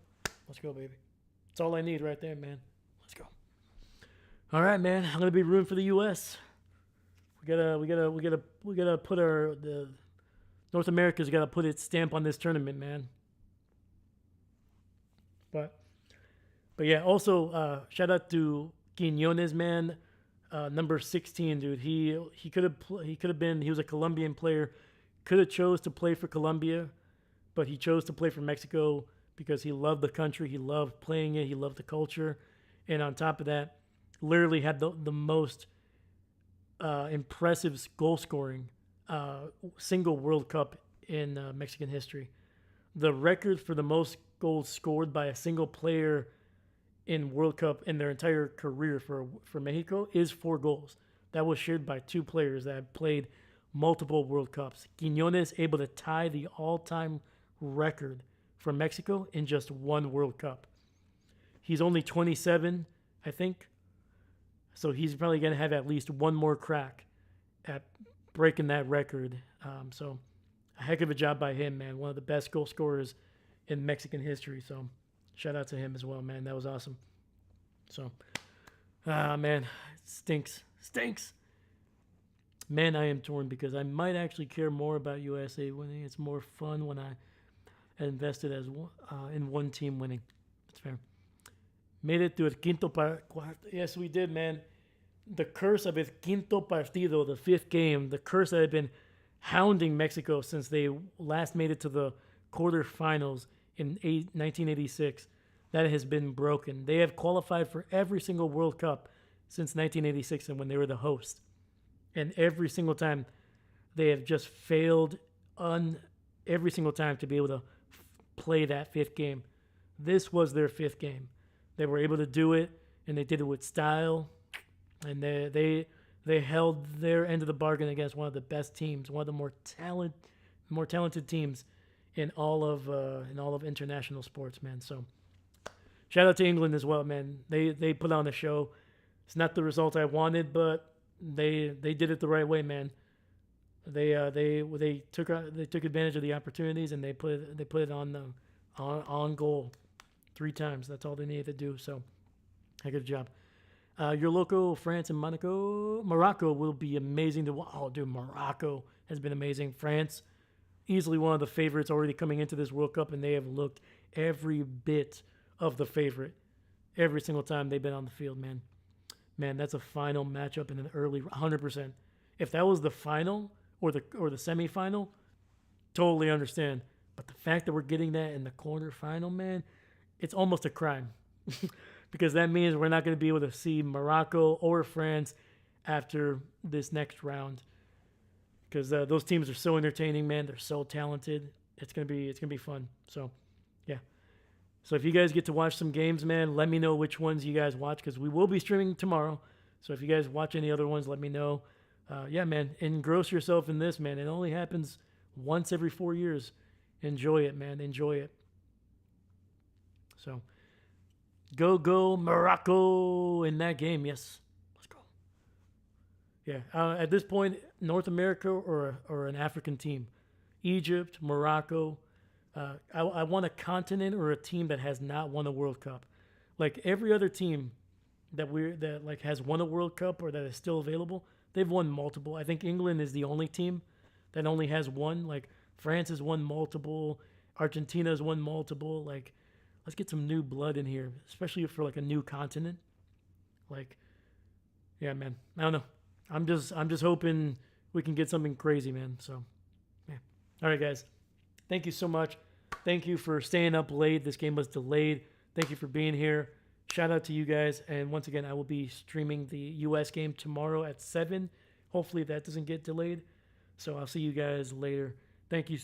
Let's go, baby. That's all I need right there, man. Let's go. All right, man. I'm gonna be rooting for the U.S. We gotta put the North America's gotta put its stamp on this tournament, man. But yeah. Also, shout out to Quiñones, man. Number 16, dude. He could have been. He was a Colombian player. Could have chose to play for Colombia, but he chose to play for Mexico because he loved the country. He loved playing it. He loved the culture, and on top of that, literally had the most impressive goal scoring single World Cup in Mexican history. The record for the most goals scored by a single player in World Cup in their entire career for Mexico is 4 goals. That was shared by 2 players that have played multiple World Cups. Quiñones able to tie the all-time record for Mexico in just 1 World Cup. He's only 27, I think. So he's probably going to have at least one more crack at breaking that record. So a heck of a job by him, man. One of the best goal scorers in Mexican history. So shout out to him as well, man. That was awesome. So, man, stinks. Man, I am torn because I might actually care more about USA winning. It's more fun when I invested in one team winning. That's fair. Made it to el quinto cuarto. Yes, we did, man. The curse of el quinto partido, the 5th game, the curse that had been hounding Mexico since they last made it to the quarterfinals in 1986, that has been broken. They have qualified for every single World Cup since 1986 and when they were the host. And every single time they have just failed every single time to be able to play that 5th game. This was their 5th game. They were able to do it, and they did it with style. And they held their end of the bargain against one of the best teams, one of the more talented teams in all of international sports, man. So shout out to England as well, man. They put on a show. It's not the result I wanted, but they did it the right way, man. They took advantage of the opportunities and they put it on goal 3 times. That's all they needed to do. So, good job. Your local France and Morocco will be amazing to watch. Oh, dude, Morocco has been amazing. France, easily one of the favorites already coming into this World Cup, and they have looked every bit of the favorite every single time they've been on the field, man. Man, that's a final matchup in an early 100%. If that was the final or the semifinal, totally understand. But the fact that we're getting that in the quarterfinal, man, it's almost a crime. Because that means we're not going to be able to see Morocco or France after this next round. Because those teams are so entertaining, man. They're so talented. It's gonna be fun. So, yeah. So if you guys get to watch some games, man, let me know which ones you guys watch because we will be streaming tomorrow. So if you guys watch any other ones, let me know. Yeah, man, engross yourself in this, man. It only happens once every 4 years. Enjoy it, man. Enjoy it. So, go Morocco in that game. Yes, let's go. Yeah, at this point, North America or an African team, Egypt, Morocco. I want a continent or a team that has not won a World Cup. Like every other team that like has won a World Cup or that is still available, they've won multiple. I think England is the only team that only has one. Like France has won multiple, Argentina has won multiple. Like let's get some new blood in here, especially for like a new continent. Like, yeah, man. I don't know. I'm just hoping we can get something crazy, man. So, yeah. All right, guys. Thank you so much. Thank you for staying up late. This game was delayed. Thank you for being here. Shout out to you guys. And once again, I will be streaming the U.S. game tomorrow at 7. Hopefully that doesn't get delayed. So I'll see you guys later. Thank you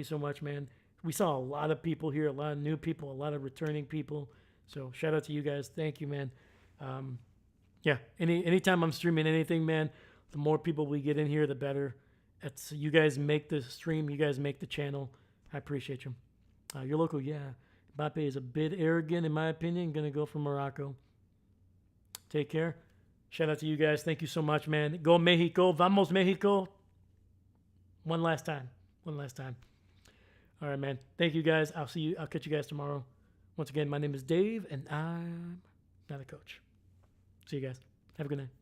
so much, man. We saw a lot of people here, a lot of new people, a lot of returning people. So shout out to you guys. Thank you, man. Yeah, anytime I'm streaming anything, man, the more people we get in here, the better. It's you guys make the stream, you guys make the channel. I appreciate you. Your local, yeah. Mbappe is a bit arrogant, in my opinion. Gonna go for Morocco. Take care. Shout out to you guys. Thank you so much, man. Go Mexico. Vamos, Mexico. One last time. All right, man. Thank you, guys. I'll catch you guys tomorrow. Once again, my name is Dave, and I'm not a coach. See you guys. Have a good night.